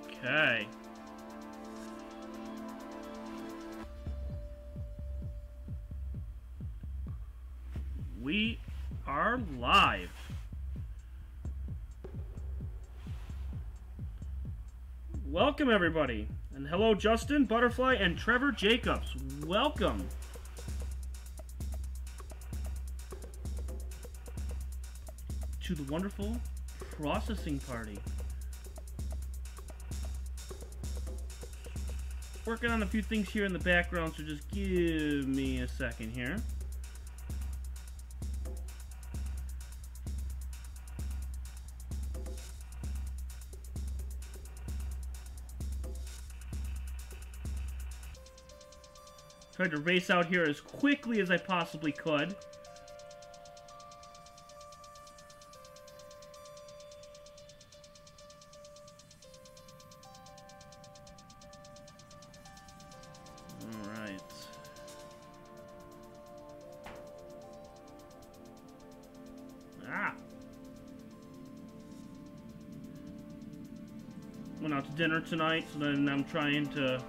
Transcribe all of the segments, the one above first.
Okay. We are live. Welcome, everybody. And hello, Justin, Butterfly, and Trevor Jacobs. Welcome. To the wonderful processing party. Working on a few things here in the background, so just give me a second here. Tried to race out here as quickly as I possibly could. Alright. Ah! Went out to dinner tonight, so then I'm trying to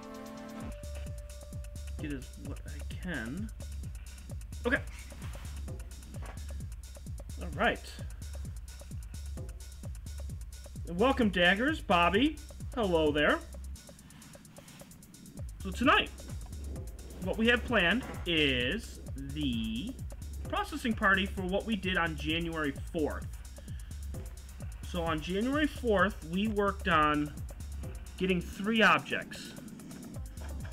get as what I can. Okay. All right. And welcome, Daggers, Bobby. Hello there. So tonight, what we have planned is the processing party for what we did on January 4th. So on January 4th, we worked on getting 3 objects.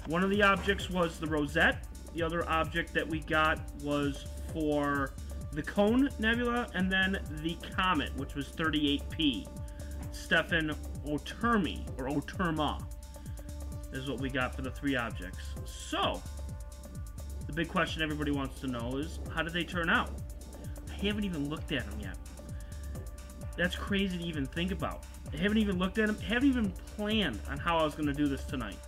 One of the objects was the Rosette. The other object that we got was for the Cone Nebula, and then the Comet, which was 38P. Stephan-oterma, or Oterma, is what we got for the 3 objects. So, the big question everybody wants to know is, how did they turn out? I haven't even looked at them yet. That's crazy to even think about. I haven't even looked at them, haven't even planned on how I was going to do this tonight.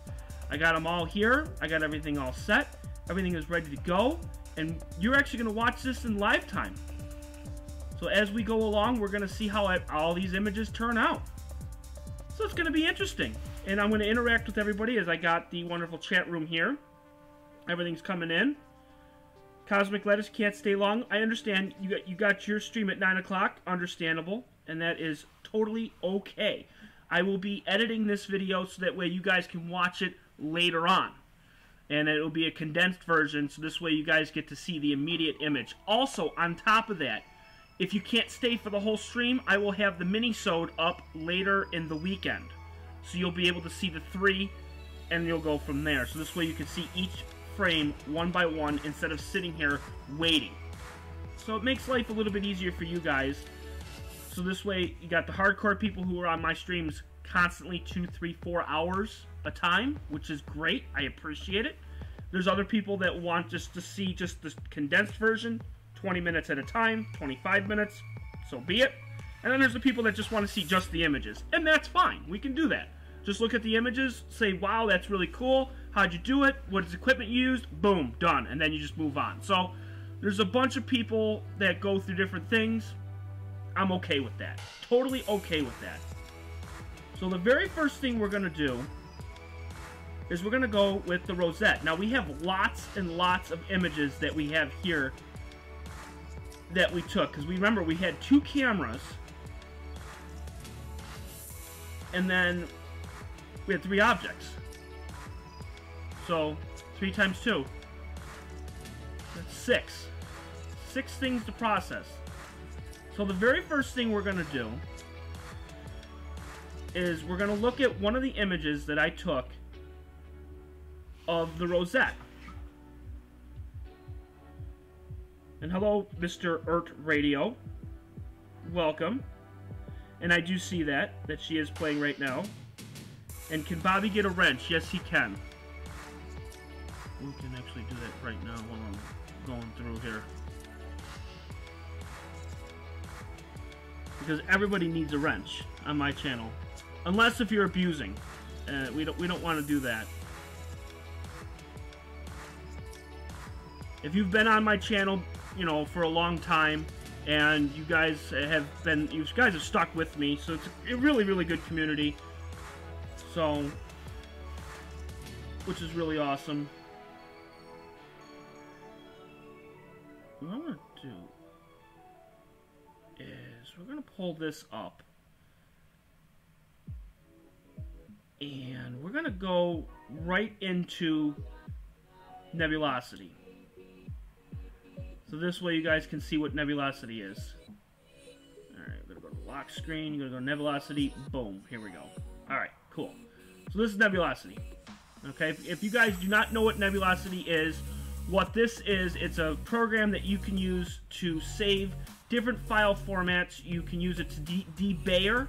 I got them all here. I got everything all set. Everything is ready to go. And you're actually going to watch this in live time. So as we go along, we're going to see how all these images turn out. So it's going to be interesting. And I'm going to interact with everybody as I got the wonderful chat room here. Everything's coming in. Cosmic Lettuce can't stay long. I understand you got your stream at 9 o'clock. Understandable. And that is totally okay. I will be editing this video so that way you guys can watch it later on, and it will be a condensed version, so this way you guys get to see the immediate image. Also, on top of that, if you can't stay for the whole stream, I will have the mini-sode up later in the weekend, so you'll be able to see the 3, and you'll go from there. So this way you can see each frame one by one instead of sitting here waiting. So it makes life a little bit easier for you guys. So this way you got the hardcore people who are on my streams constantly 2, 3, 4 hours a time, which is great. I appreciate it. There's other people that want just to see just the condensed version, 20 minutes at a time, 25 minutes, so be it. And then there's the people that just want to see just the images, and that's fine. We can do that. Just look at the images, say, wow, that's really cool. How'd you do it? What is equipment you used? Boom, done. And then you just move on. So there's a bunch of people that go through different things. I'm okay with that. Totally okay with that. So the very first thing we're going to do is we're going to go with the Rosette. Now we have lots and lots of images that we have here that we took, because we remember we had 2 cameras, and then we had 3 objects. So 3 times 2, that's 6. 6 things to process. So the very first thing we're going to do is we're going to look at one of the images that I took of the Rosette. And hello, Mr. Radio. Welcome. And I do see that she is playing right now. And can Bobby get a wrench? Yes, he can. We can actually do that right now while I'm going through here. Because everybody needs a wrench on my channel. Unless if you're abusing. We don't want to do that. If you've been on my channel, you know, for a long time, and you guys have stuck with me, so it's a really, really good community. So, which is really awesome. What I'm going to do is we're going to pull this up. And we're going to go right into nebulosity. So this way you guys can see what nebulosity is. Alright, we're going to go to lock screen. You're going to go nebulosity. Boom. Here we go. Alright, cool. So this is nebulosity. Okay, if you guys do not know what nebulosity is, what this is, it's a program that you can use to save different file formats. You can use it to debayer.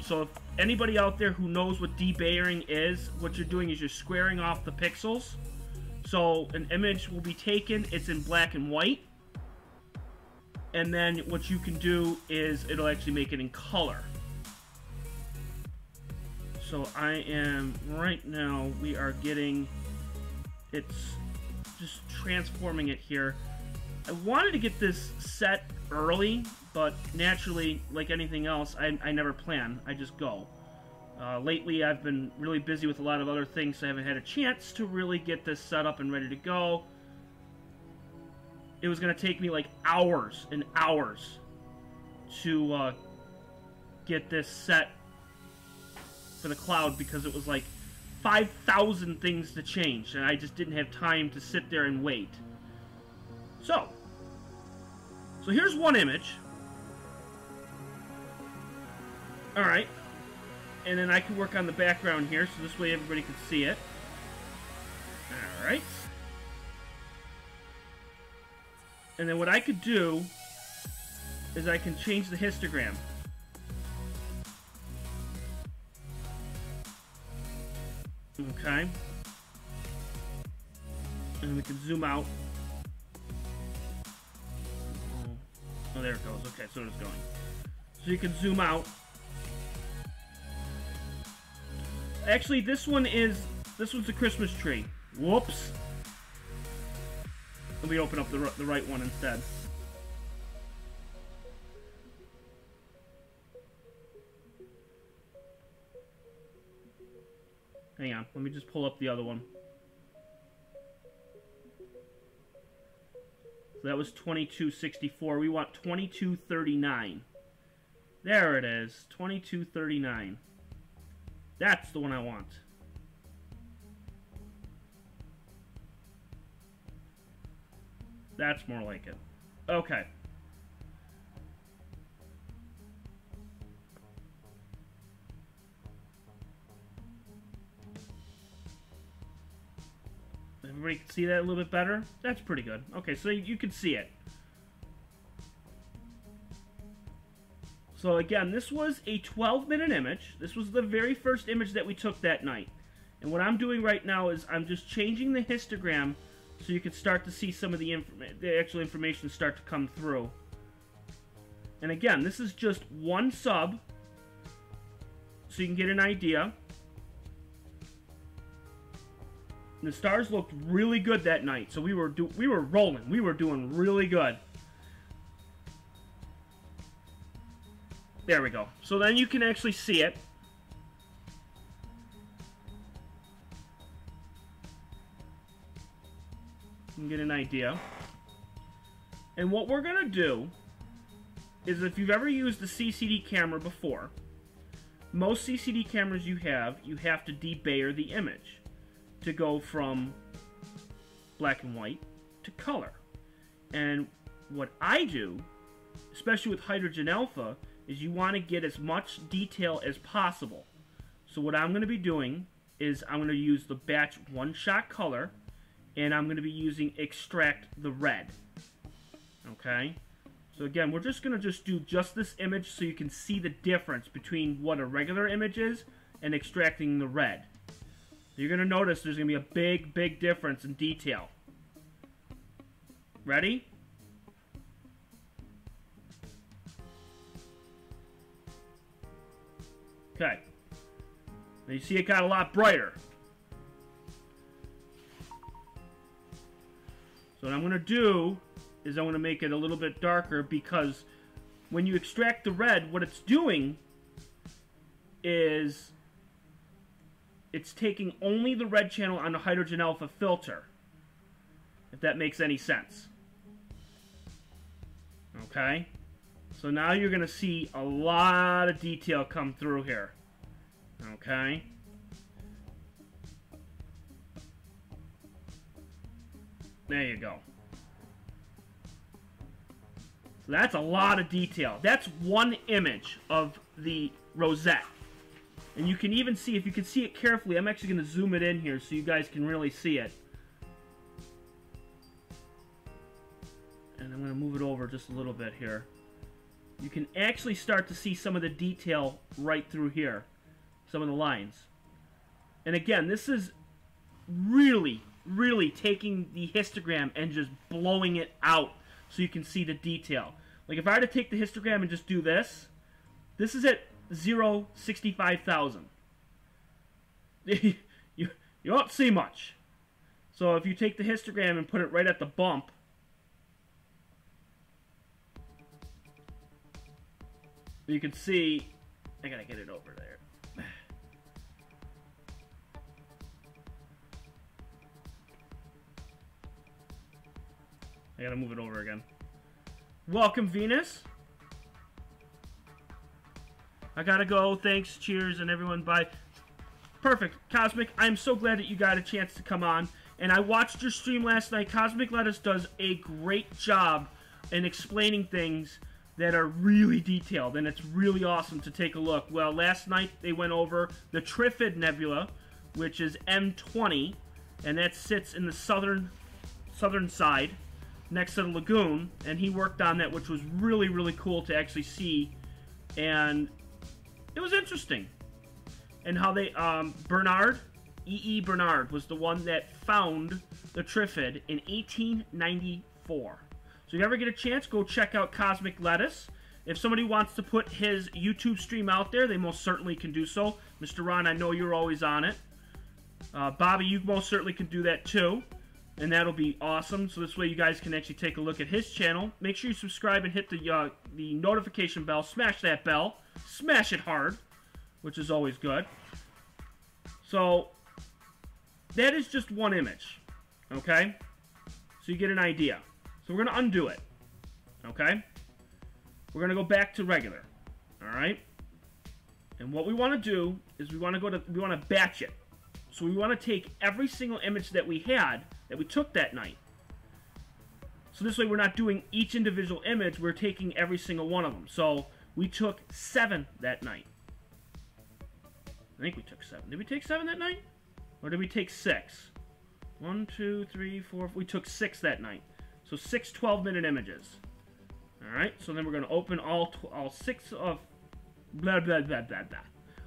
So if anybody out there who knows what debayering is, what you're doing is you're squaring off the pixels. So an image will be taken, it's in black and white, and then what you can do is it'll actually make it in color. So I am, right now, we are getting, it's just transforming it here. I wanted to get this set early, but naturally, like anything else, I never plan, I just go. Lately, I've been really busy with a lot of other things, so I haven't had a chance to really get this set up and ready to go. It was going to take me like hours and hours to get this set for the cloud because it was like 5,000 things to change, and I just didn't have time to sit there and wait. So here's one image. Alright. And then I can work on the background here, so this way everybody can see it. Alright. And then what I could do is I can change the histogram. Okay. And we can zoom out. Oh, there it goes. Okay, so it's going. So you can zoom out. Actually, this one's the Christmas tree. Whoops. Let me open up the right one instead. Hang on, let me just pull up the other one. So that was 2264. We want 2239. There it is, 2239. That's the one I want. That's more like it. Okay. Everybody can see that a little bit better? That's pretty good. Okay, so you can see it. So again, this was a 12-minute image. This was the very first image that we took that night. And what I'm doing right now is I'm just changing the histogram so you can start to see some of the actual information start to come through. And again, this is just one sub, so you can get an idea. And the stars looked really good that night, so we were rolling. We were doing really good. There we go. So then you can actually see it. You can get an idea. And what we're going to do is, if you've ever used a CCD camera before, most CCD cameras you have to debayer the image to go from black and white to color. And what I do, especially with hydrogen alpha, is you want to get as much detail as possible. So what I'm going to be doing is I'm going to use the batch one-shot color, and I'm going to be using extract the red. Okay? So again, we're just going to do this image so you can see the difference between what a regular image is and extracting the red. You're going to notice there's going to be a big, big difference in detail. Ready? Okay. Now you see it got a lot brighter. So what I'm going to do is I'm going to make it a little bit darker, because when you extract the red, what it's doing is it's taking only the red channel on the hydrogen alpha filter, if that makes any sense. Okay, so now you're going to see a lot of detail come through here. Okay, there you go. So that's a lot of detail. That's one image of the rosette. And you can even see, if you can see it carefully, I'm actually going to zoom it in here so you guys can really see it. And I'm going to move it over just a little bit here. You can actually start to see some of the detail right through here. Some of the lines. And again, this is really, really taking the histogram and just blowing it out so you can see the detail. Like if I were to take the histogram and just do this, this is at 0.65,000. you don't see much. So if you take the histogram and put it right at the bump, you can see, I gotta get it over there. I gotta move it over again. Welcome, Venus. I gotta go. Thanks, cheers, and everyone. Bye. Perfect. Cosmic, I'm so glad that you got a chance to come on. And I watched your stream last night. Cosmic Lettuce does a great job in explaining things that are really detailed, and it's really awesome to take a look. Well, last night they went over the Trifid Nebula, which is M20, and that sits in the southern side next to the lagoon, and he worked on that, which was really, really cool to actually see, and it was interesting. And how they, Bernard, E.E. Bernard, was the one that found the Trifid in 1894. So if you ever get a chance, go check out Cosmic Lettuce. If somebody wants to put his YouTube stream out there, they most certainly can do so. Mr. Ron, I know you're always on it. Bobby, you most certainly can do that too. And that'll be awesome. So this way you guys can actually take a look at his channel. Make sure you subscribe and hit the notification bell. Smash that bell. Smash it hard, which is always good. So that is just one image. Okay? So you get an idea. So we're going to undo it. Okay? We're going to go back to regular. Alright? And what we want to do is we want to batch it. So we want to take every single image that we had, that we took that night. So this way we're not doing each individual image, we're taking every single one of them. So we took 7 that night. I think we took 7. Did we take 7 that night? Or did we take 6? 1, 2, 3, 4. We took 6 that night. So 6 12-minute images. Alright, so then we're going to open all 6 of... blah, blah, blah, blah, blah.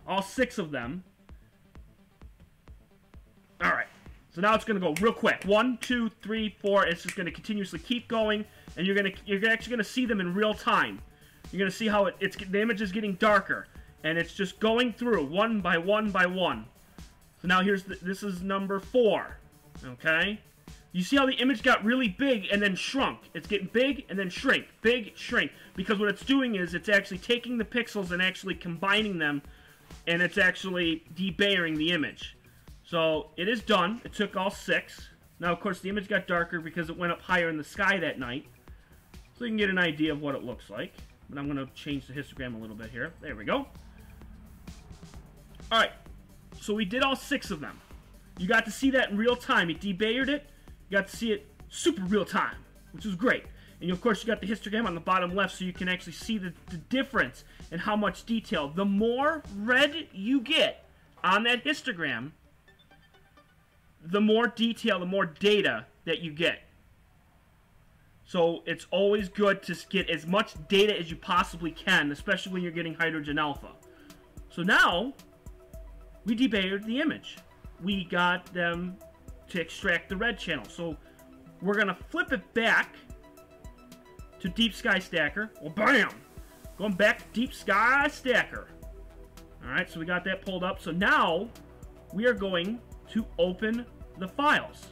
All 6 of them. Alright, so now it's going to go real quick. 1, 2, 3, 4. It's just going to continuously keep going, and you're actually going to see them in real time. You're going to see how the image is getting darker, and it's just going through one by one by one. So now this is number 4. Okay, you see how the image got really big and then shrunk. It's getting big and then shrink, big, shrink, because what it's doing is it's actually taking the pixels and actually combining them, and it's actually debayering the image. So it is done. It took all 6. Now, of course, the image got darker because it went up higher in the sky that night. So you can get an idea of what it looks like. But I'm going to change the histogram a little bit here. There we go. Alright. So we did all 6 of them. You got to see that in real time. It debayered it. You got to see it super real time, which is great. And of course, you got the histogram on the bottom left so you can actually see the difference in how much detail. The more red you get on that histogram, the more detail, the more data that you get. So it's always good to get as much data as you possibly can, especially when you're getting hydrogen alpha. So now, we debayered the image. We got them to extract the red channel. So we're going to flip it back to Deep Sky Stacker. Well, bam! Going back to Deep Sky Stacker. Alright, so we got that pulled up. So now, we are going to open the files.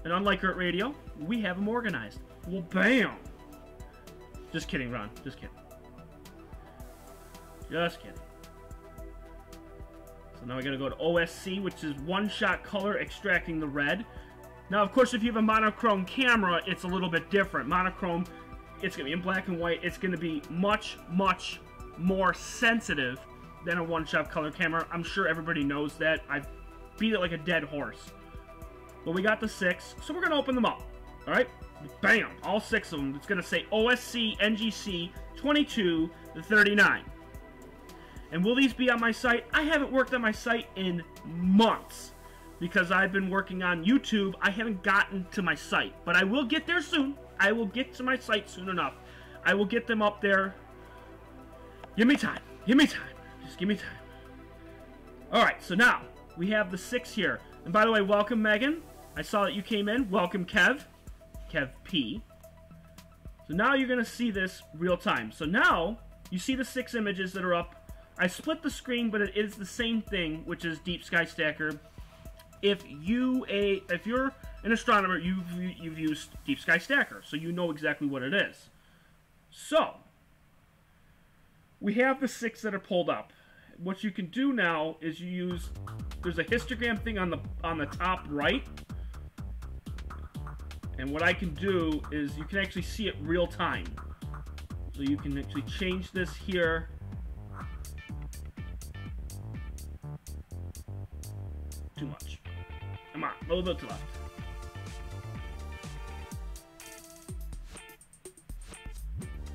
And unlike Earth Radio, we have them organized. Well, bam! Just kidding, Ron. Just kidding. Just kidding. So now I gotta go to OSC, which is one-shot color extracting the red. Now, of course, if you have a monochrome camera, it's a little bit different. Monochrome, it's gonna be in black and white. It's gonna be much, much more sensitive than a one-shot color camera. I'm sure everybody knows that. I've beat it like a dead horse. But we got the 6, so we're gonna open them up. All right, bam, all 6 of them. It's gonna say OSC NGC 22 to 39. And will these be on my site? I haven't worked on my site in months because I've been working on YouTube. I haven't gotten to my site, but I will get there soon. I will get to my site soon enough. I will get them up there. Give me time. Give me time. Just give me time. All right, so now we have the 6 here. And by the way, welcome, Megan. I saw that you came in. Welcome, Kev. Kev P. So now you're going to see this real time. So now you see the 6 images that are up. I split the screen, but it is the same thing, which is Deep Sky Stacker. If you're an astronomer, you've used Deep Sky Stacker, so you know exactly what it is. So we have the 6 that are pulled up. What you can do now is there's a histogram thing on the top right, and what I can do is you can actually see it real time. So you can actually change this here. Too much. Come on, a little bit to left.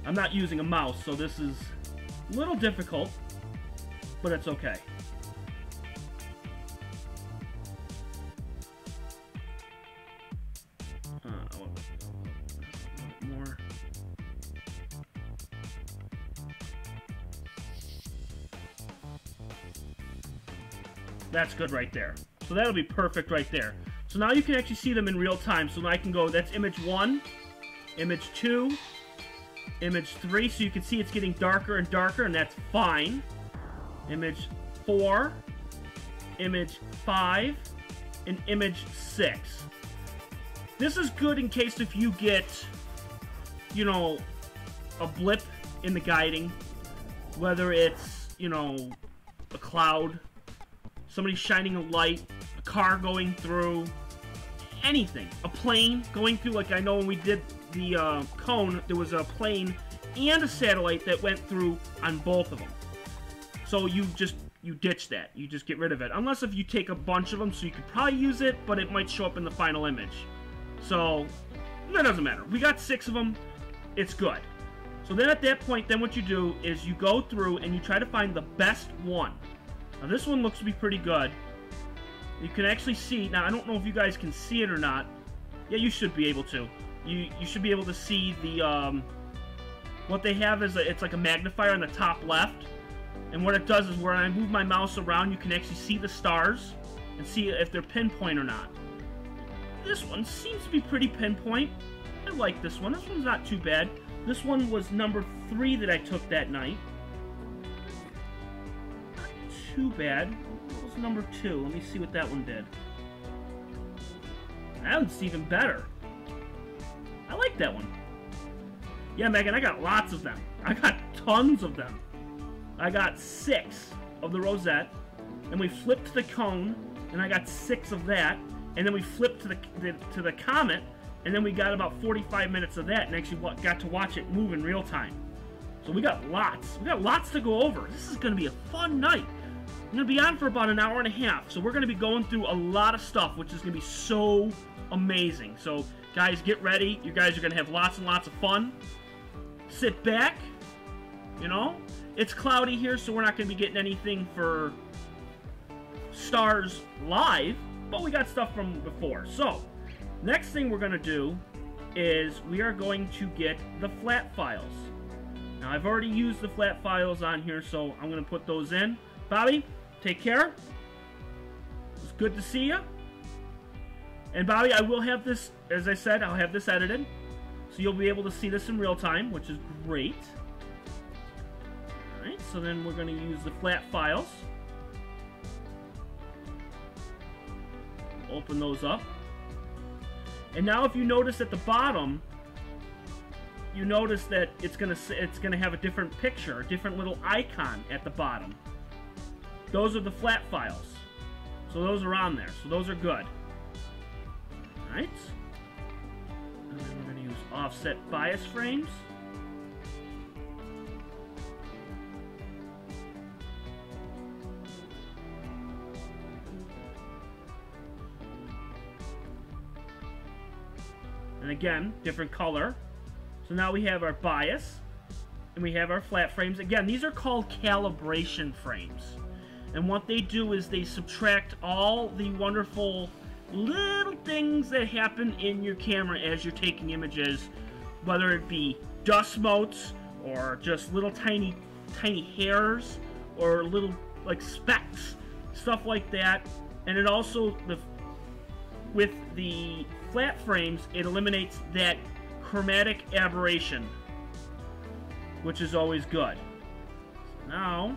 I'm not using a mouse, so this is a little difficult, but it's okay. A little bit more. That's good right there. So that'll be perfect right there. So now you can actually see them in real time. So now I can go, that's image 1, image 2, image 3. So you can see it's getting darker and darker, and that's fine. Image 4, image 5, and image 6. This is good in case if you get, you know, a blip in the guiding, whether it's, you know, a cloud, somebody shining a light, a car going through, anything. A plane going through, like I know when we did the cone, there was a plane and a satellite that went through on both of them. So you ditch that. You just get rid of it. Unless if you take a bunch of them, so you could probably use it, but it might show up in the final image. So that doesn't matter. We got 6 of them. It's good. So then at that point, then what you do is you go through and you try to find the best one. Now this one looks to be pretty good. You can actually see, now I don't know if you guys can see it or not. Yeah, you should be able to. You should be able to see the, what they have is, it's like a magnifier on the top left. And what it does is when I move my mouse around, you can actually see the stars and see if they're pinpoint or not. This one seems to be pretty pinpoint. I like this one. This one's not too bad. This one was number 3 that I took that night. Not too bad. What was number 2? Let me see what that one did. That one's even better. I like that one. Yeah, Megan, I got lots of them. I got tons of them. I got 6 of the Rosette, and we flipped the cone, and I got 6 of that, and then we flipped to the Comet, and then we got about 45 minutes of that, and actually got to watch it move in real time. So we got lots. We got lots to go over. This is going to be a fun night. I'm going to be on for about an hour and a half, so we're going to be going through a lot of stuff, which is going to be so amazing. So, guys, get ready. You guys are going to have lots and lots of fun. Sit back, you know. It's cloudy here, so we're not going to be getting anything for stars live, but we got stuff from before. So, next thing we're going to do is we are going to get the flat files. Now, I've already used the flat files on here, so I'm going to put those in. Bobby, take care. It's good to see you. And Bobby, I will have this, as I said, I'll have this edited, so you'll be able to see this in real time, which is great. Alright, so then we're going to use the flat files. Open those up. And now if you notice at the bottom, you notice that it's gonna have a different picture, a different little icon at the bottom. those are the flat files. So those are on there. So those are good. Alright. And then we're going to use offset bias frames. And again, different color. So now we have our bias, and we have our flat frames. Again, these are called calibration frames. And what they do is they subtract all the wonderful little things that happen in your camera as you're taking images, whether it be dust motes, or just little tiny hairs, or little like specks, stuff like that. And it also, with the flat frames, it eliminates that chromatic aberration, which is always good. So now,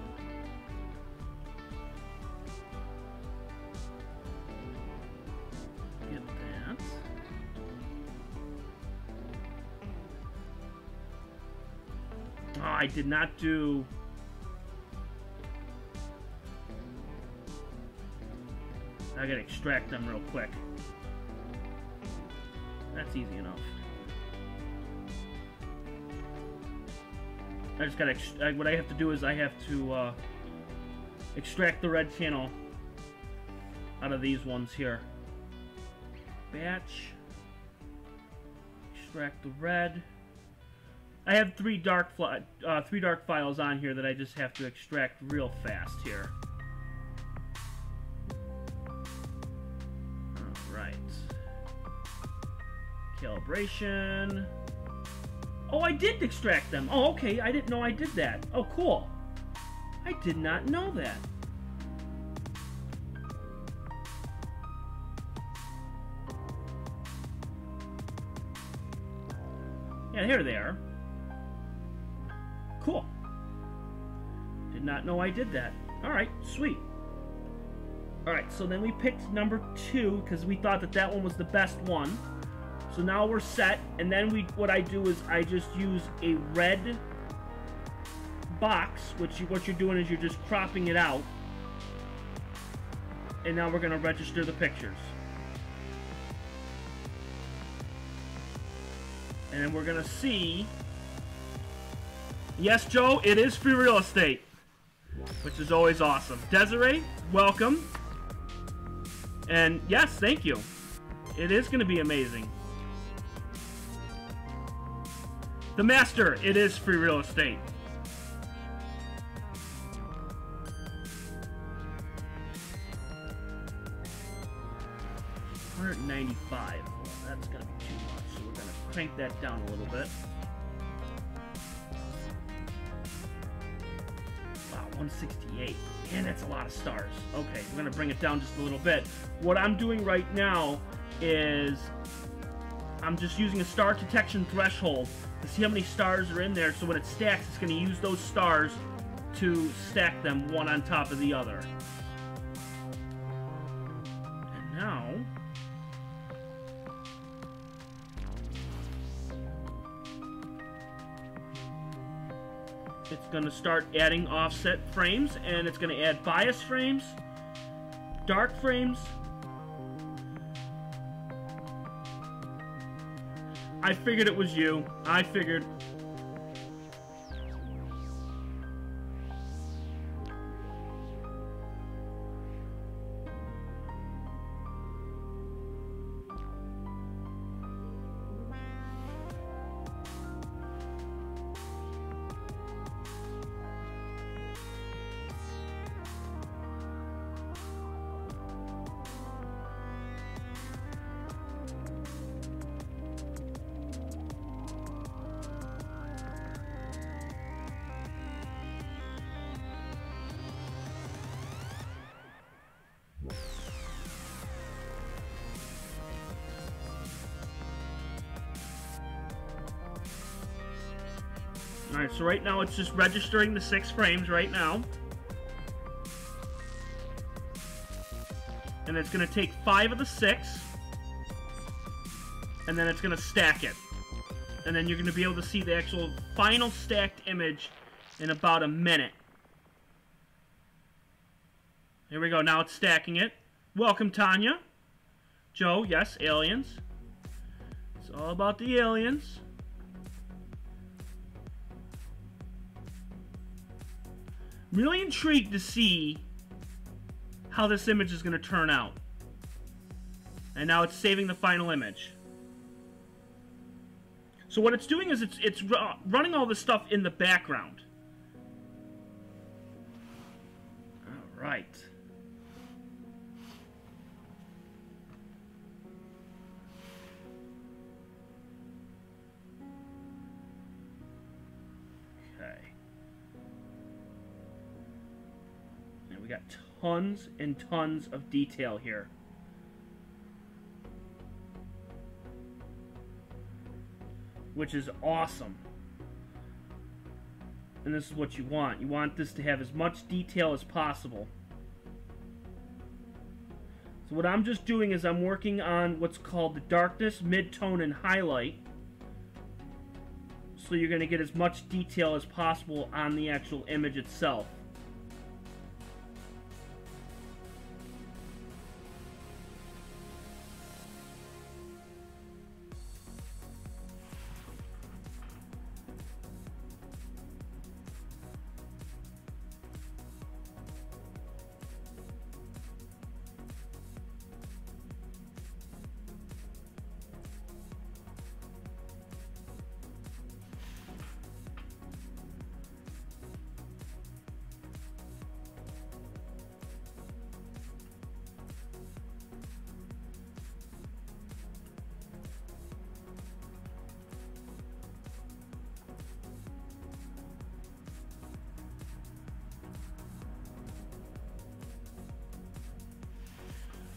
get that. Oh, I did not do... I gotta extract them real quick. That's easy enough. I just gotta, what I have to do is I have to extract the red channel out of these ones here. Batch. Extract the red. I have three dark files on here that I just have to extract real fast here. Alright. Calibration. Oh, I did extract them. Oh, okay. I didn't know I did that. Oh, cool. I did not know that. Yeah, here they are. Cool. Did not know I did that. Alright, sweet. Alright, so then we picked number 2 because we thought that that one was the best one. So now we're set, and then what I do is I just use a red box, what you're doing is you're just cropping it out. And now we're going to register the pictures. And then we're going to see... Yes, Joe, it is free real estate, which is always awesome. Desiree, welcome. And yes, thank you. It is going to be amazing. The Master, it is free real estate. $195. Well, that's gonna be too much, so we're gonna crank that down a little bit. Wow, 168. Man, that's a lot of stars. Okay, we're gonna bring it down just a little bit. What I'm doing right now is I'm just using a star detection threshold to see how many stars are in there, so when it stacks, it's going to use those stars to stack them one on top of the other. And now... it's going to start adding offset frames, and it's going to add bias frames, dark frames. I figured it was you. I figured. Alright, so right now it's just registering the 6 frames right now. And it's going to take 5 of the 6. And then it's going to stack it. And then you're going to be able to see the actual final stacked image in about a minute. Here we go. Now it's stacking it. Welcome, Tanya. Joe, yes, aliens. It's all about the aliens. Really intrigued to see how this image is going to turn out. And now it's saving the final image. So what it's doing is it's running all this stuff in the background. All right. Okay. And we got tons and tons of detail here. Which is awesome. And this is what you want. You want this to have as much detail as possible. So what I'm just doing is I'm working on what's called the darkness, mid-tone, and highlight. So you're going to get as much detail as possible on the actual image itself.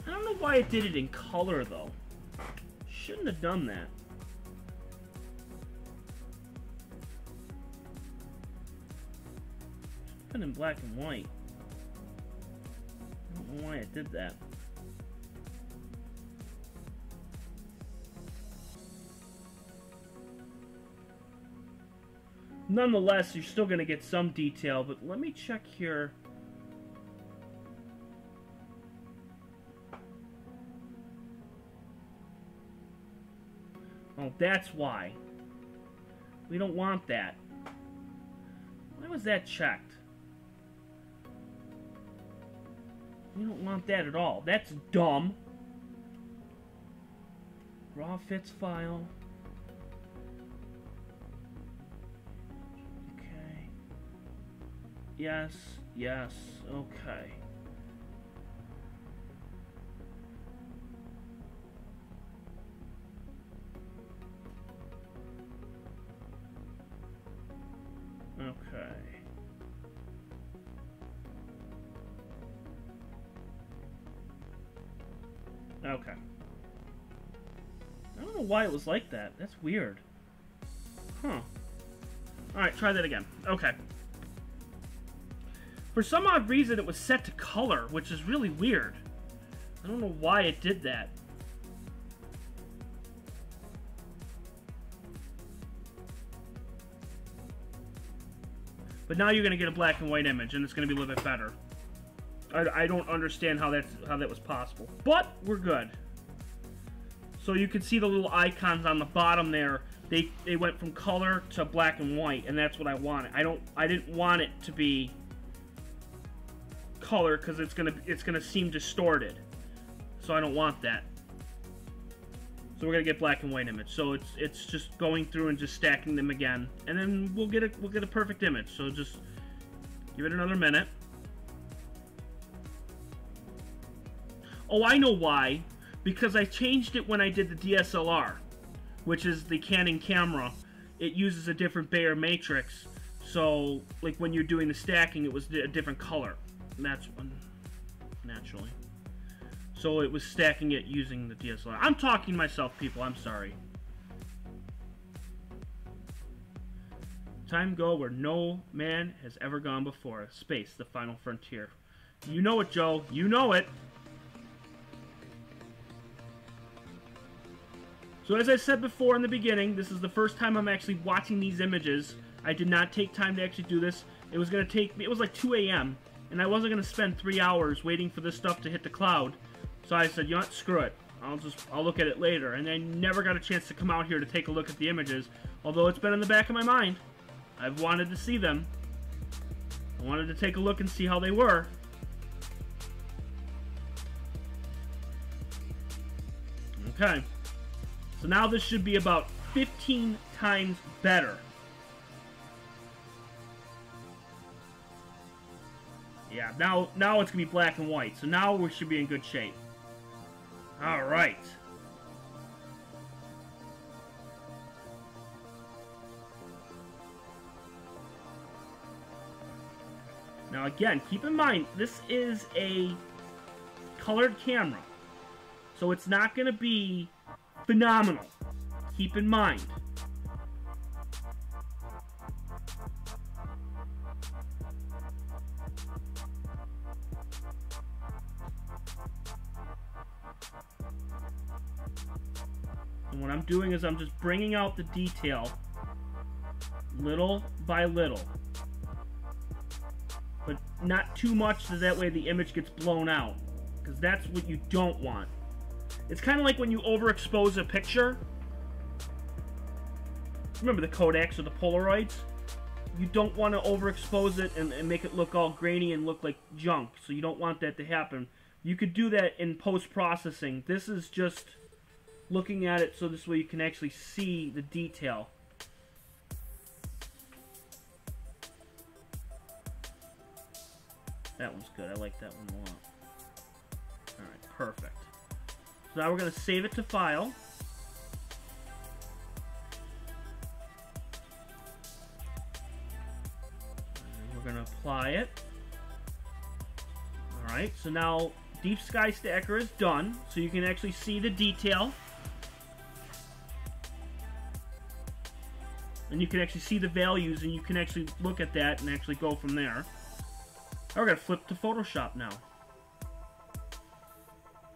I don't know why it did it in color, though. Shouldn't have done that. Should have been in black and white. I don't know why it did that. Nonetheless, you're still going to get some detail, but let me check here. Oh, that's why. We don't want that. Why was that checked? We don't want that at all. That's dumb. Raw fits file. Okay. Yes, yes, okay. Okay. Okay. I don't know why it was like that. That's weird. Huh. Alright, try that again. Okay. For some odd reason, it was set to color, which is really weird. I don't know why it did that. But now you're going to get a black and white image, and it's going to be a little bit better. I don't understand how that was possible. But we're good. So you can see the little icons on the bottom there. They went from color to black and white, and that's what I wanted. I didn't want it to be color because it's gonna seem distorted. So I don't want that. So we're gonna get black and white image. So it's just going through and just stacking them again, and then we'll get a perfect image. So just give it another minute. Oh, I know why. Because I changed it when I did the DSLR, which is the Canon camera. It uses a different Bayer matrix, so like when you're doing the stacking, it was a different color. And that's one, naturally. So it was stacking it using the DSLR. I'm talking to myself, people. I'm sorry. Time go where no man has ever gone before. Space, the final frontier. You know it, Joe. You know it. So as I said before in the beginning, this is the first time I'm actually watching these images. I did not take time to actually do this. It was going to take me, it was like 2 a.m. and I wasn't going to spend 3 hours waiting for this stuff to hit the cloud. So I said, you know what, screw it. I'll look at it later. And I never got a chance to come out here to take a look at the images, although it's been in the back of my mind. I've wanted to see them. I wanted to take a look and see how they were. Okay. So now this should be about 15 times better. Yeah, now it's going to be black and white. So now we should be in good shape. Alright. Now again, keep in mind, this is a colored camera. So it's not going to be phenomenal. Keep in mind. And what I'm doing is I'm just bringing out the detail little by little. But not too much so that way the image gets blown out. Because that's what you don't want. It's kind of like when you overexpose a picture. Remember the Kodaks or the Polaroids? You don't want to overexpose it and make it look all grainy and look like junk. So you don't want that to happen. You could do that in post-processing. This is just looking at it so this way you can actually see the detail. That one's good. I like that one a lot. Alright, perfect. So now we're going to save it to file. And we're going to apply it. Alright, so now Deep Sky Stacker is done. So you can actually see the detail. And you can actually see the values and you can actually look at that and actually go from there. Now we're going to flip to Photoshop now.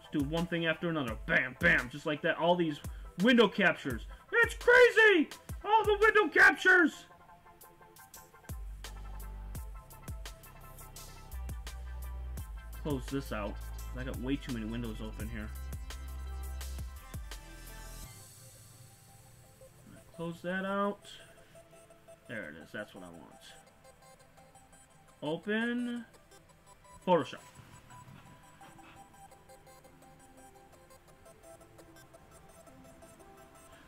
Just do one thing after another. Bam, bam, just like that. All these window captures. It's crazy! All the window captures! Close this out. I got way too many windows open here. Close that out. There it is. That's what I want. Open Photoshop.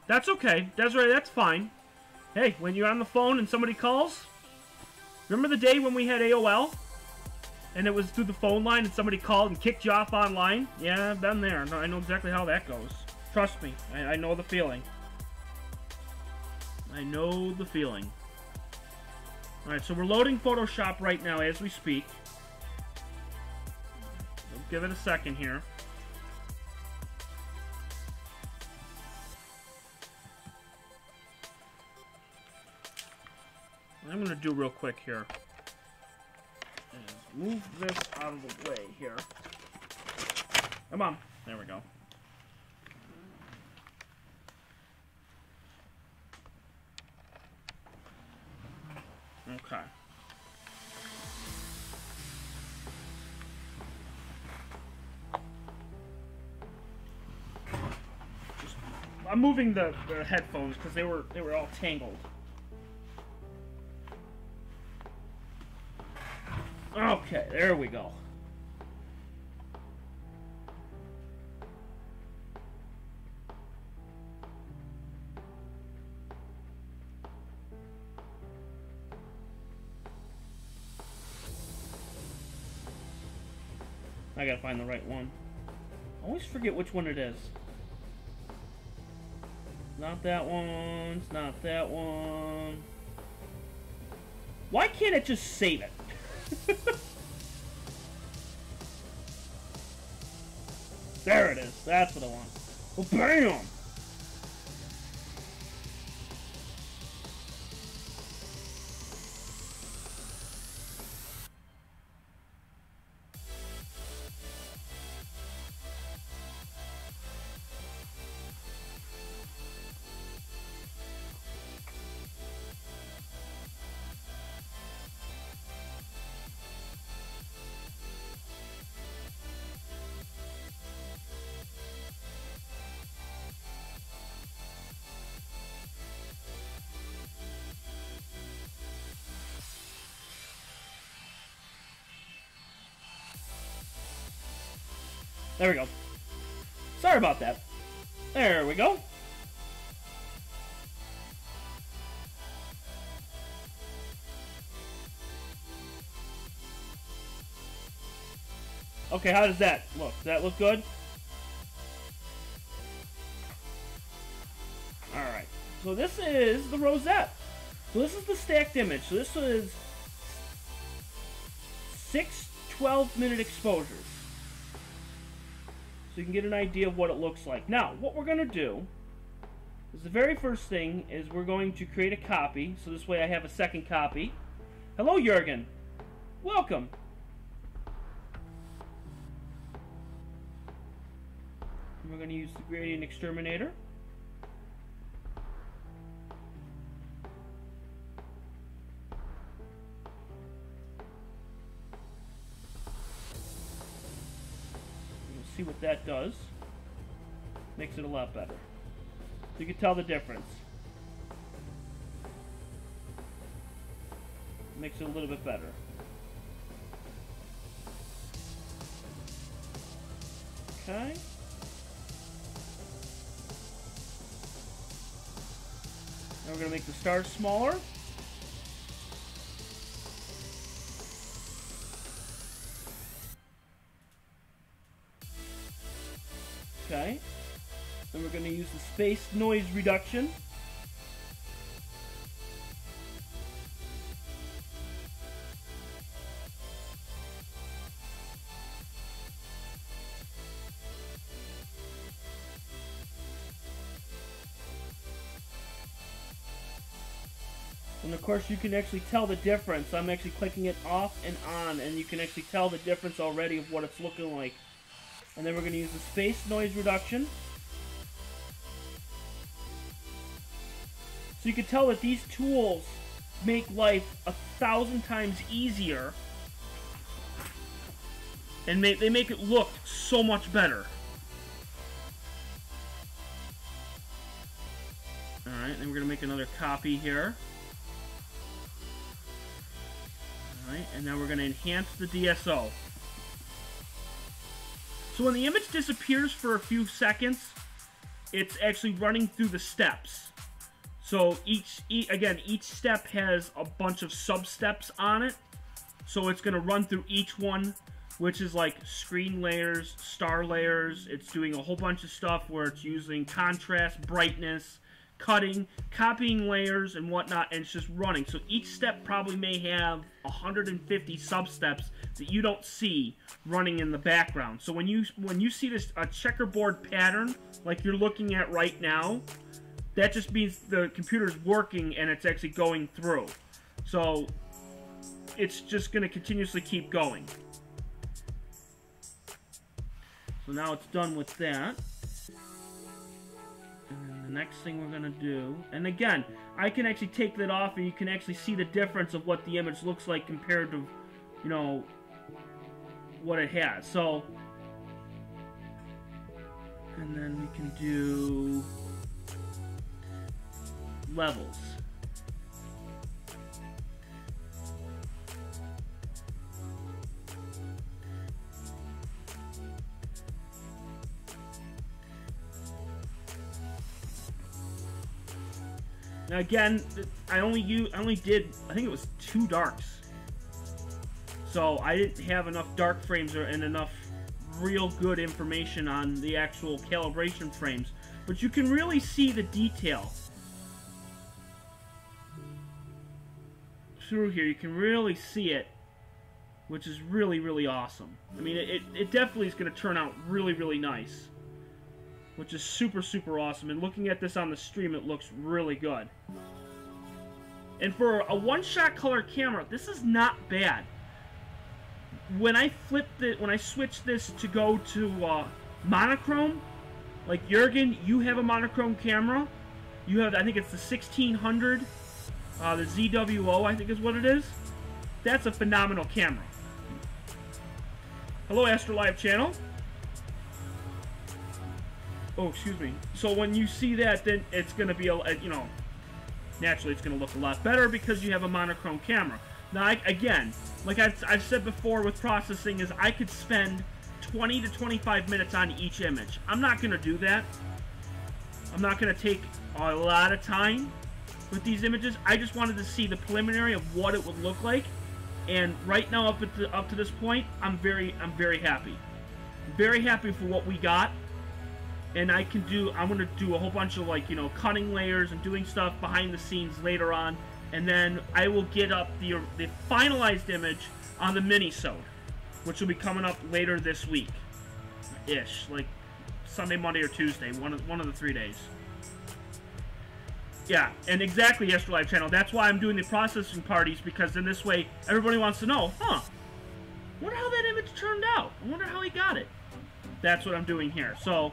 That's okay. Desiree, that's fine. Hey, when you're on the phone and somebody calls, remember the day when we had AOL? And it was through the phone line and somebody called and kicked you off online? Yeah, I've been there. I know exactly how that goes. Trust me. I know the feeling. I know the feeling. Alright, so we're loading Photoshop right now as we speak. We'll give it a second here. What I'm going to do real quick here is move this out of the way here. Come on. There we go. Okay. I'm moving the headphones because they were all tangled. Okay, there we go. I gotta find the right one. I always forget which one it is. Not that one. It's not that one. Why can't it just save it? There it is. That's what I want. Well, bam! There we go. Sorry about that. There we go. Okay, how does that look? Does that look good? Alright. So this is the Rosette. So this is the stacked image. So this is 6 12-minute exposures. So you can get an idea of what it looks like. Now, what we're going to do is the very first thing is we're going to create a copy. So this way I have a second copy. Hello, Jurgen. Welcome. We're going to use the gradient exterminator. We'll see what that does. Makes it a lot better. So you can tell the difference. Makes it a little bit better. Okay. Now we're going to make the stars smaller. Okay. Then we're going to use the space noise reduction. And of course you can actually tell the difference. I'm actually clicking it off and on, and you can actually tell the difference already of what it's looking like. And then we're going to use the space noise reduction. So you can tell that these tools make life 1,000 times easier. And they make it look so much better. Alright, then we're going to make another copy here. Alright, and now we're going to enhance the DSO. So when the image disappears for a few seconds, it's actually running through the steps. So each step has a bunch of sub-steps on it. So it's going to run through each one, which is like screen layers, star layers. It's doing a whole bunch of stuff where it's using contrast, brightness, cutting, copying layers, and whatnot, and it's just running. So each step probably may have 150 sub-steps that you don't see running in the background. So when you see this a checkerboard pattern like you're looking at right now, that just means the computer's working and it's actually going through. So it's just going to continuously keep going. So now it's done with that. And then the next thing we're going to do, and again, I can actually take that off and you can actually see the difference of what the image looks like compared to, you know, what it has. So, and then we can do levels. Now again, I only did, I think it was 2 darks. So I didn't have enough dark frames and enough real good information on the actual calibration frames. But you can really see the detail through here. You can really see it, which is really, really awesome. I mean, it definitely is going to turn out really, really nice, which is super, super awesome. And looking at this on the stream, it looks really good. And for a one-shot color camera, this is not bad. When I switched this to go to monochrome, like Jurgen, you have a monochrome camera. You have, I think it's the 1600, the ZWO, I think is what it is. That's a phenomenal camera. Hello, Astro Live channel. Oh, excuse me. So when you see that, then it's going to be, you know, naturally it's going to look a lot better because you have a monochrome camera. Now, again, like I've said before with processing, is I could spend 20 to 25 minutes on each image. I'm not going to do that. I'm not going to take a lot of time with these images. I just wanted to see the preliminary of what it would look like. And right now, up to this point, I'm very happy. Very happy for what we got. And I'm going to do a whole bunch of, like, you know, cutting layers and doing stuff behind the scenes later on. And then I will get up the finalized image on the mini-sode, which will be coming up later this week-ish, like Sunday, Monday, or Tuesday, one of the 3 days. Yeah, and exactly, Astro Live Channel. That's why I'm doing the processing parties, because in this way, everybody wants to know, huh, wonder how that image turned out. I wonder how he got it. That's what I'm doing here. So,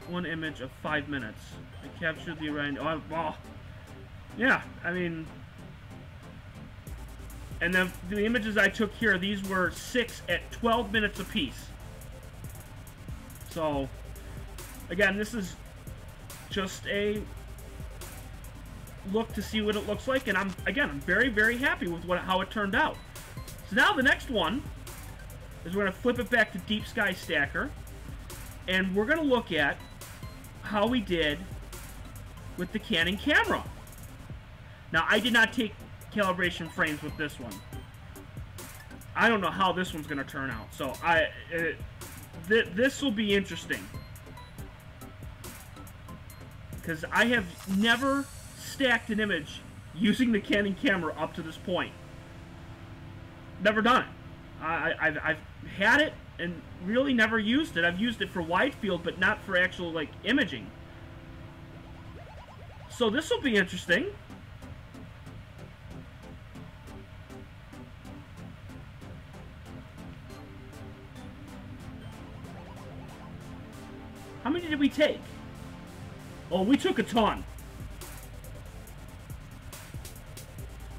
one image of 5 minutes. I captured the array. Oh, yeah, I mean, and then the images I took here, these were 6 at 12 minutes apiece. So, again, this is just a look to see what it looks like, and I'm very, very happy with how it turned out. So now the next one is we're going to flip it back to Deep Sky Stacker, and we're going to look at how we did with the Canon camera. Now, I did not take calibration frames with this one. I don't know how this one's going to turn out, so this will be interesting. Because I have never stacked an image using the Canon camera up to this point. Never done it. I've had it and really never used it. I've used it for wide field, but not for actual, like, imaging. So this will be interesting. How many did we take? Oh, we took a ton.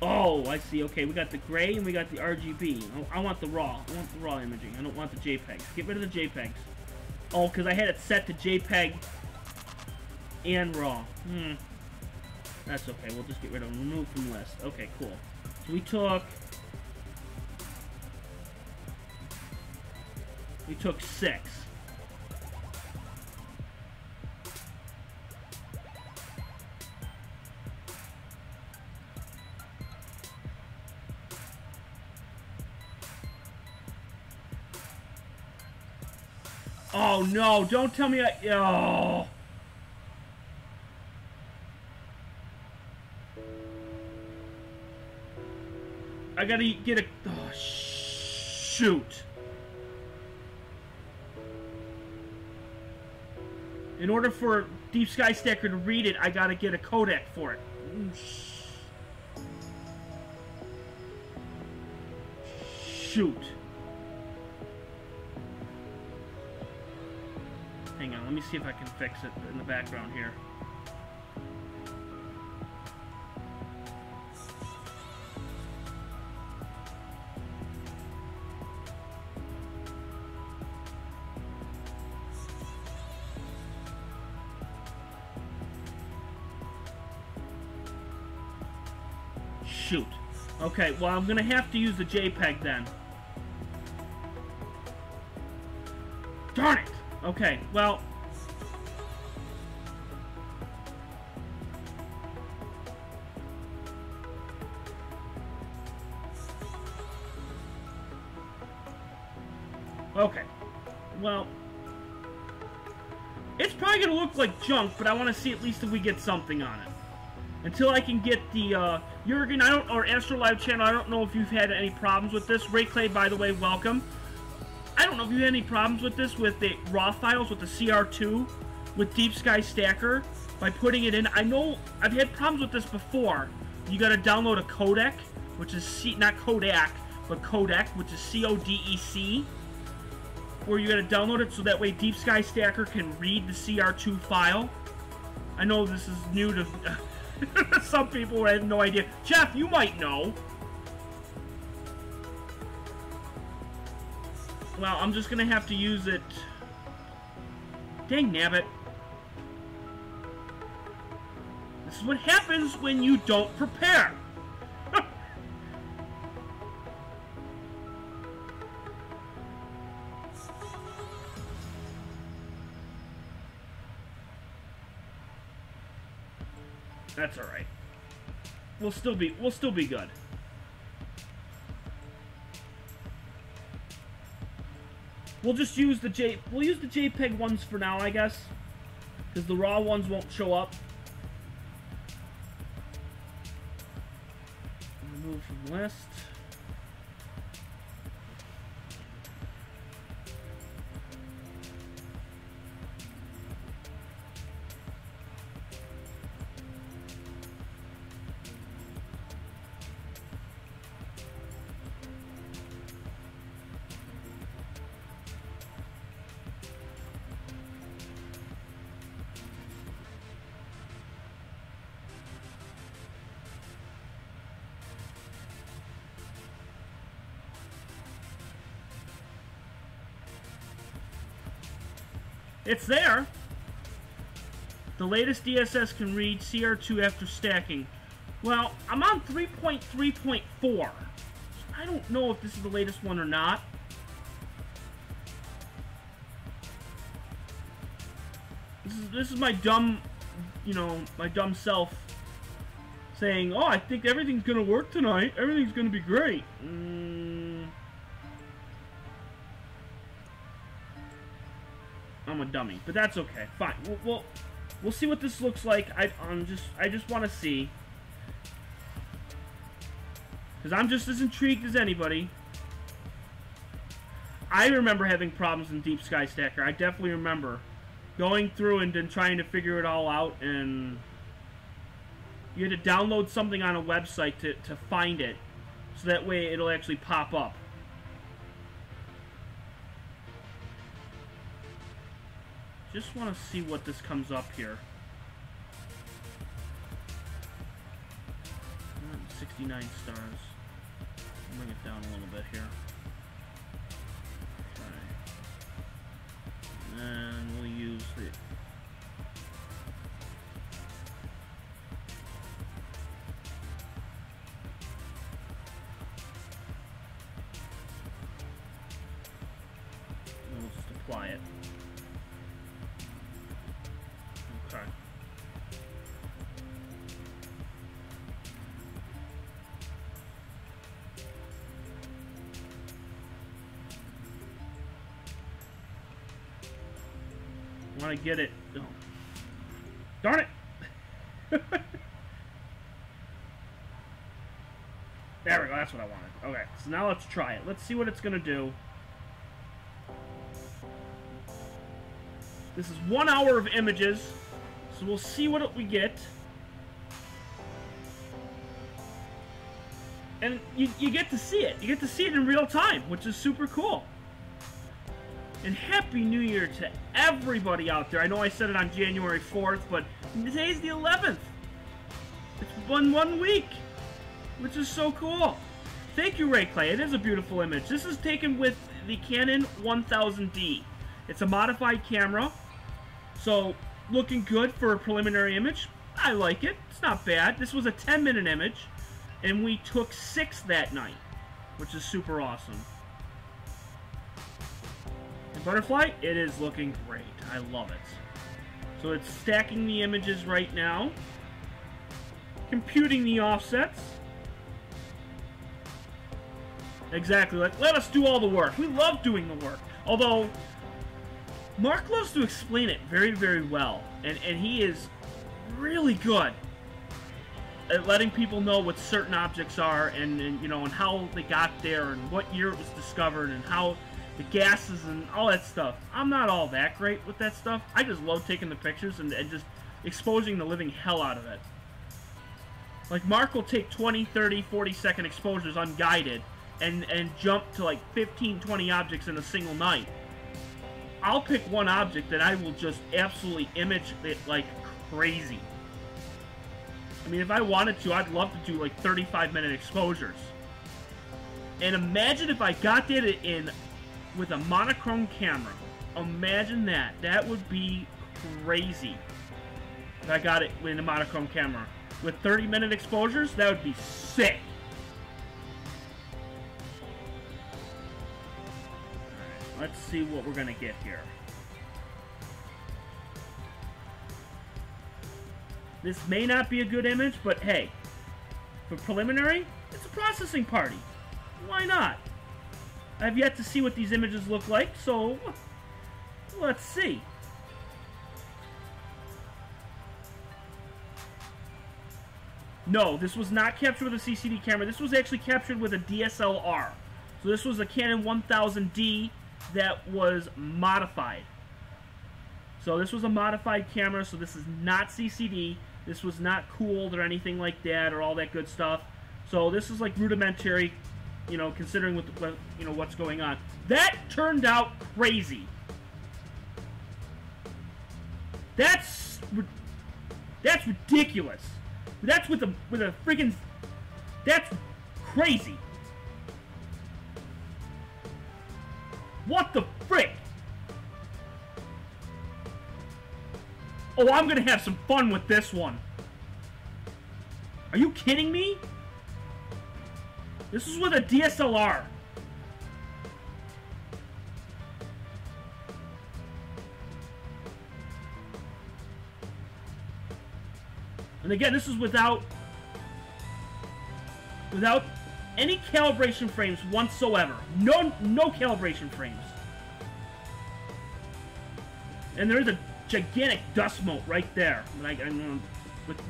Oh, I see. Okay, we got the gray and we got the RGB. Oh, I want the raw. I want the raw imaging. I don't want the JPEGs. Get rid of the JPEGs. Oh, because I had it set to JPEG and raw. That's okay. We'll just get rid of them. Remove from list. Okay, cool. So we took 6. Oh no, don't tell me oh. I gotta get a, oh shoot. In order for Deep Sky Stacker to read it, I gotta get a codec for it. Shoot. Hang on, let me see if I can fix it in the background here. Shoot. Okay, well, I'm gonna have to use the JPEG then. Darn it! Okay, well... Okay. Well... It's probably gonna look like junk, but I want to see at least if we get something on it. Until I can get the, Jurgen, or Astro Live Channel, I don't know if you've had any problems with this. Ray Clay, by the way, welcome. I don't know if you had any problems with this, with the raw files, with the CR2, with Deep Sky Stacker, by putting it in. I know I've had problems with this before. You gotta download a codec, which is not Kodak, but codec, which is CODEC, where you gotta download it so that way Deep Sky Stacker can read the CR2 file. I know this is new to some people who have no idea. Jeff, you might know. Well, I'm just gonna have to use it. Dang nabbit. This is what happens when you don't prepare. That's all right. We'll still be good. We'll just use the JPEG ones for now, I guess, because the raw ones won't show up. Remove from list. It's there. The latest DSS can read CR2 after stacking. Well, I'm on 3.3.4. I don't know if this is the latest one or not. This is my dumb, you know, my dumb self saying, "Oh, I think everything's gonna work tonight. Everything's gonna be great." I'm a dummy, but that's okay. Fine. We'll see what this looks like. I just want to see, because I'm just as intrigued as anybody. I remember having problems in Deep Sky Stacker. I definitely remember going through and then trying to figure it all out, and you had to download something on a website to find it, so that way it'll actually pop up. Just want to see what this comes up here. 69 stars. I'll bring it down a little bit here. Okay. And we'll use the... We'll just apply it. Okay. I want to get it. Oh. Darn it! There we go, that's what I wanted. Okay, so now let's try it. Let's see what it's going to do. This is 1 hour of images, so we'll see what we get. And you get to see it. You get to see it in real time, which is super cool. And Happy New Year to everybody out there. I know I said it on January 4th, but today's the 11th. It's one week, which is so cool. Thank you, Ray Clay. It is a beautiful image. This is taken with the Canon 1000D. It's a modified camera, so looking good for a preliminary image. I like it. It's not bad. This was a 10-minute image, and we took 6 that night, which is super awesome. And Butterfly, it is looking great. I love it. So it's stacking the images right now, computing the offsets. Exactly. Like, let us do all the work. We love doing the work. Although, Mark loves to explain it very, very well. And he is really good at letting people know what certain objects are and you know, and how they got there and what year it was discovered and how the gases and all that stuff. I'm not all that great with that stuff. I just love taking the pictures and just exposing the living hell out of it. Like, Mark will take 20, 30, 40-second exposures unguided and jump to like 15, 20 objects in a single night. I'll pick one object and I will just absolutely image it like crazy. I mean, if I wanted to, I'd love to do like 35-minute exposures. And imagine if I got that in with a monochrome camera. Imagine that. That would be crazy. If I got it in a monochrome camera. With 30-minute exposures, that would be sick. Let's see what we're gonna get here. This may not be a good image, but hey, for preliminary, it's a processing party. Why not? I've yet to see what these images look like, so let's see. No, this was not captured with a CCD camera. This was actually captured with a DSLR. So this was a Canon 1000D that was modified. So this was a modified camera, so this is not CCD. This was not cooled or anything like that or all that good stuff. So this is like rudimentary, you know, considering what you know what's going on. That turned out crazy. That's ridiculous. That's with a freaking. That's crazy. What the frick? Oh, I'm gonna have some fun with this one. Are you kidding me? This is with a DSLR. And again, this is without any calibration frames whatsoever. No calibration frames. And there is a gigantic dust mote right there. Like, I mean,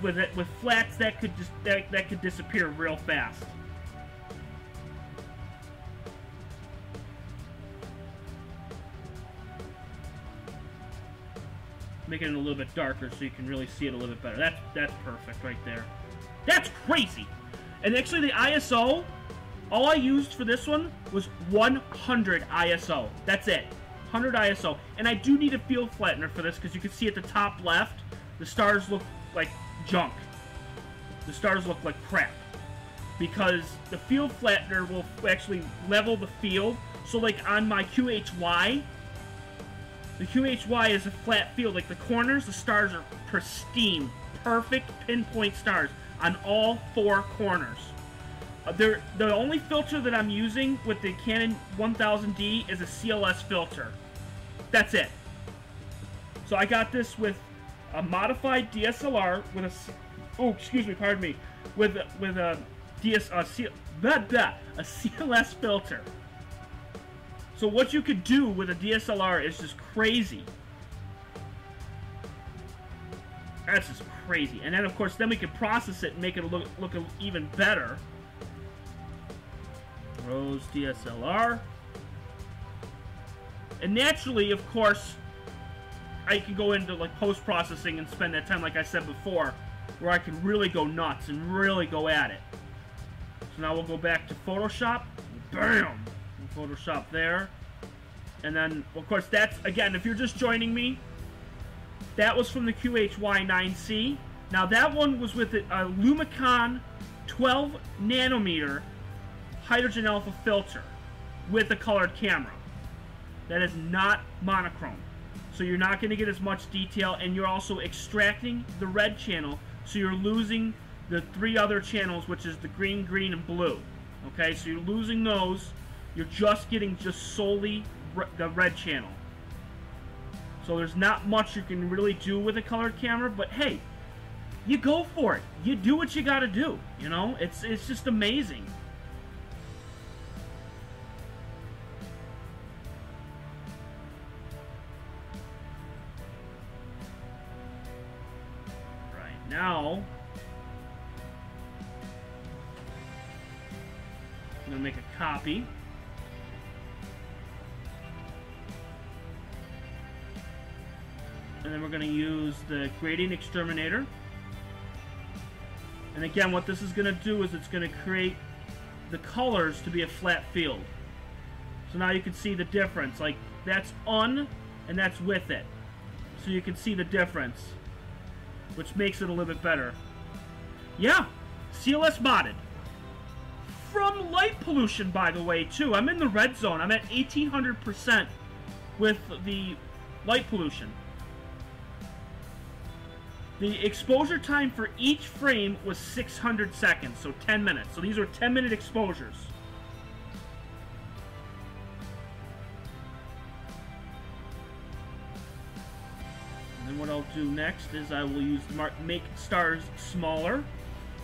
with flats, that could disappear real fast. Make it a little bit darker so you can really see it a little bit better. That's perfect right there. That's crazy. And actually, the ISO, all I used for this one was 100 ISO. That's it. 100 ISO. And I do need a field flattener for this because you can see at the top left, the stars look like junk. The stars look like crap. Because the field flattener will actually level the field. So like on my QHY, the QHY is a flat field. Like the corners, the stars are pristine. Perfect pinpoint stars on all four corners. The only filter that I'm using with the Canon 1000D is a CLS filter. That's it. So I got this with a modified DSLR with a CLS filter. So what you could do with a DSLR is just crazy. That's just crazy. And then of course, then we could process it and make it look even better. Rose DSLR. And naturally, of course, I can go into like post-processing and spend that time, like I said before, where I can really go nuts and really go at it. So now we'll go back to Photoshop. Bam! Photoshop there. And then, of course, that's, again, if you're just joining me, that was from the QHY9C. Now, that one was with a Lumicon 12 nanometer hydrogen alpha filter with a colored camera. That is not monochrome. So you're not going to get as much detail, and you're also extracting the red channel, so you're losing the three other channels, which is the green, green, and blue. Okay, so you're losing those. You're just getting solely the red channel. So there's not much you can really do with a colored camera, but hey, you go for it. You do what you got to do. You know, it's just amazing. Right now, I'm gonna make a copy. And then we're going to use the gradient exterminator. And again, what this is going to do is it's going to create the colors to be a flat field. So now you can see the difference. Like, that's on, and that's with it. So you can see the difference, which makes it a little bit better. Yeah, CLS modded. From light pollution, by the way, too. I'm in the red zone. I'm at 1800% with the light pollution. The exposure time for each frame was 600 seconds, so 10 minutes. So these are 10-minute exposures. And then what I'll do next is I will use make stars smaller.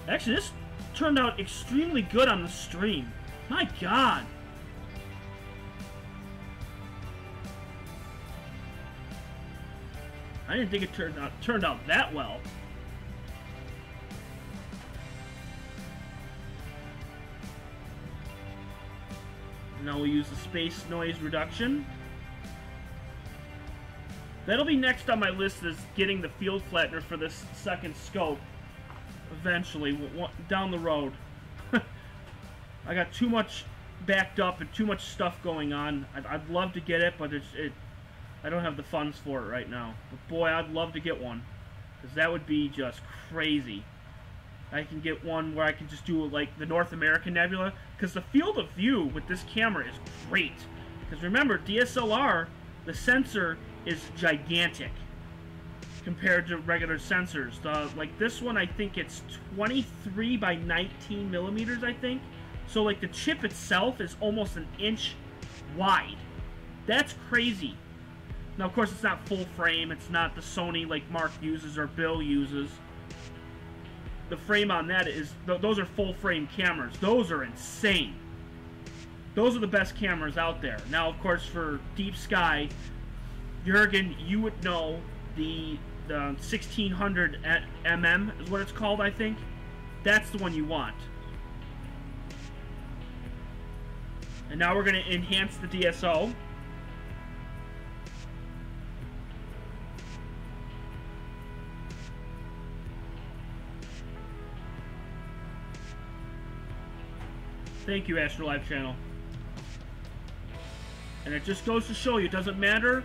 Actually, this turned out extremely good on the stream. My God. I didn't think it turned out that well. Now we'll use the space noise reduction. That'll be next on my list, is getting the field flattener for this second scope. Eventually, down the road. I got too much backed up and too much stuff going on. I'd love to get it, but I don't have the funds for it right now. But boy, I'd love to get one, because that would be just crazy. I can get one where I can just do like the North American Nebula, because the field of view with this camera is great. Because remember, DSLR, the sensor is gigantic compared to regular sensors. Like this one, I think it's 23 by 19 millimeters, I think. So like the chip itself is almost an inch wide. That's crazy. Now, of course, it's not full frame. It's not the Sony like Mark uses or Bill uses. The frame on that is, those are full frame cameras. Those are insane. Those are the best cameras out there. Now, of course, for deep sky, Jurgen, you would know the 1600 mm is what it's called, I think. That's the one you want. And now we're going to enhance the DSO. Thank you, Astro Live Channel. And it just goes to show you, it doesn't matter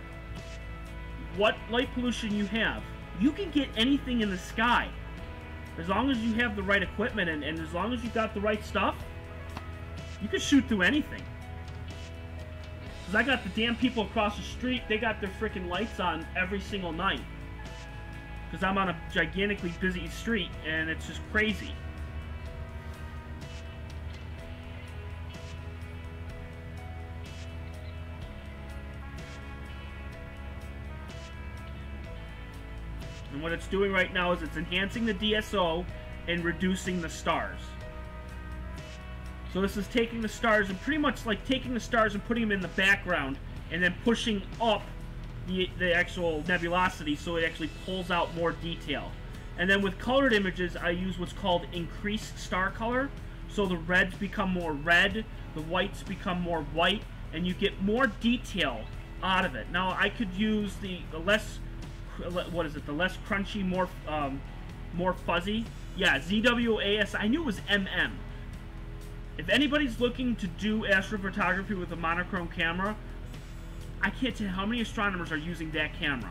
what light pollution you have. You can get anything in the sky. As long as you have the right equipment and as long as you've got the right stuff, you can shoot through anything. Because I got the damn people across the street, they got their freaking lights on every single night. Because I'm on a gigantically busy street, and it's just crazy. And what it's doing right now is it's enhancing the DSO and reducing the stars. So this is taking the stars and pretty much like taking the stars and putting them in the background and then pushing up the actual nebulosity so it actually pulls out more detail. And then with colored images, I use what's called increased star color. So the reds become more red, the whites become more white, and you get more detail out of it. Now I could use the less, what is it, the less crunchy, more fuzzy. Yeah, ZWAS, I knew it was MM. If anybody's looking to do astrophotography with a monochrome camera, I can't tell you how many astronomers are using that camera.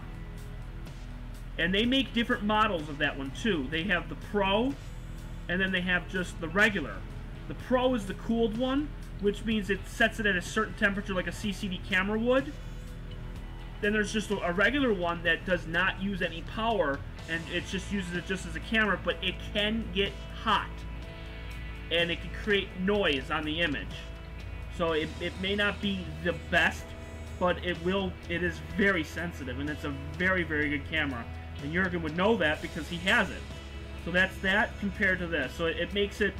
And they make different models of that one too. They have the Pro, and then they have just the regular. The Pro is the cooled one, which means it sets it at a certain temperature like a CCD camera would. Then there's just a regular one that does not use any power, and it just uses it just as a camera, but it can get hot. And it can create noise on the image. So it may not be the best, but it is very sensitive, and it's a very, very good camera. And Jurgen would know that because he has it. So that's that compared to this. So it makes it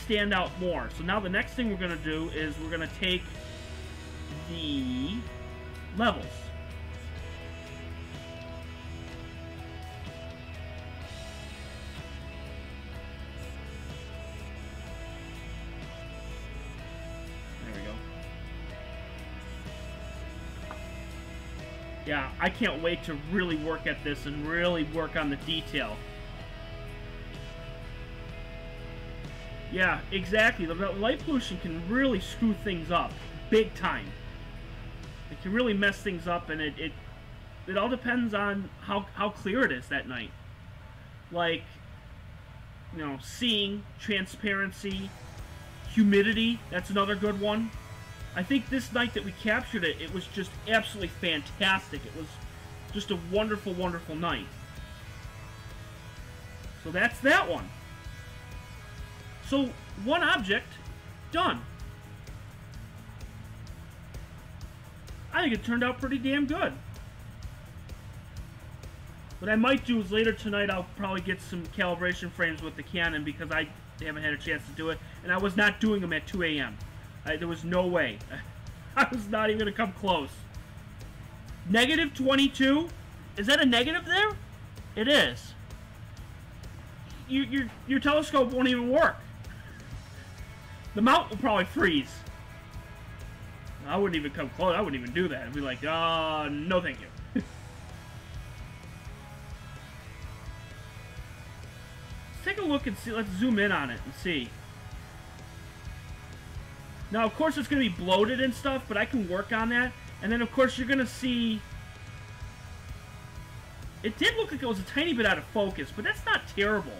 stand out more. So now the next thing we're going to do is we're going to take the levels. Yeah, I can't wait to really work at this and really work on the detail. Yeah, exactly. The light pollution can really screw things up big time. It can really mess things up, and it all depends on how clear it is that night. Like, you know, seeing, transparency, humidity, that's another good one. I think this night that we captured it, it was just absolutely fantastic. It was just a wonderful, wonderful night. So that's that one. So, one object, done. I think it turned out pretty damn good. What I might do is later tonight I'll probably get some calibration frames with the Canon because I haven't had a chance to do it. And I was not doing them at 2 a.m. There was no way. I was not even going to come close. Negative 22? Is that a negative there? It is. Your telescope won't even work. The mount will probably freeze. I wouldn't even come close. I wouldn't even do that. I'd be like, no thank you. Let's take a look and see. Let's zoom in on it and see. Now, of course, it's going to be bloated and stuff, but I can work on that. And then, of course, you're going to see... It did look like it was a tiny bit out of focus, but that's not terrible.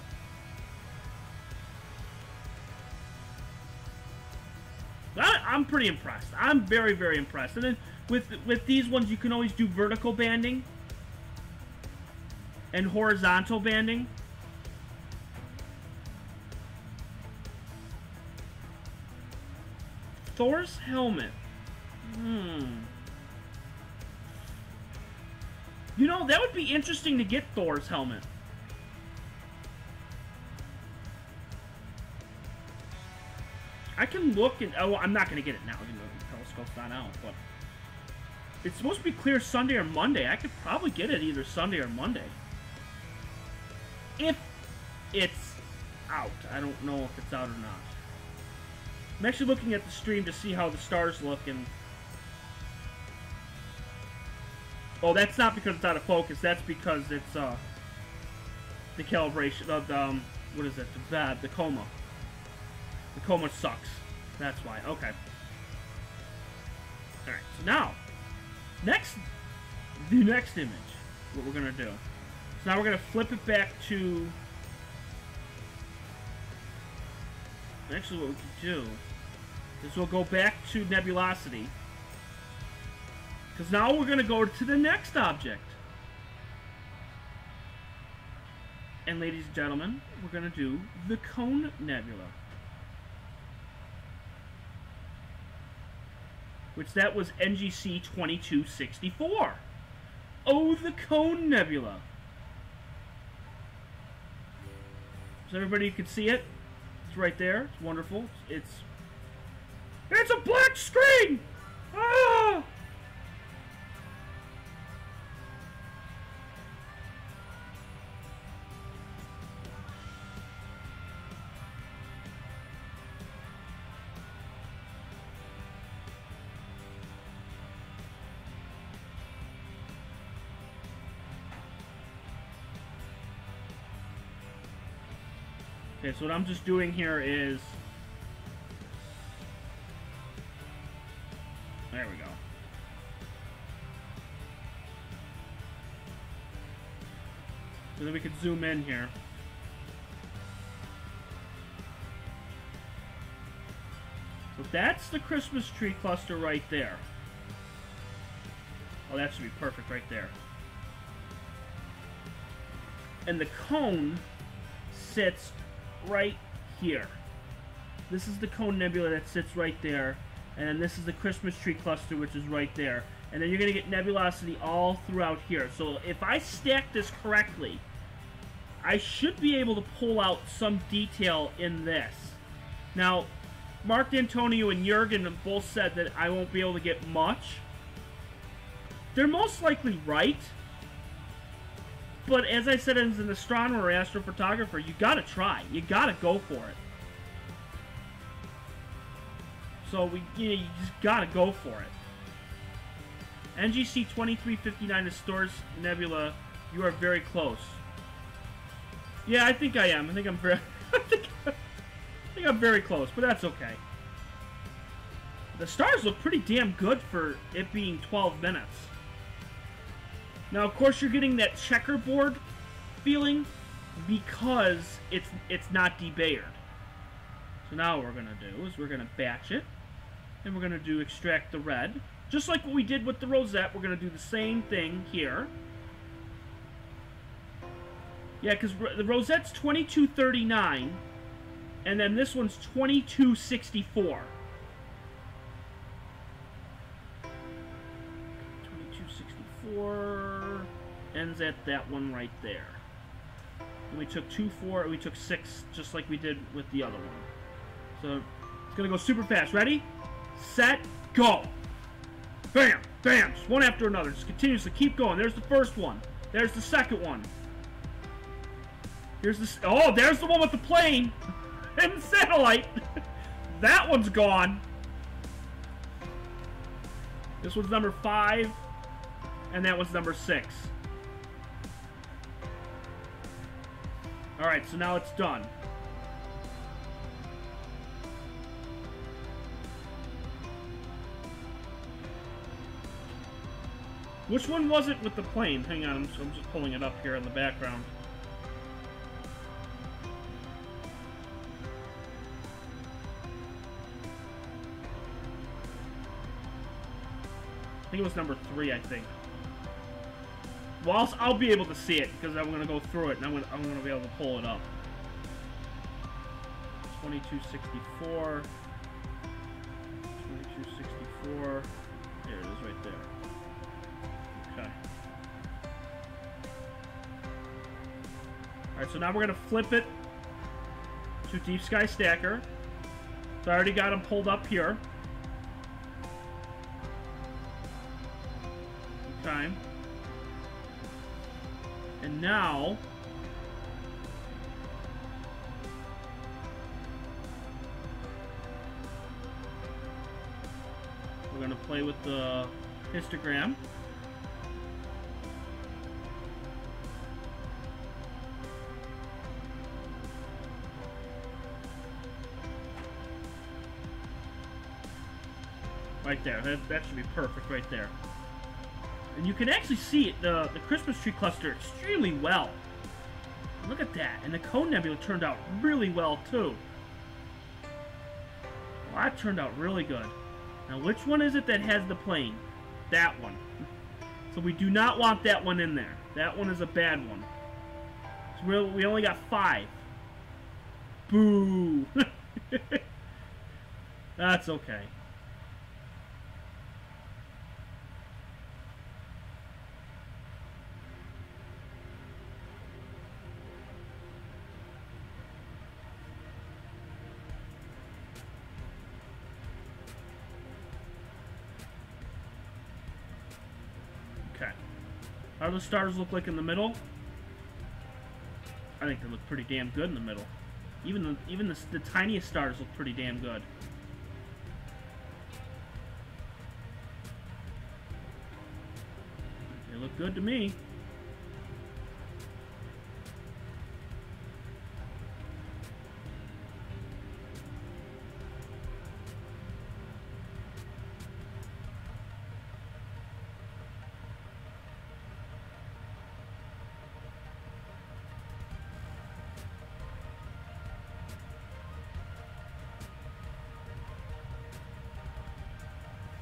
I'm pretty impressed. I'm very, very impressed. And then with these ones, you can always do vertical banding and horizontal banding. Thor's helmet. You know, that would be interesting to get Thor's helmet. I can look and... Oh, I'm not going to get it now, even though the telescope's not out, but... It's supposed to be clear Sunday or Monday. I could probably get it either Sunday or Monday. If it's out. I don't know if it's out or not. I'm actually looking at the stream to see how the stars look, and... Oh, that's not because it's out of focus. That's because it's, the calibration of the, what is it? The coma. The coma sucks. That's why. Okay. Alright, so now, the next image, what we're going to do. So now we're going to flip it back to... Actually, what we can do is we'll go back to nebulosity. Because now we're going to go to the next object. And ladies and gentlemen, we're going to do the Cone Nebula. Which that was NGC 2264. Oh, the Cone Nebula. So everybody can see it. It's right there. It's wonderful. It's a black screen! Ah! Okay, so what I'm just doing here is... There we go. So then we can zoom in here. So that's the Christmas tree cluster right there. Oh, that should be perfect right there. And the cone sits right here. This is the Cone Nebula that sits right there, and then this is the Christmas tree cluster, which is right there. And then you're going to get nebulosity all throughout here. So if I stack this correctly, I should be able to pull out some detail in this. Now, Mark D'Antonio and Jurgen both said that I won't be able to get much. They're most likely right. But as I said, as an astronomer or astrophotographer, you gotta try. You gotta go for it. So you just gotta go for it. NGC 2359 is Thor's Nebula. You are very close. Yeah, I think I am. I think I'm very. I think I'm very close, but that's okay. The stars look pretty damn good for it being 12 minutes. Now, of course, you're getting that checkerboard feeling because it's not debayered. So now what we're going to do is we're going to batch it, and we're going to do extract the red. Just like what we did with the Rosette, we're going to do the same thing here. Yeah, because the Rosette's 2239, and then this one's 2264. 2264. ends at that one right there. And we took 2, 4, we took 6, just like we did with the other one. So it's gonna go super fast. Ready, set, go. Bam, bam, just one after another. Just continuously keep going. There's the first one. There's the second one. Here's the... Oh, there's the one with the plane and the satellite. That one's gone. This one's number 5, and that one's number 6. Alright, so now it's done. Which one was it with the plane? Hang on, I'm just pulling it up here in the background. I think it was number 3, I think. Well, I'll be able to see it, because I'm going to go through it, and I'm going to be able to pull it up. 2264. 2264. There it is right there. Okay. Alright, so now we're going to flip it to Deep Sky Stacker. So I already got them pulled up here. Okay. And now we're going to play with the histogram. Right there. That should be perfect right there. And you can actually see it, the Christmas tree cluster extremely well. Look at that. And the Cone Nebula turned out really well, too. Well, that turned out really good. Now, which one is it that has the plane? That one. So we do not want that one in there. That one is a bad one. So we only got 5. Boo! That's okay. How do the stars look like in the middle? I think they look pretty damn good in the middle. Even the tiniest stars look pretty damn good. They look good to me.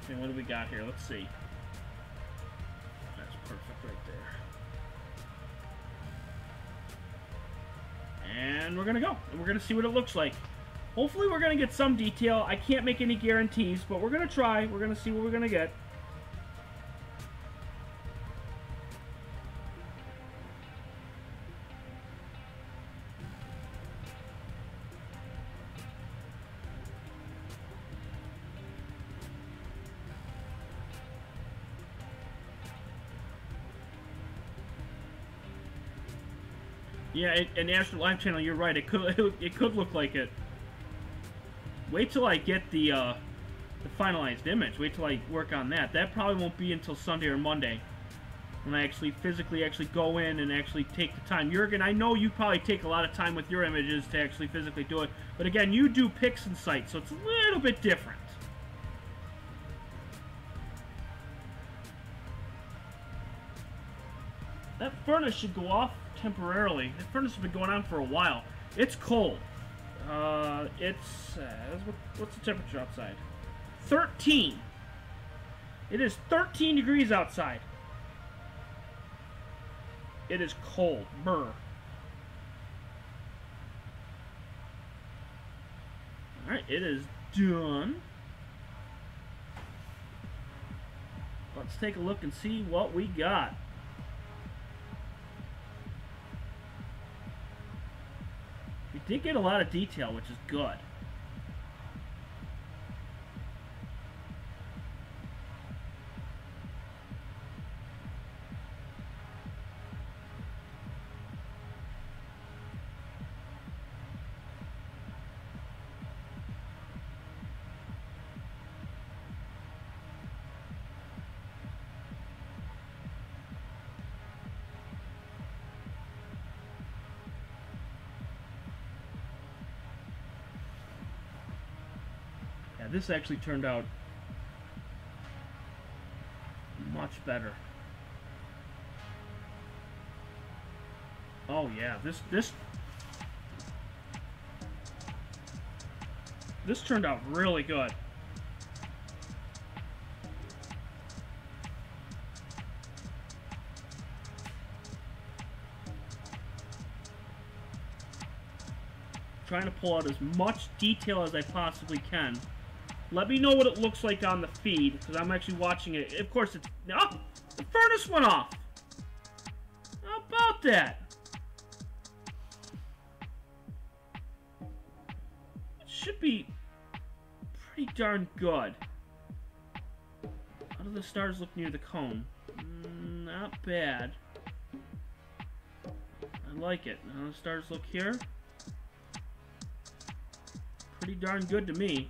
Okay, what do we got here? Let's see. That's perfect right there. And we're gonna go. And we're gonna see what it looks like. Hopefully we're gonna get some detail. I can't make any guarantees, but we're gonna try. We're gonna see what we're gonna get. Yeah, and Astro Live Channel, you're right. It could look like it. Wait till I get the finalized image. Wait till I work on that. That probably won't be until Sunday or Monday, when I physically go in and actually take the time. Jurgen, I know you probably take a lot of time with your images to actually physically do it, but again, you do pics and sites, so it's a little bit different. That furnace should go off temporarily. That furnace has been going on for a while. It's cold. What's the temperature outside? 13. It is 13 degrees outside. It is cold. Brr. Alright, it is done. Let's take a look and see what we got. did get a lot of detail, which is good. This actually turned out much better. Oh yeah, this turned out really good. Trying to pull out as much detail as I possibly can. Let me know what it looks like on the feed, because I'm actually watching it. Of course, it's... Oh! The furnace went off! How about that? It should be pretty darn good. How do the stars look near the cone? Not bad. I like it. How do the stars look here? Pretty darn good to me.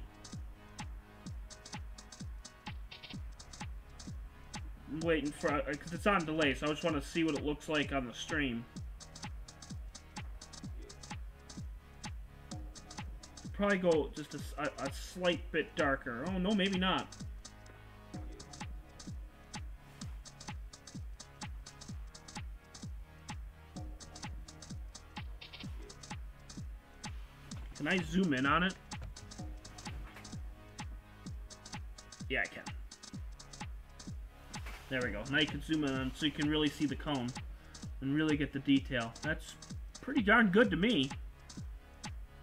I'm waiting for, because it's on delay, so I just want to see what it looks like on the stream. Probably go just a slight bit darker. Oh, no, maybe not. Can I zoom in on it? Yeah, I can. There we go. Now you can zoom in on it so you can really see the cone and really get the detail. That's pretty darn good to me.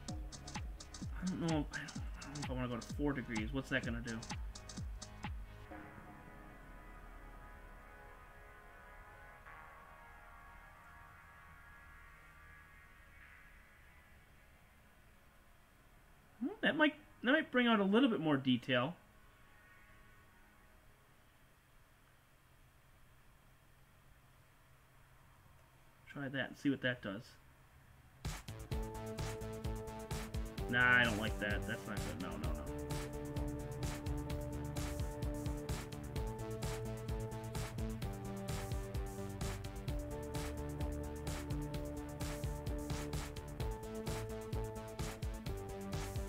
I don't know if I want to go to 4 degrees. What's that going to do? Well, that might bring out a little bit more detail. Try that and see what that does. Nah, I don't like that. That's not good. No, no, no.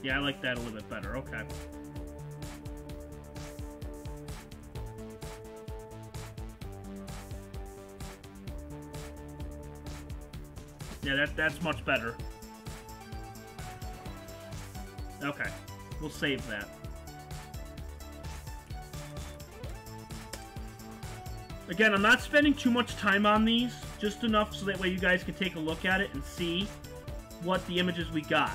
Yeah, I like that a little bit better. Okay. Yeah, that's much better. Okay, we'll save that. Again, I'm not spending too much time on these, just enough so that way you guys can take a look at it and see what the images we got.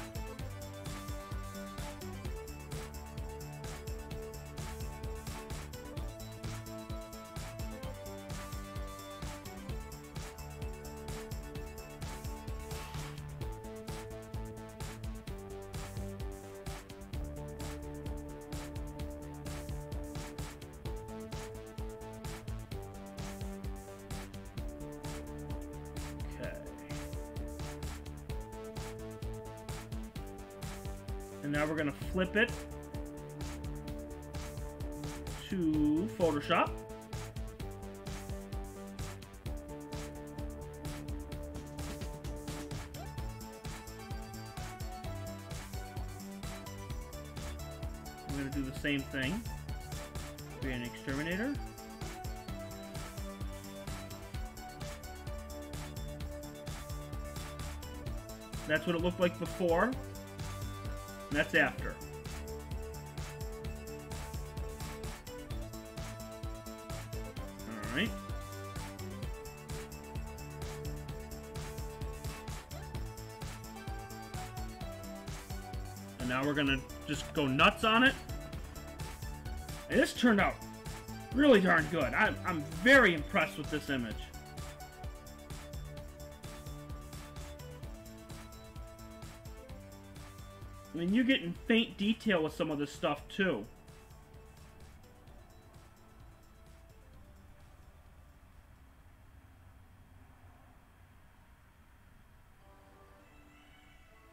And now we're going to flip it to Photoshop. I'm going to do the same thing. Create an exterminator. That's what it looked like before. And that's after. Alright. And now we're gonna just go nuts on it. And this turned out really darn good. I'm very impressed with this image. I mean, you're getting faint detail with some of this stuff, too.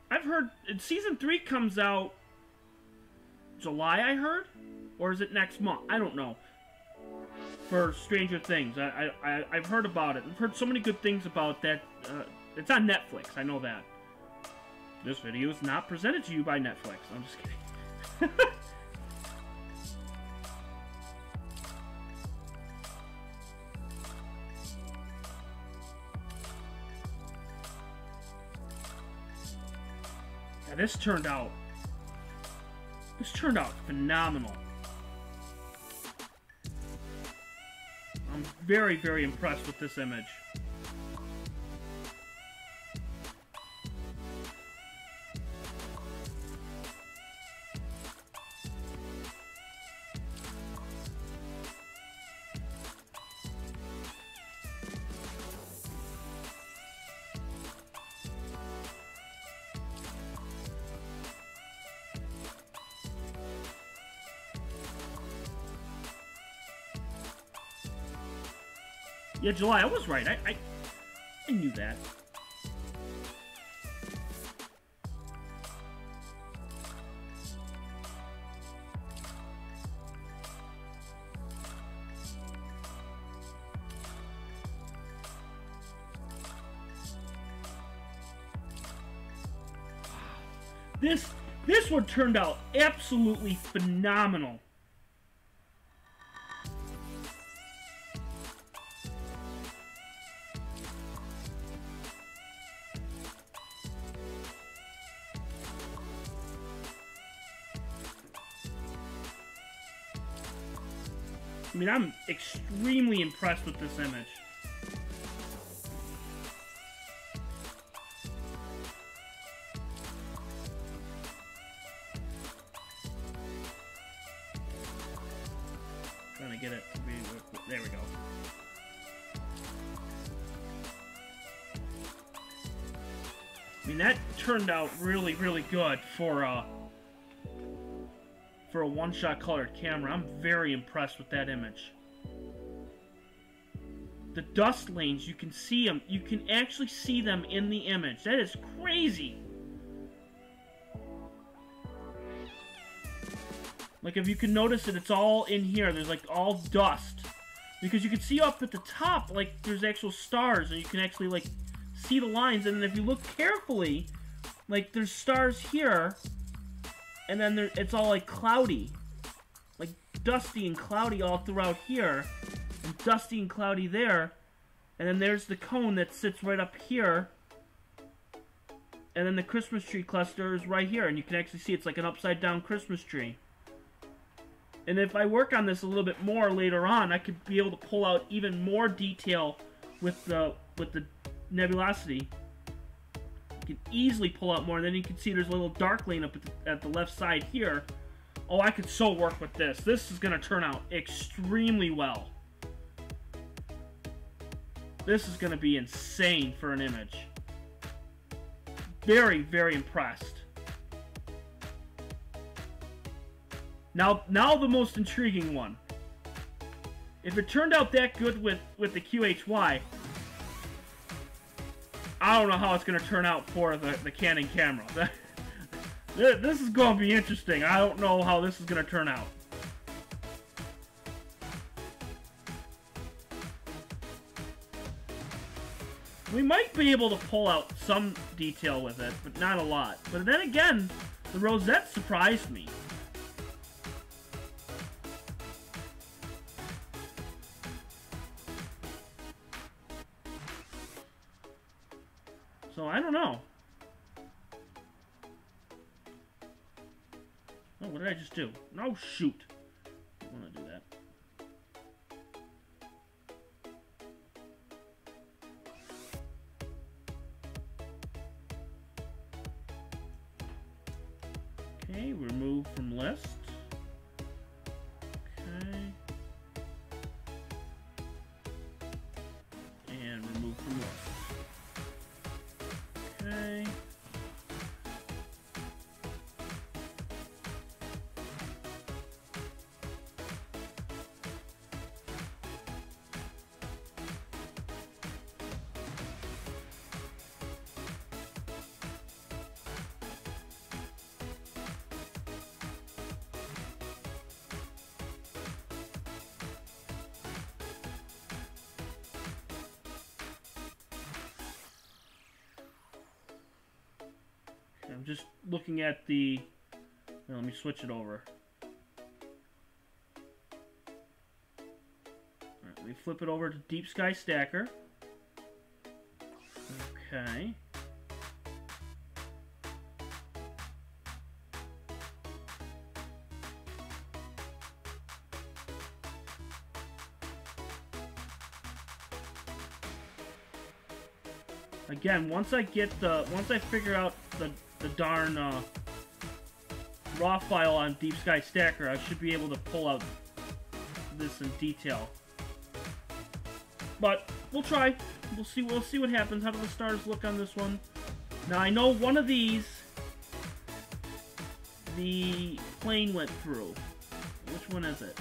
I've heard season 3 comes out July, I heard? Or is it next month? I don't know. For Stranger Things. I've heard about it. I've heard so many good things about that. It's on Netflix, I know that. This video is not presented to you by Netflix. I'm just kidding. Yeah, this turned out phenomenal. I'm very, very impressed with this image. Yeah, July, I was right. I knew that. This one turned out absolutely phenomenal. I mean, I'm extremely impressed with this image. Trying to get it to be... There we go. I mean, that turned out really, really good for a one-shot colored camera. I'm very impressed with that image. The dust lanes, you can see them. You can actually see them in the image. That is crazy. Like, if you can notice it, it's all in here. There's, like, all dust. Because you can see up at the top, like, there's actual stars, and you can actually, like, see the lines. And then if you look carefully, like, there's stars here, and then it's all, like, cloudy. Like, dusty and cloudy all throughout here, and dusty and cloudy there. And then there's the cone that sits right up here. And then the Christmas tree cluster is right here, and you can actually see it's like an upside-down Christmas tree. And if I work on this a little bit more later on, I could be able to pull out even more detail with the nebulosity. You can easily pull out more, and then you can see there's a little dark lane up at the left side here. Oh, I could so work with this. This is going to turn out extremely well. This is going to be insane for an image. Very, very impressed. Now the most intriguing one. If it turned out that good with the QHY, I don't know how it's going to turn out for the Canon camera. This is going to be interesting. I don't know how this is going to turn out. We might be able to pull out some detail with it, but not a lot. But then again, the Rosette surprised me. So, I don't know. Oh, what did I just do? No, shoot. I don't want to do that. Okay, remove from list. Okay. And remove from list. Okay. I'm just looking at the... Now, let me switch it over. Alright, let me flip it over to Deep Sky Stacker. Okay. Again, once I figure out the darn raw file on Deep Sky Stacker, I should be able to pull out this in detail. But we'll try. We'll see what happens. How do the stars look on this one? Now I know one of these the plane went through. Which one is it?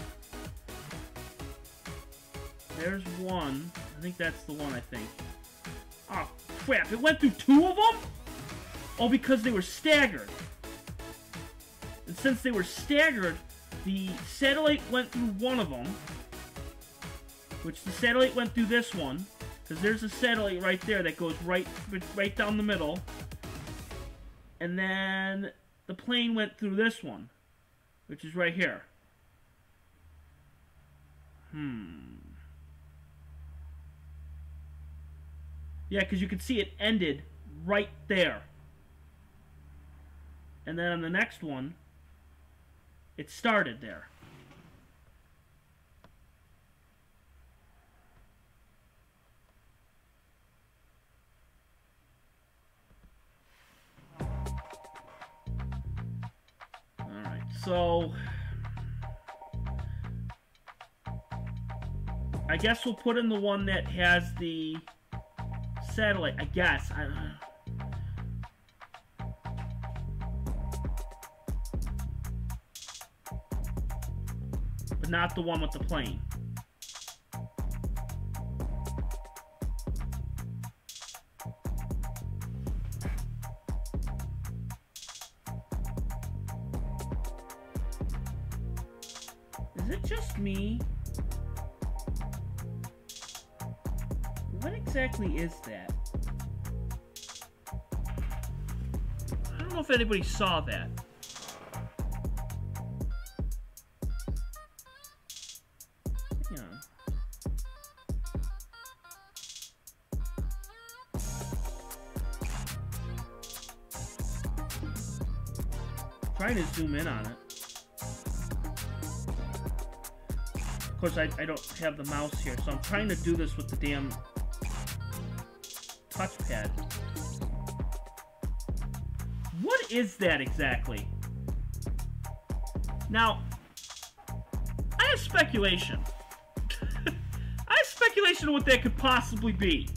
There's one. I think that's the one, I think. Oh, crap. It went through two of them? Oh, because they were staggered. And since they were staggered, the satellite went through one of them. Which the satellite went through this one. Because there's a satellite right there that goes right down the middle. And then the plane went through this one. Which is right here. Yeah, because you can see it ended right there. And then on the next one, it started there. Alright, so I guess we'll put in the one that has the satellite, I guess. I don't know. But not the one with the plane. Is it just me? What exactly is that? I don't know if anybody saw that. Hang on. Trying to zoom in on it. Of course, I don't have the mouse here, so I'm trying to do this with the damn touchpad. What is that exactly? Now, I have speculation. I have speculation of what that could possibly be.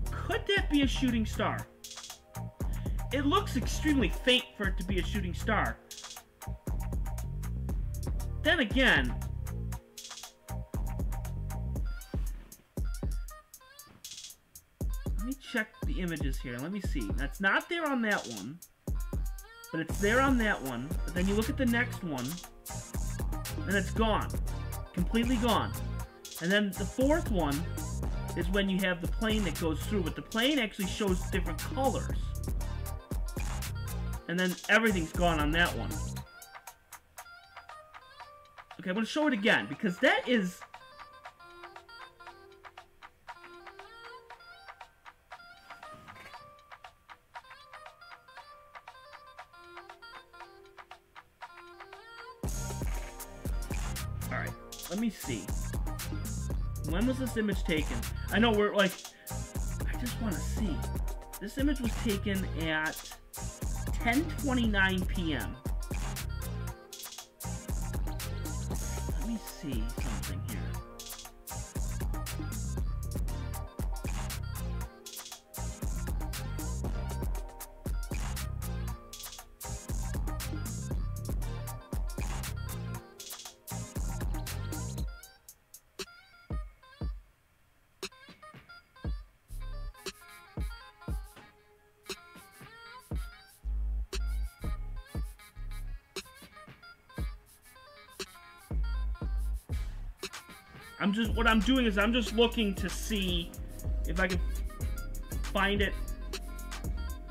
Could that be a shooting star? It looks extremely faint for it to be a shooting star. Then again, let me check the images here. Let me see. That's not there on that one, but it's there on that one. But then you look at the next one, and it's gone. Completely gone. And then the fourth one is when you have the plane that goes through, but the plane actually shows different colors. And then everything's gone on that one. Okay, I'm going to show it again, because that is... Alright, let me see. When was this image taken? I know we're like... I just want to see. This image was taken at 10:29 p.m. Let me see something here. what I'm doing is I'm just looking to see if I can find it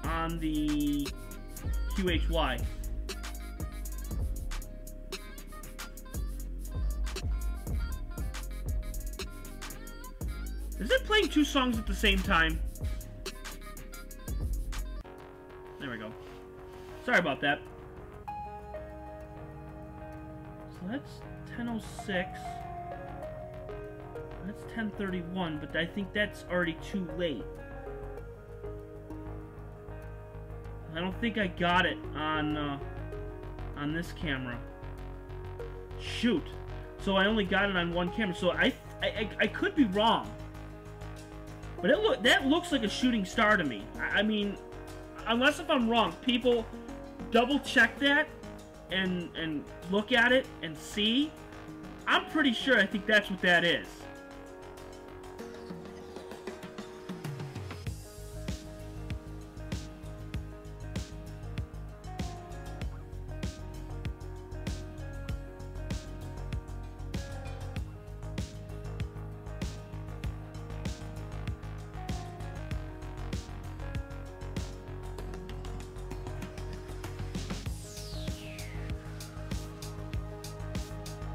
on the QHY. Is it playing two songs at the same time? There we go. Sorry about that. So that's 10:06. That's 10:31, but I think that's already too late. I don't think I got it on this camera. Shoot. So I only got it on one camera. So I could be wrong. But that looks like a shooting star to me. I mean, unless if I'm wrong, people double check that and look at it and see. I'm pretty sure I think that's what that is.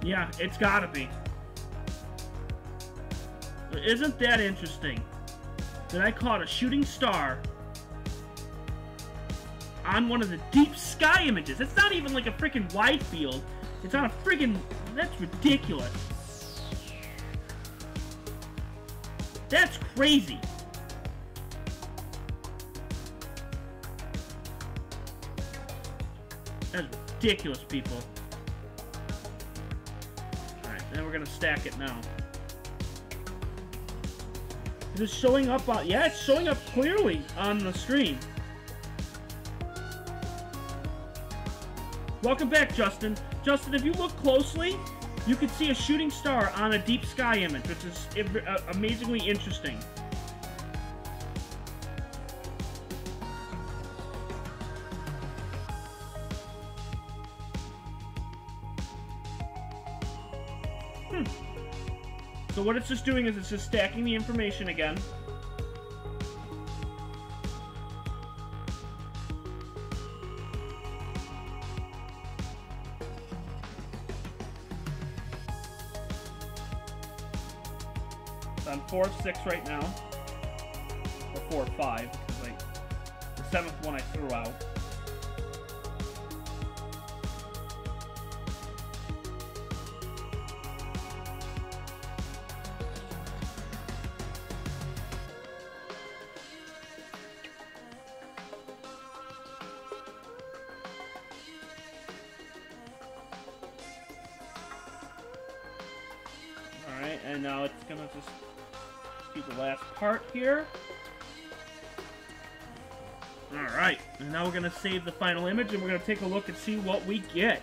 Yeah, it's gotta be. Isn't that interesting? That I caught a shooting star on one of the deep sky images. It's not even like a freaking wide field. It's on a freaking... That's ridiculous. That's crazy. That's ridiculous, people. And we're gonna stack it now. Is it showing up on... Yeah, it's showing up clearly on the stream. Welcome back, Justin. Justin, if you look closely, you can see a shooting star on a deep sky image, which is amazingly interesting. So what it's just doing is it's just stacking the information again. So I'm 4 of 6 right now. Or 4 of 5, because the 7th one I threw out. And now it's gonna just do the last part here. Alright, and now we're gonna save the final image and we're gonna take a look and see what we get.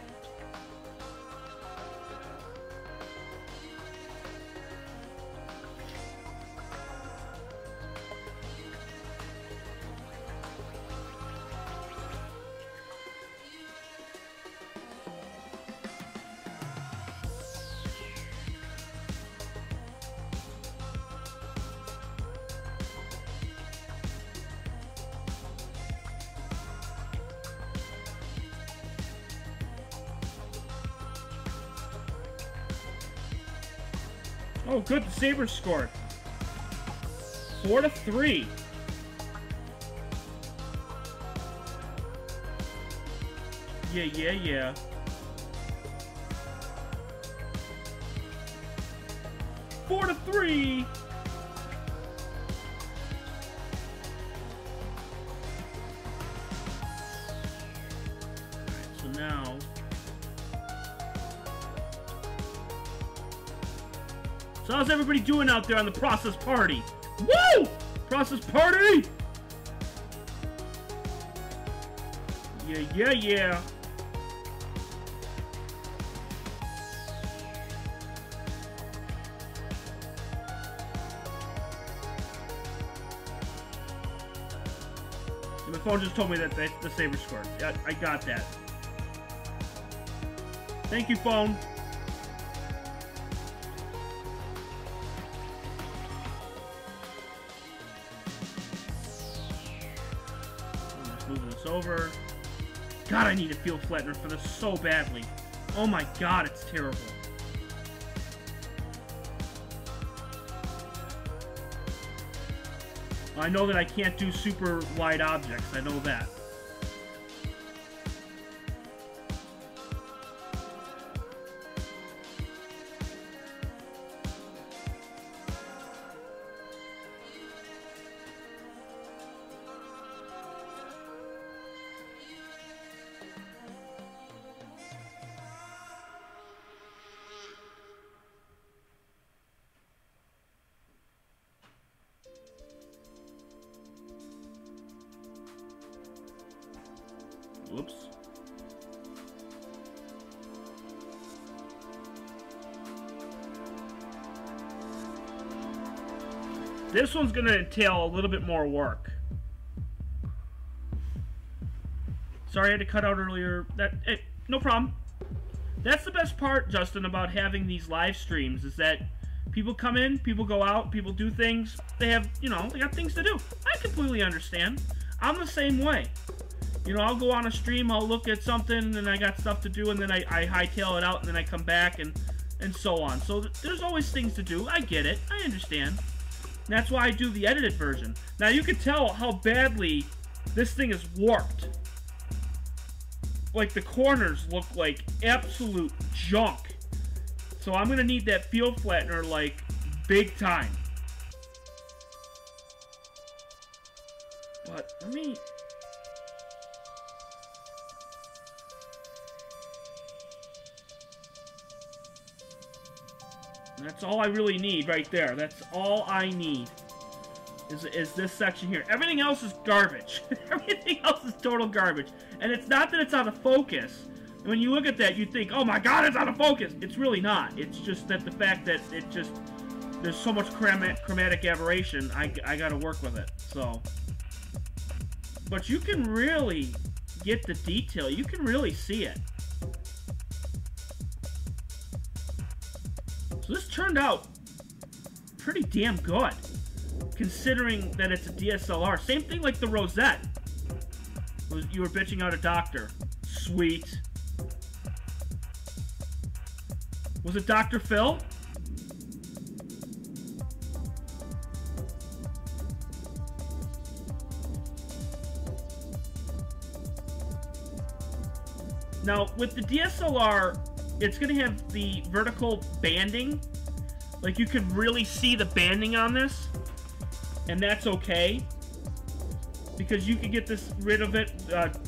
Oh, good. The Sabres scored. 4-3. Yeah. 4-3. So now... So how's everybody doing out there on the process party? Woo! Process party! Yeah. And my phone just told me that the Sabres scored. I got that. Thank you, phone. this over. God, I need a field flattener for this so badly. Oh my god, it's terrible. I know that I can't do super wide objects. I know that. Whoops. This one's going to entail a little bit more work. Sorry I had to cut out earlier. No problem. That's the best part, Justin, about having these live streams, is that people come in, people go out, people do things. They have, you know, they got things to do. I completely understand. I'm the same way. You know, I'll go on a stream, I'll look at something, and then I got stuff to do, and then I hightail it out, and then I come back, and so on. So there's always things to do. I get it. I understand. And that's why I do the edited version. Now, you can tell how badly this thing is warped. Like, the corners look like absolute junk. So I'm going to need that field flattener, like, big time. But, let me... That's all I really need right there. That's all I need is this section here. Everything else is garbage. Everything else is total garbage. And it's not that it's out of focus. When you look at that, you think, oh my god, it's out of focus. It's really not. It's just that the fact that it just... There's so much chromatic aberration, I gotta work with it. So... But you can really get the detail. You can really see it. So this turned out pretty damn good, considering that it's a DSLR. Same thing like the Rosette. You were bitching out a doctor. Sweet. Was it Dr. Phil? Now, with the DSLR, it's going to have the vertical banding. Like, you could really see the banding on this. And that's okay. Because you can get this rid of it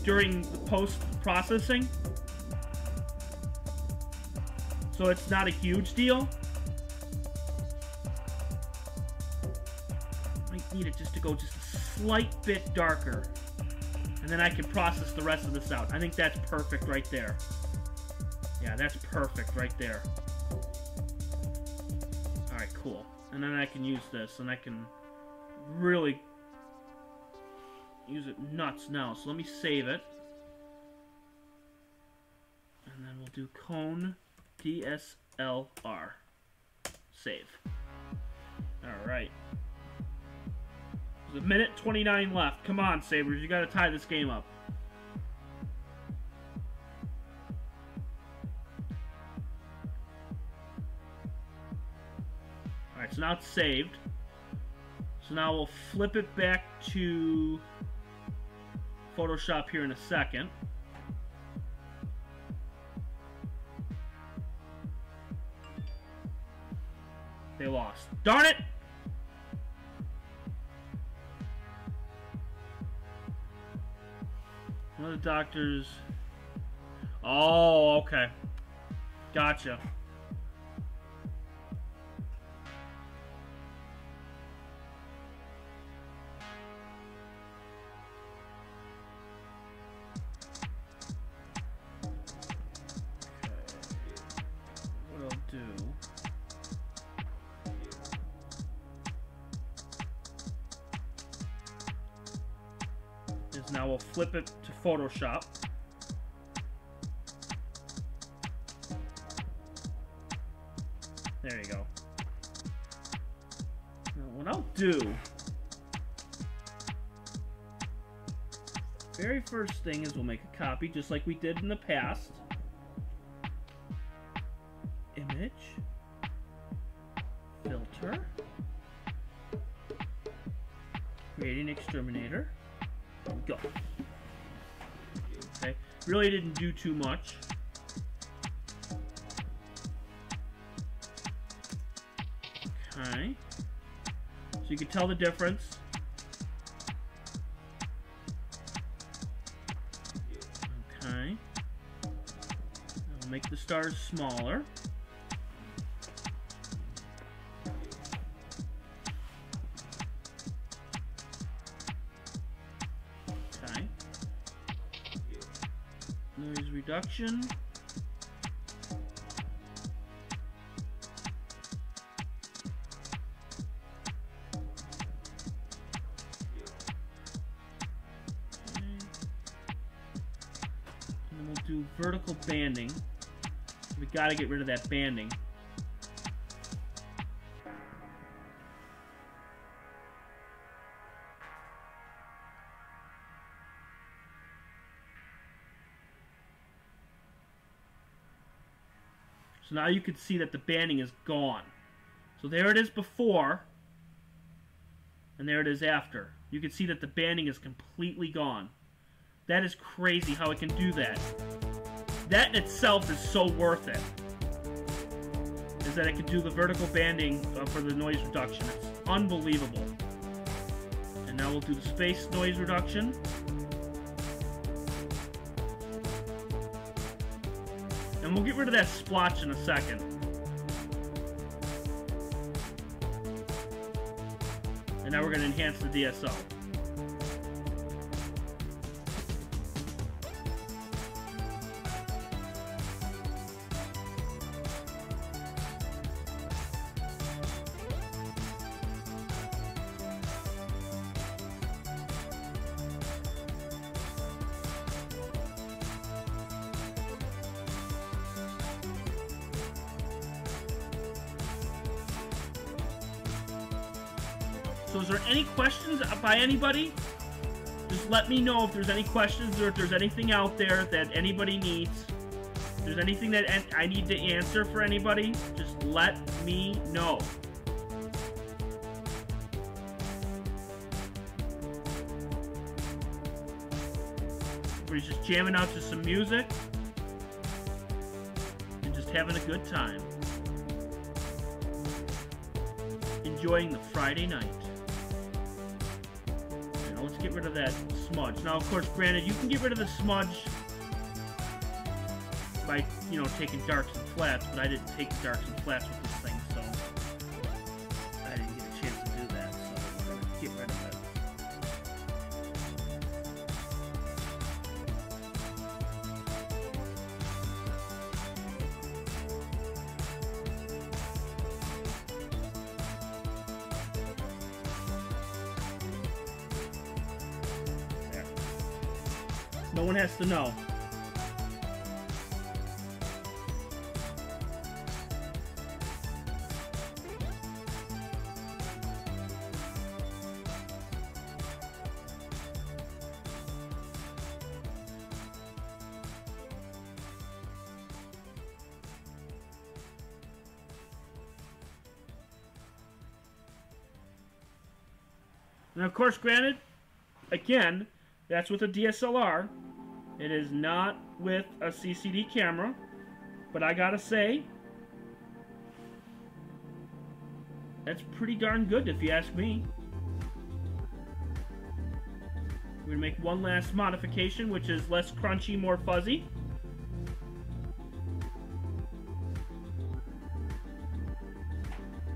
during the post-processing. So it's not a huge deal. Might need it just to go just a slight bit darker. And then I can process the rest of this out. I think that's perfect right there. Yeah, that's perfect right there. Alright, cool. And then I can use this, and I can really use it nuts now. So let me save it. And then we'll do Cone DSLR. Save. Alright. There's a minute 29 left. Come on, Sabres. You gotta tie this game up. Alright, so now it's saved. So now we'll flip it back to Photoshop here in a second. They lost. Darn it! One of the doctors... Oh, okay. Gotcha. Now we'll flip it to Photoshop. There you go. Now what I'll do very first thing is we'll make a copy, just like we did in the past. Image. Filter. Creating exterminator. Go. Okay. Really didn't do too much. Okay. So you can tell the difference. Okay. I'll make the stars smaller. Okay. Noise reduction. Do vertical banding. We gotta get rid of that banding. So now you can see that the banding is gone. So there it is before, and there it is after. You can see that the banding is completely gone. That is crazy how it can do that. That in itself is so worth it. Is that it can do the vertical banding for the noise reduction. It's unbelievable. And now we'll do the space noise reduction. And we'll get rid of that splotch in a second. And now we're going to enhance the DSO. So is there any questions by anybody? Just let me know if there's any questions or if there's anything out there that anybody needs. If there's anything that I need to answer for anybody, just let me know. Everybody's just jamming out to some music and just having a good time. Enjoying the Friday night. Let's get rid of that smudge. Now, of course, granted, you can get rid of the smudge by, you know, taking darks and flats, but I didn't take darks and flats with this thing, so I didn't get a chance to do that, so we're going to get rid of it. No one has to know. And of course, granted, again, that's with a DSLR. It is not with a CCD camera, but I gotta say, that's pretty darn good if you ask me. We're gonna make one last modification, which is less crunchy, more fuzzy.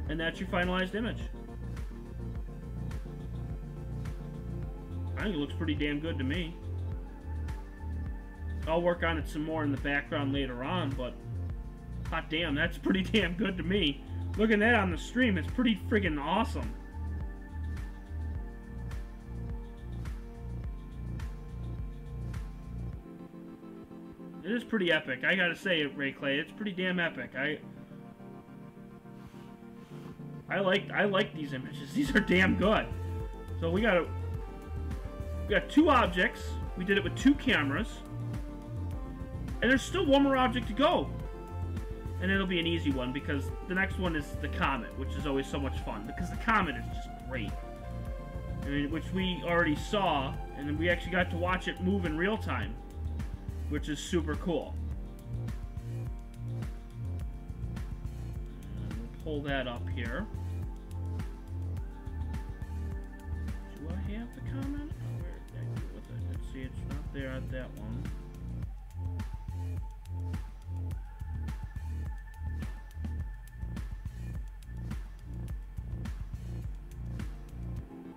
And that's your finalized image. I think it looks pretty damn good to me. I'll work on it some more in the background later on, but hot damn, that's pretty damn good to me. Looking at that on the stream, it's pretty friggin' awesome. It is pretty epic. I gotta say it, Ray Clay. It's pretty damn epic. I like these images. These are damn good. So we got two objects. We did it with 2 cameras. And there's still one more object to go. And it'll be an easy one because the next one is the Comet, which is always so much fun. Because the Comet is just great. I mean, which we already saw, and we actually got to watch it move in real time, which is super cool. And we'll pull that up here. Do I have the Comet? Oh, where did I do with it? Let's see, it's not there at that one.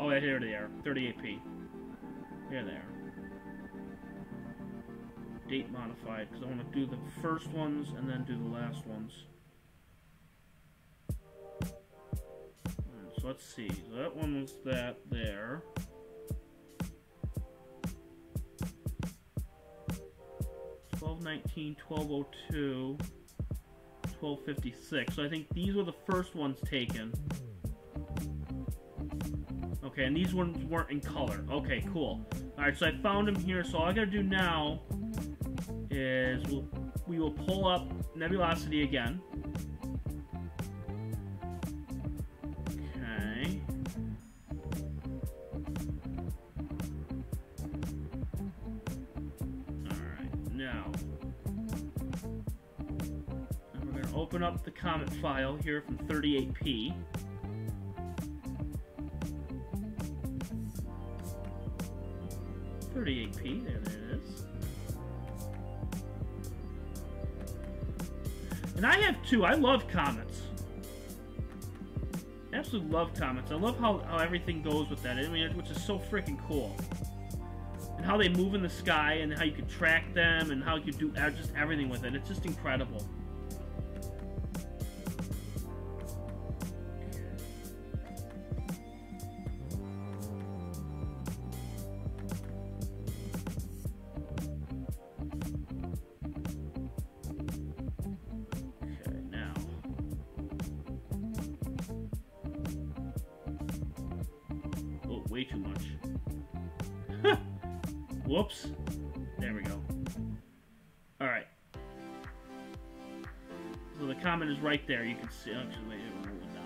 Oh, yeah, here they are. 38p. Here they are. Date modified, because I want to do the first ones and then do the last ones. Right, so let's see. So that one was that there. $12.19, $12.02, $12.56. So I think these were the first ones taken. Okay, and these ones weren't in color. Okay, cool. Alright, so I found them here, so all I gotta do now is we will pull up nebulosity again. Okay. Alright, now and we're gonna open up the Comet file here from 38p. 38p, there it is. And I have 2. I love comets. Absolutely love comets. I love how everything goes with that. I mean, which is so freaking cool. And how they move in the sky, and how you can track them, and how you do just everything with it. It's just incredible. Way too much. Whoops. There we go. Alright. So the Comet is right there. You can see. Actually, wait, there we go.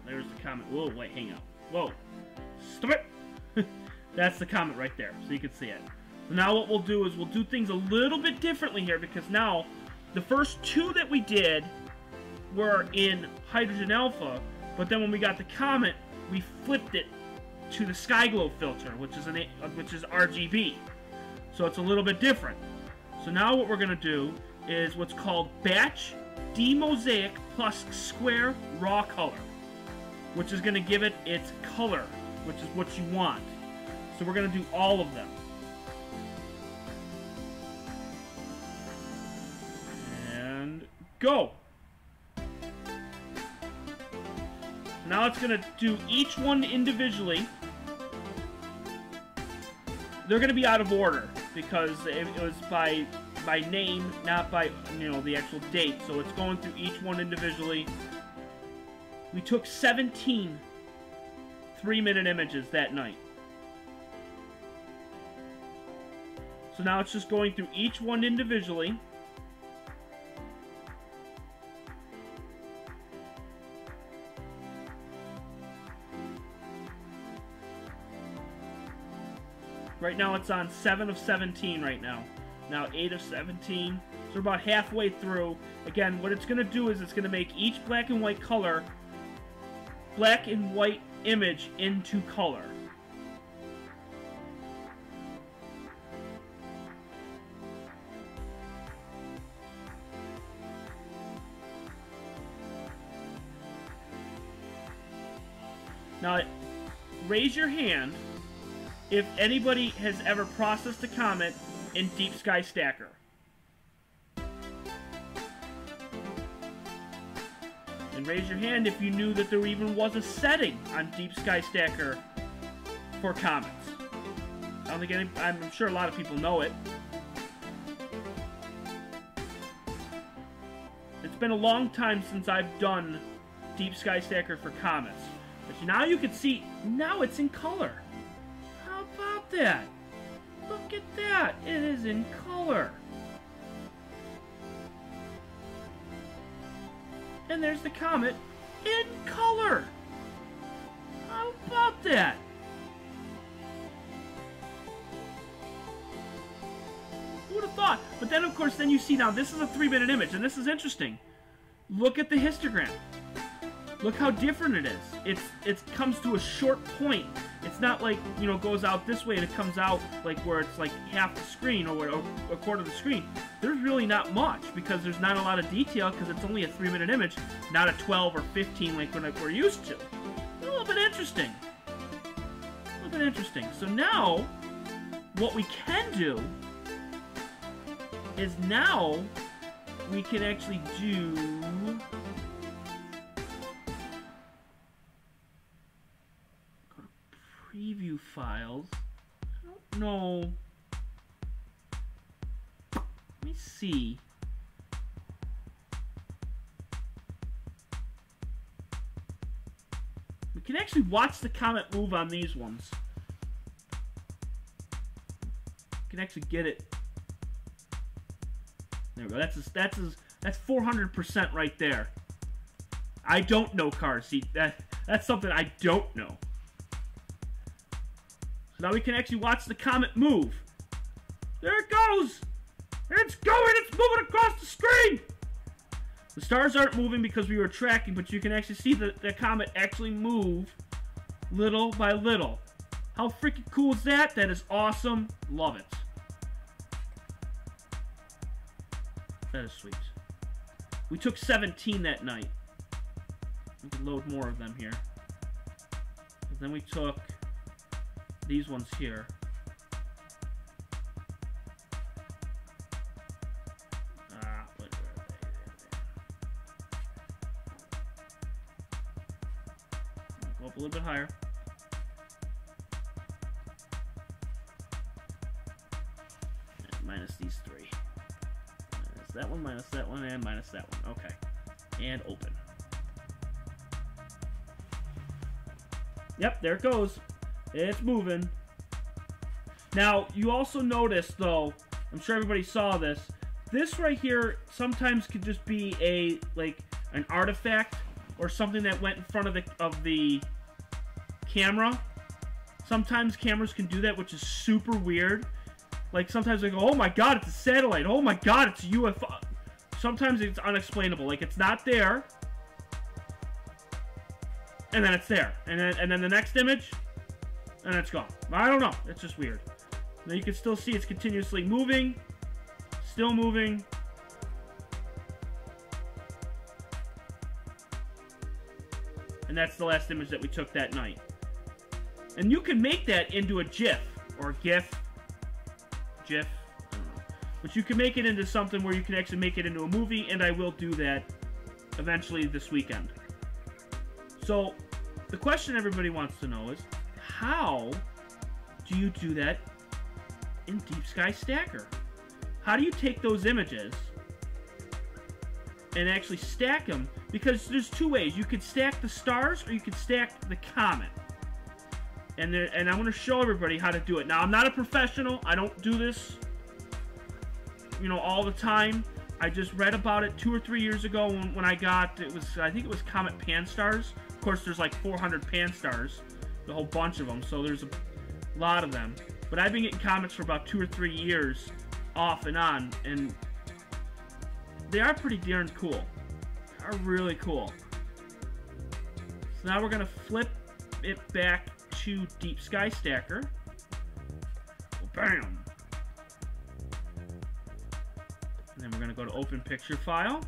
There's the Comet. Whoa, wait, hang out. Whoa. Stop it! That's the Comet right there. So you can see it. So now what we'll do is we'll do things a little bit differently here, because now the first 2 that we did were in hydrogen alpha, but then when we got the Comet, we flipped it to the sky glow filter, which is RGB. So it's a little bit different. So now what we're going to do is what's called batch demosaic plus square raw color, which is going to give it its color, which is what you want. So we're going to do all of them. And go. Now it's going to do each one individually. They're going to be out of order because it was by name, not by, you know, the actual date. So it's going through each one individually. We took 17 3-minute images that night. So now it's just going through each one individually. Right now it's on 7 of 17 right now. Now 8 of 17. So we're about halfway through. Again, what it's going to do is it's going to make each black and white color, black and white image into color. Now, raise your hand if anybody has ever processed a Comet in Deep Sky Stacker. And raise your hand if you knew that there even was a setting on Deep Sky Stacker for comets. I don't think I'm sure a lot of people know it. It's been a long time since I've done Deep Sky Stacker for comets. But now you can see, now it's in color. How about that? Look at that. It is in color. And there's the comet in color. How about that? Who would have thought? But then, of course, then you see now, this is a 3-minute image, and this is interesting. Look at the histogram. Look how different it is. It comes to a short point. It's not like, you know, goes out this way and it comes out like where it's like half the screen or a quarter of the screen. There's really not much because there's not a lot of detail because it's only a 3-minute image, not a 12 or 15 like we're used to. A little bit interesting. A little bit interesting. So now, what we can do is now we can actually do... preview files. I don't know. Let me see. We can actually watch the comet move on these ones. We can actually get it. There we go. That's 400% right there. I don't know, cars. See, that's something I don't know. So now we can actually watch the comet move. There it goes! It's going! It's moving across the screen! The stars aren't moving because we were tracking, but you can actually see the comet actually move little by little. How freaking cool is that? That is awesome. Love it. That is sweet. We took 17 that night. We can load more of them here. And then we took these ones here. Go up a little bit higher. And minus these three. Minus that one, and minus that one. Okay. And open. Yep, there it goes. It's moving. Now, you also notice, though, I'm sure everybody saw this, this right here sometimes could just be an artifact or something that went in front of the camera. Sometimes cameras can do that, which is super weird. Like, sometimes they go, oh my god, it's a satellite. Oh my god, it's a UFO. Sometimes it's unexplainable. Like, it's not there. And then it's there. And then the next image, and it's gone. I don't know. It's just weird. Now you can still see it's continuously moving. Still moving. And that's the last image that we took that night. And you can make that into a GIF. Or GIF. GIF. I don't know. But you can make it into something where you can actually make it into a movie. And I will do that eventually this weekend. So, the question everybody wants to know is, how do you do that in Deep Sky Stacker? How do you take those images and actually stack them? Because there's two ways. You could stack the stars or you could stack the comet. And I'm going to show everybody how to do it. Now, I'm not a professional. I don't do this, you know, all the time. I just read about it 2 or 3 years ago when I got, I think it was Comet Pan Stars. Of course, there's like 400 Pan Stars. A whole bunch of them, so there's a lot of them. But I've been getting comets for about 2 or 3 years, off and on, and they are pretty darn cool. They are really cool. So now we're going to flip it back to Deep Sky Stacker. Bam! And then we're going to go to Open Picture File.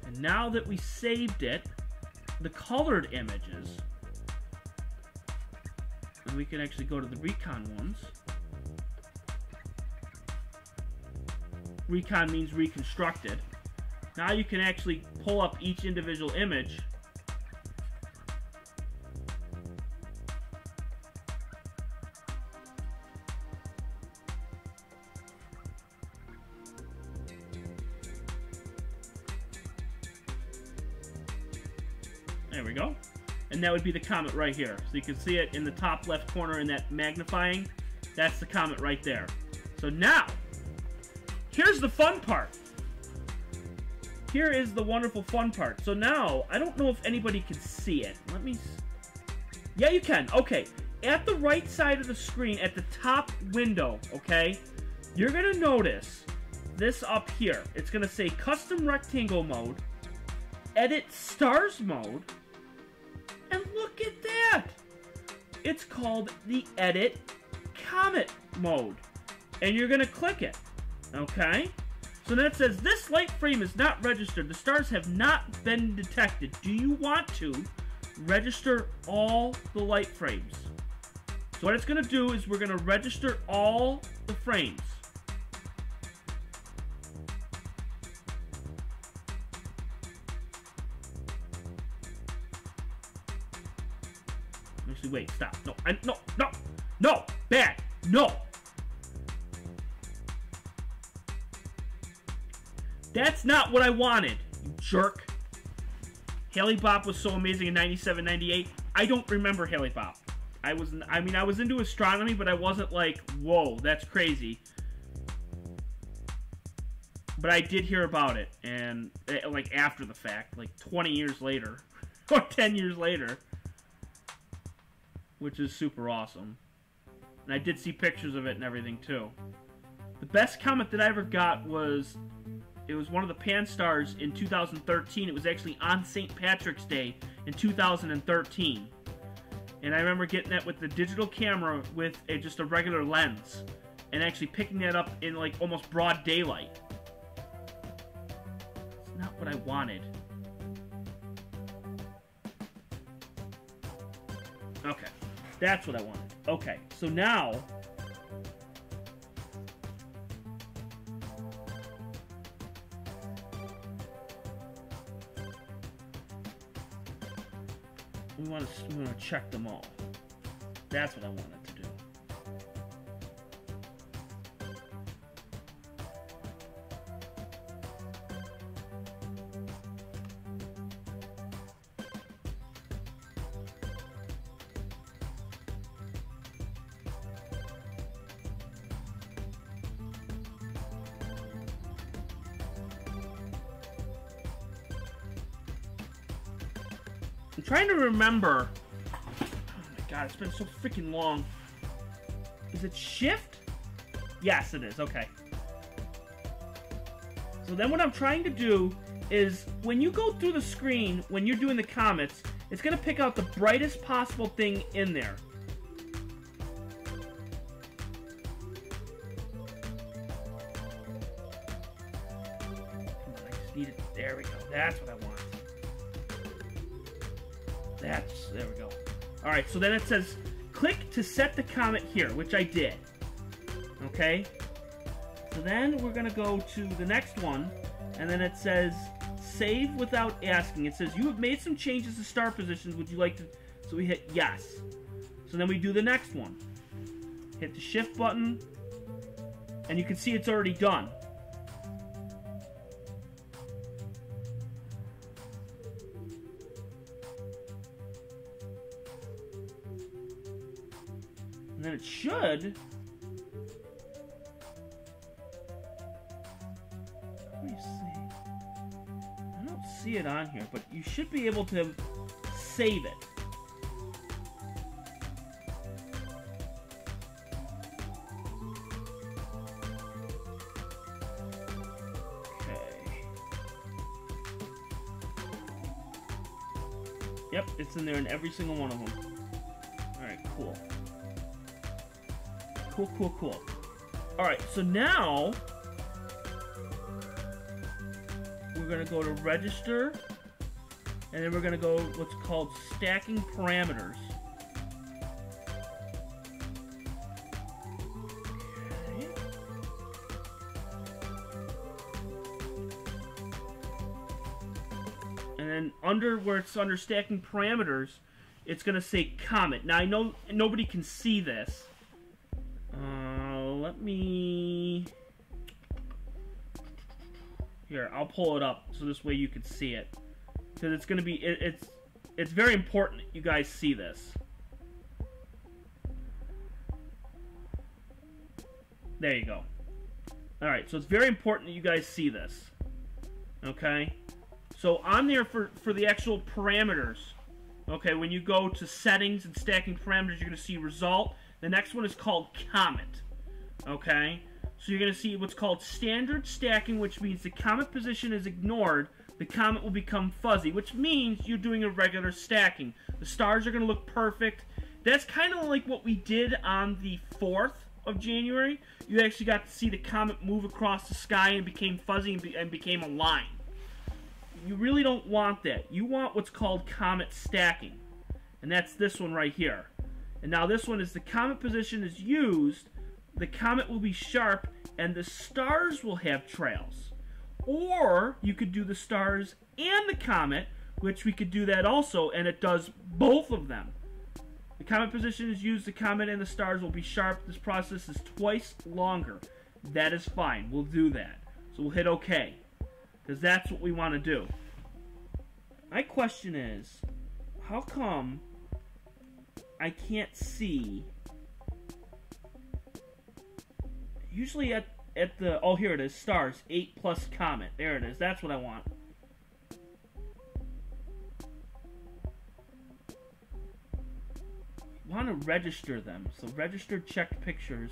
And now that we saved it, the colored images, and we can actually go to the Recon ones. Recon means reconstructed. Now you can actually pull up each individual image. There we go. And that would be the comet right here. So you can see it in the top left corner in that magnifying. That's the comet right there. So now, here's the fun part. Here is the wonderful fun part. So now, I don't know if anybody can see it. Let me... Yeah, you can. Okay. At the right side of the screen, at the top window, okay, you're going to notice this up here. It's going to say Custom Rectangle Mode, Edit Stars Mode, and look at that! It's called the Edit Comet Mode. And you're going to click it, okay? So then it says, this light frame is not registered. The stars have not been detected. Do you want to register all the light frames? So what it's going to do is we're going to register all the frames. Actually, wait, stop. No, no, bad, no. That's not what I wanted, you jerk. Haley Bop was so amazing in 97, 98. I don't remember Haley Bop. I was into astronomy, but I wasn't like, whoa, that's crazy. But I did hear about it, and like after the fact, like 20 years later, or 10 years later, which is super awesome. And I did see pictures of it and everything too. The best comet that I ever got was, it was one of the Pan-STARRS in 2013. It was actually on St. Patrick's Day in 2013. And I remember getting that with the digital camera with just a regular lens. And actually picking that up in like almost broad daylight. It's not what I wanted. Okay. That's what I wanted. Okay. So now... we want to check them all. That's what I wanted to do. I'm trying to remember. Oh my god, it's been so freaking long. Is it shift? Yes, it is. Okay. So then what I'm trying to do is, when you go through the screen, when you're doing the comets, it's going to pick out the brightest possible thing in there. Come on, I just need it. There we go. That's what I want. There we go. Alright, so then it says, click to set the comet here, which I did. Okay? So then we're going to go to the next one, and then it says, save without asking. It says, you have made some changes to star positions. Would you like to... So we hit yes. So then we do the next one. Hit the shift button, and you can see it's already done. And then it should... Let me see. I don't see it on here, but you should be able to save it. Okay. Yep, it's in there in every single one of them. Alright, cool. Cool. Alright, so now we're going to go to register, and then we're going to go what's called stacking parameters. Okay. And then where it's under stacking parameters, it's going to say Comet. Now I know nobody can see this. Let me... Here, I'll pull it up so this way you can see it. Because it's going to be... It's very important you guys see this. There you go. Alright, so it's very important that you guys see this. Okay? So on there for the actual parameters, okay, when you go to settings and stacking parameters, you're going to see result. The next one is called Comet. Okay? So you're going to see what's called standard stacking, which means the comet position is ignored. The comet will become fuzzy, which means you're doing a regular stacking. The stars are going to look perfect. That's kind of like what we did on the 4th of January. You actually got to see the comet move across the sky and became fuzzy and became a line. You really don't want that. You want what's called comet stacking. And that's this one right here. And now this one is the comet position is used, the comet will be sharp, and the stars will have trails. Or you could do the stars and the comet, which we could do that also, and it does both of them. The comet position is used, the comet and the stars will be sharp. This process is twice longer. That is fine. We'll do that. So we'll hit OK, because that's what we want to do. My question is, how come I can't see? Usually at the, oh, here it is, stars, 8 plus comet. There it is. That's what I want. I want to register them. So register checked pictures.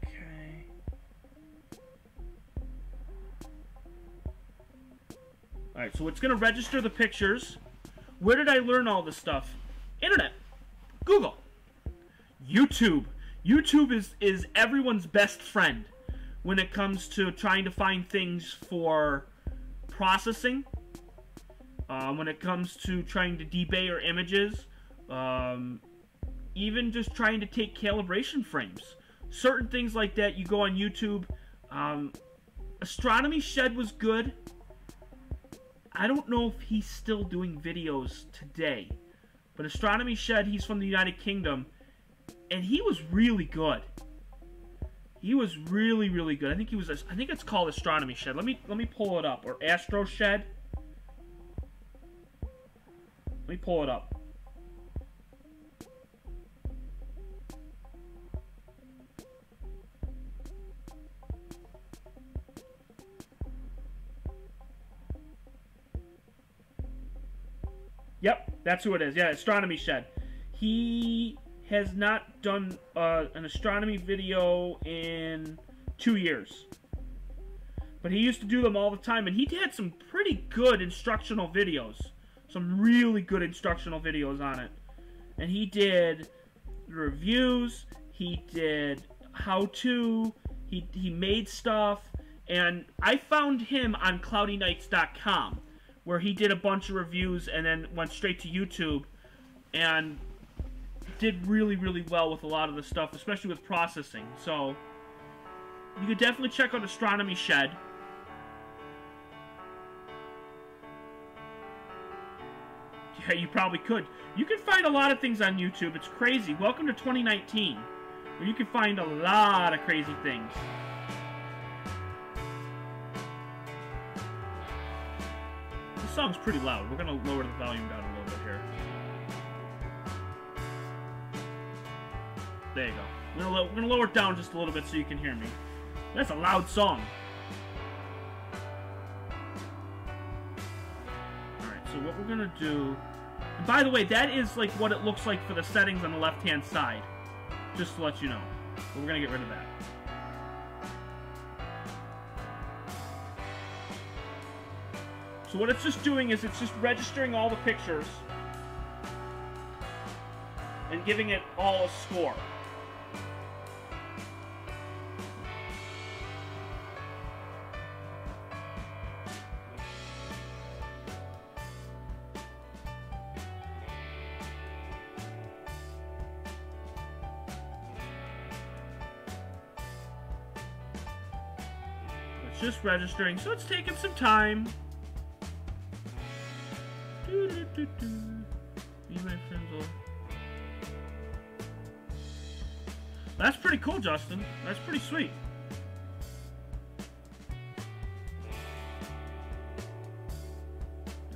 Okay. Alright, so it's going to register the pictures. Where did I learn all this stuff? Internet. Google. YouTube. YouTube is everyone's best friend when it comes to trying to find things for processing. When it comes to trying to debayer images, even just trying to take calibration frames. Certain things like that, you go on YouTube. Astronomy Shed was good. I don't know if he's still doing videos today. But Astronomy Shed, he's from the United Kingdom. And he was really good. He was really, really good. I think it's called Astronomy Shed. Let me pull it up. Or Astro Shed. Let me pull it up. Yep, that's who it is. Yeah, Astronomy Shed. He has not done an astronomy video in 2 years. But he used to do them all the time, and he had some pretty good instructional videos. Some really good instructional videos on it. And he did reviews, he did how-to, he made stuff, and I found him on cloudynights.com, where he did a bunch of reviews and then went straight to YouTube and did really, really well with a lot of the stuff, especially with processing. So you could definitely check out Astronomy Shed. Yeah, you probably could. You can find a lot of things on YouTube. It's crazy. Welcome to 2019, where you can find a lot of crazy things. This song's pretty loud. We're going to lower the volume down a little bit here. There you go. We're going to lower it down just a little bit so you can hear me. That's a loud song. Alright, so what we're going to do... And by the way, that is like what it looks like for the settings on the left-hand side. Just to let you know. But we're going to get rid of that. So what it's just doing is it's just registering all the pictures and giving it all a score. It's just registering, so it's taking some time. That's pretty cool, Justin. That's pretty sweet.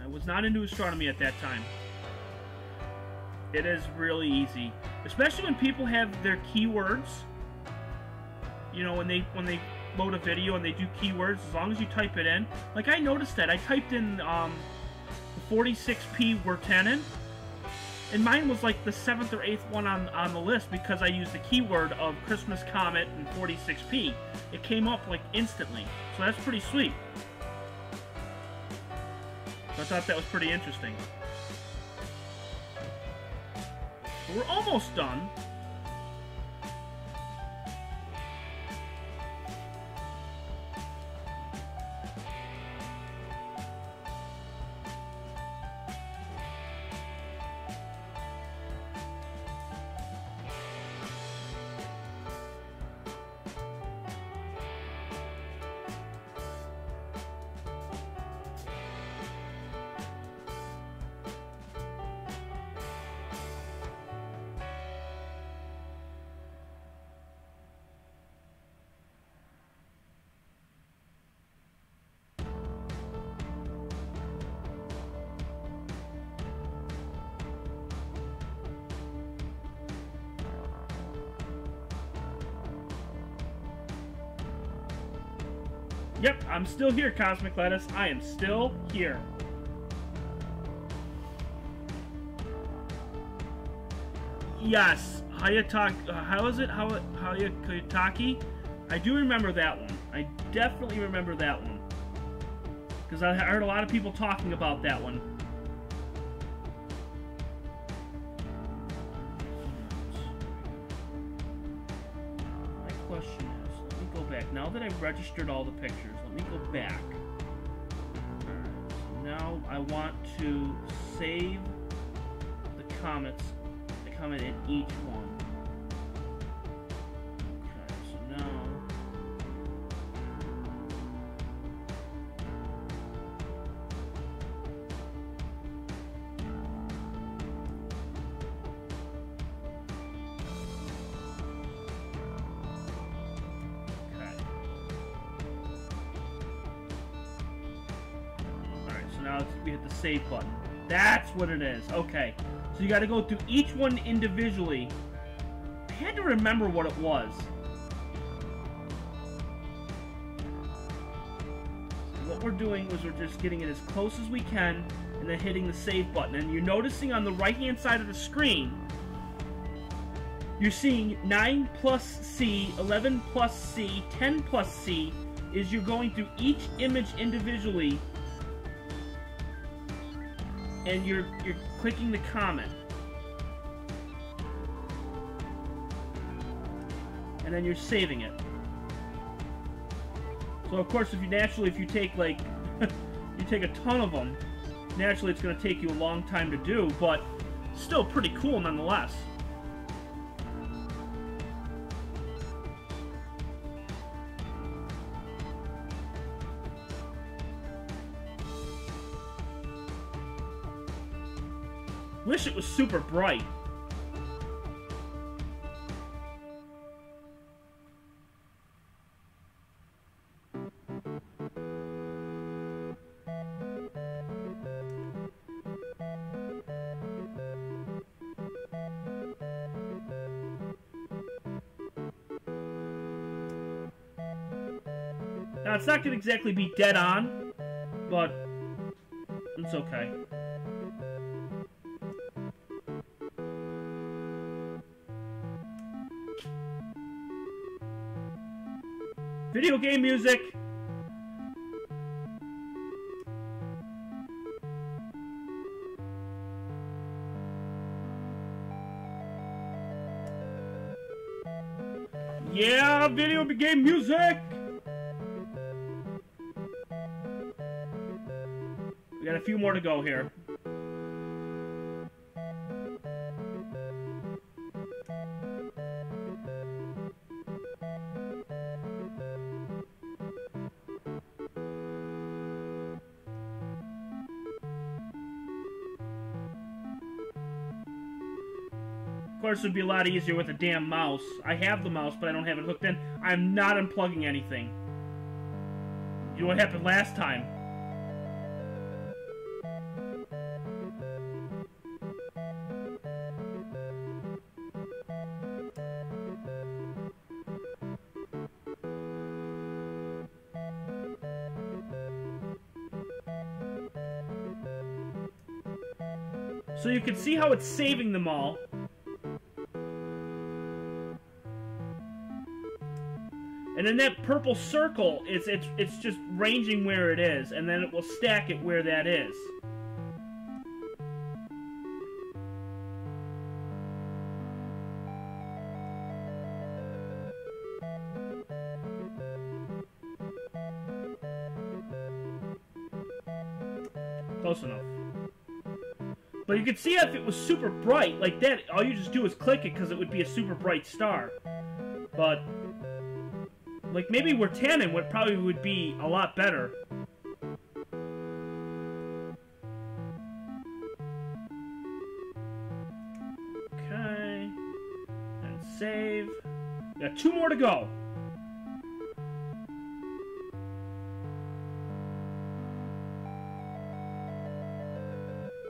I was not into astronomy at that time. It is really easy. Especially when people have their keywords. You know, when they load a video and they do keywords, as long as you type it in. Like, I noticed that. I typed in the 46p Wertanen, and mine was like the 7th or 8th one on the list because I used the keyword of Christmas Comet and 46p. It came up like instantly. So that's pretty sweet. So I thought that was pretty interesting. But we're almost done. Yep, I'm still here, Cosmic Lettuce. I am still here. Yes, how is it? Hayataki? I do remember that one. I definitely remember that one. Because I heard a lot of people talking about that one. My question is, let me go back. Now that I've registered all the pictures, let me go back. Alright, so now I want to save the comets. Comment in each one. Okay, so now okay. Alright, so now we hit the save button. That's what it is. Okay. So you got to go through each one individually. I had to remember what it was. So what we're doing is we're just getting it as close as we can and then hitting the save button. And you're noticing on the right-hand side of the screen, you're seeing 9 plus C, 11 plus C, 10 plus C, is you're going through each image individually and you're clicking the comment. And then you're saving it. So of course, if you take like, you take a ton of them, naturally it's going to take you a long time to do, but still pretty cool nonetheless. Wish it was super bright. Now, it's not going to exactly be dead on, but it's okay. Video game music. Yeah, video game music. We got a few more to go here. Of course, it would be a lot easier with a damn mouse. I have the mouse, but I don't have it hooked in. I'm not unplugging anything. You know what happened last time? So you can see how it's saving them all. And then that purple circle, it's just ranging where it is, and then it will stack it where that is. Close enough. But you can see if it was super bright, like that, all you just do is click it because it would be a super bright star. But like maybe where tannin would probably would be a lot better. Okay. And save. We got 2 more to go.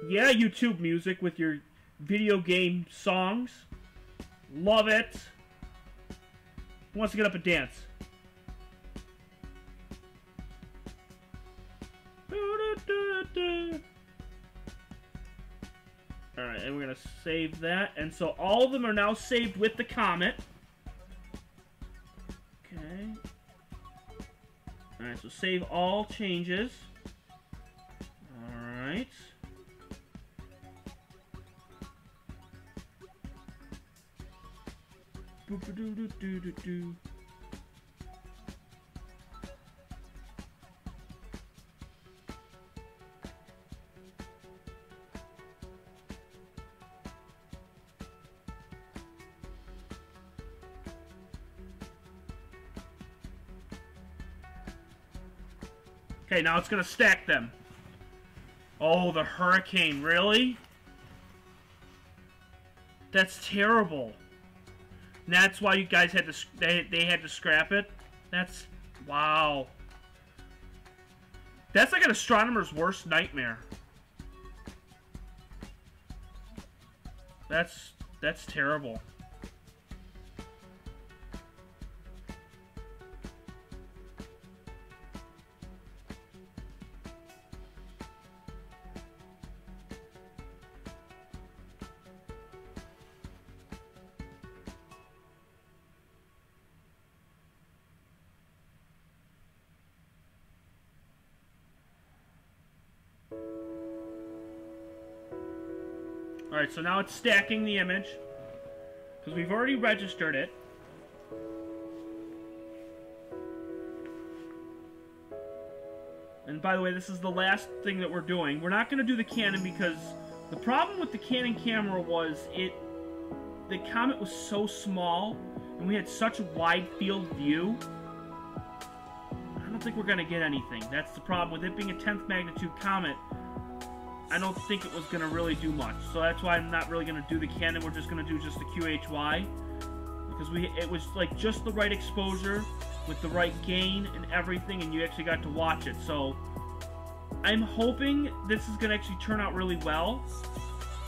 Yeah, YouTube Music with your video game songs. Love it. Who wants to get up and dance? Alright, and we're going to save that. And so all of them are now saved with the Comet. Okay. Alright, so save all changes. Alright. Boop-a-doo-doo-doo-doo-doo. Okay, now it's gonna stack them. Oh, the hurricane, really? That's terrible. And that's why you guys had to, they had to scrap it? That's, wow. That's like an astronomer's worst nightmare. That's terrible. Alright, so now it's stacking the image, because we've already registered it. And by the way, this is the last thing that we're doing. We're not going to do the Canon because the problem with the Canon camera was the Comet was so small, and we had such a wide field view. I don't think we're going to get anything. That's the problem. With it being a 10th magnitude Comet, I don't think it was going to really do much. So that's why I'm not really going to do the Canon. We're just going to do just the QHY. Because it was like just the right exposure with the right gain and everything, and you actually got to watch it. So I'm hoping this is going to actually turn out really well.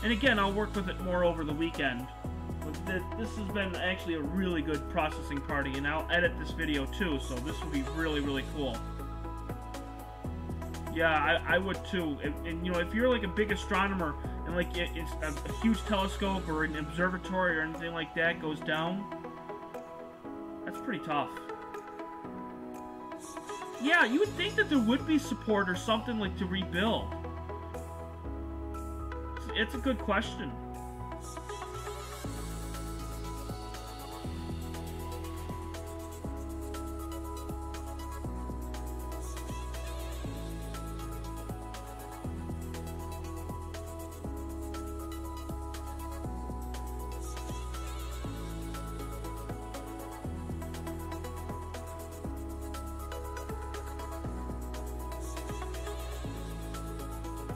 And again, I'll work with it more over the weekend. But this has been actually a really good processing party, and I'll edit this video too, so this will be really, really cool. Yeah, I would too. And you know, if you're like a big astronomer and like it's a huge telescope or an observatory or anything like that goes down, that's pretty tough. Yeah, you would think that there would be support or something like to rebuild. It's a good question.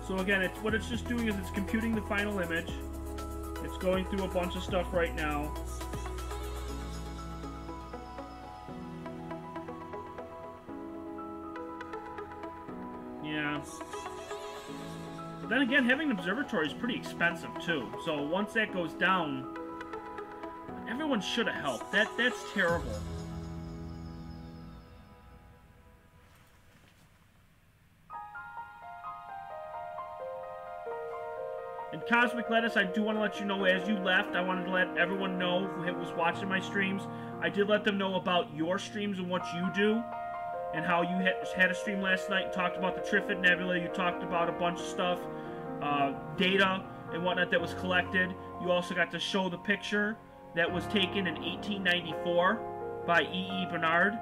So again, what it's just doing is it's computing the final image. It's going through a bunch of stuff right now. Yeah. Then again, having an observatory is pretty expensive too. So once that goes down, everyone should have helped. That's terrible. And Cosmic Lettuce, I do want to let you know, as you left, I wanted to let everyone know who was watching my streams. I did let them know about your streams and what you do, and how you had a stream last night and talked about the Trifid Nebula. You talked about a bunch of stuff, data and whatnot that was collected. You also got to show the picture that was taken in 1894 by E.E. Bernard,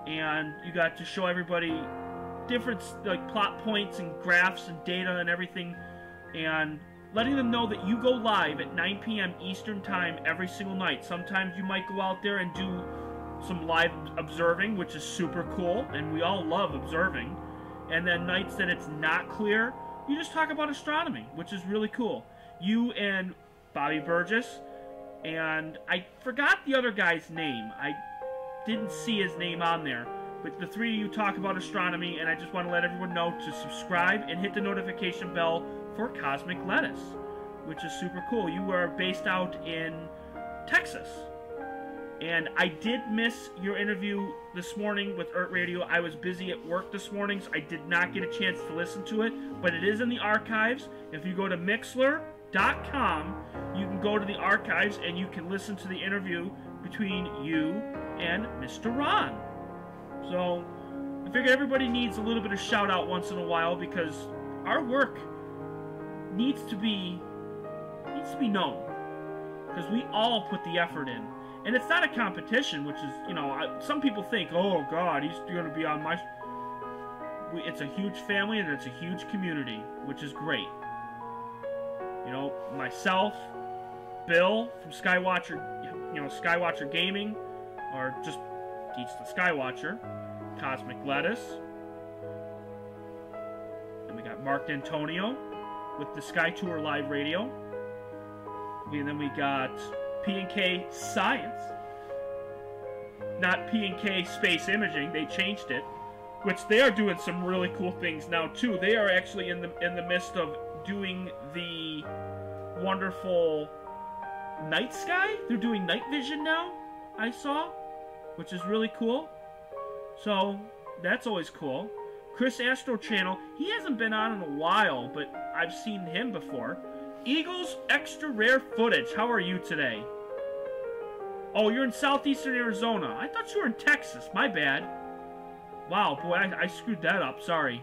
and you got to show everybody different like plot points and graphs and data and everything, and letting them know that you go live at 9 p.m. Eastern Time every single night. Sometimes you might go out there and do some live observing, which is super cool, and we all love observing. And then nights that it's not clear, you just talk about astronomy, which is really cool. You and Bobby Burgess, and I forgot the other guy's name. I didn't see his name on there. But the three of you talk about astronomy, and I just want to let everyone know to subscribe and hit the notification bell for Cosmic Lettuce, which is super cool. You are based out in Texas. And I did miss your interview this morning with Earth Radio. I was busy at work this morning, so I did not get a chance to listen to it. But it is in the archives. If you go to Mixler.com, you can go to the archives and you can listen to the interview between you and Mr. Ron. So I figured everybody needs a little bit of shout out once in a while, because our work needs to be known, because we all put the effort in. And it's not a competition, which is, you know, some people think, oh God, he's going to be on my... It's a huge family and it's a huge community, which is great. You know, myself, Bill from Skywatcher, you know, Skywatcher Gaming, or just Teach the Skywatcher, Cosmic Lettuce, and we got Mark D'Antonio with the Sky Tour Live Radio, and then we got P&K Science, not P&K Space Imaging. They changed it, which they are doing some really cool things now too. They are actually in the midst of doing the wonderful night sky. They're doing night vision now, I saw, which is really cool. So that's always cool. Chris Astro Channel, he hasn't been on in a while, but I've seen him before. Eagles Extra Rare Footage, how are you today? Oh, you're in southeastern Arizona. I thought you were in Texas. My bad. Wow, boy, I screwed that up. Sorry.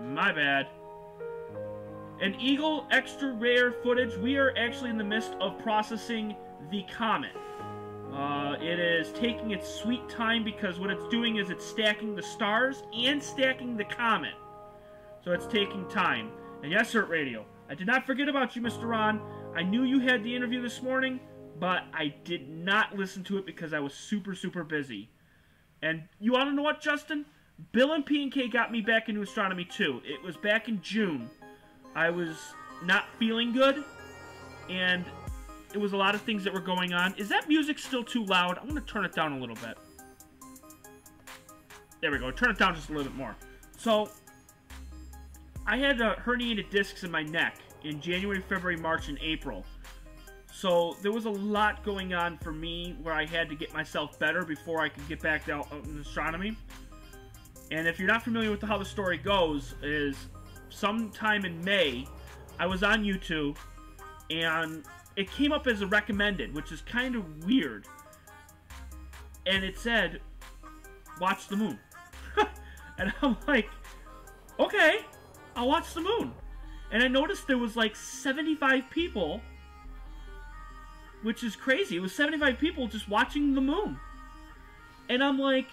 My bad. And Eagle Extra Rare Footage, we are actually in the midst of processing the Comet. It is taking its sweet time, because what it's doing is it's stacking the stars and stacking the Comet. So it's taking time. And yes, Earth Radio, I did not forget about you, Mr. Ron. I knew you had the interview this morning, but I did not listen to it because I was super, super busy. And you want to know what, Justin? Bill and P&K got me back into astronomy too. It was back in June. I was not feeling good, and it was a lot of things that were going on. Is that music still too loud? I'm going to turn it down a little bit. There we go. Turn it down just a little bit more. So, I had herniated discs in my neck in January, February, March, and April. So, there was a lot going on for me where I had to get myself better before I could get back out in astronomy. And if you're not familiar with how the story goes, is sometime in May, I was on YouTube, and it came up as a recommended, which is kind of weird. And it said, watch the moon. And I'm like, okay, I'll watch the moon. And I noticed there was like 75 people, which is crazy. It was 75 people just watching the moon. And I'm like,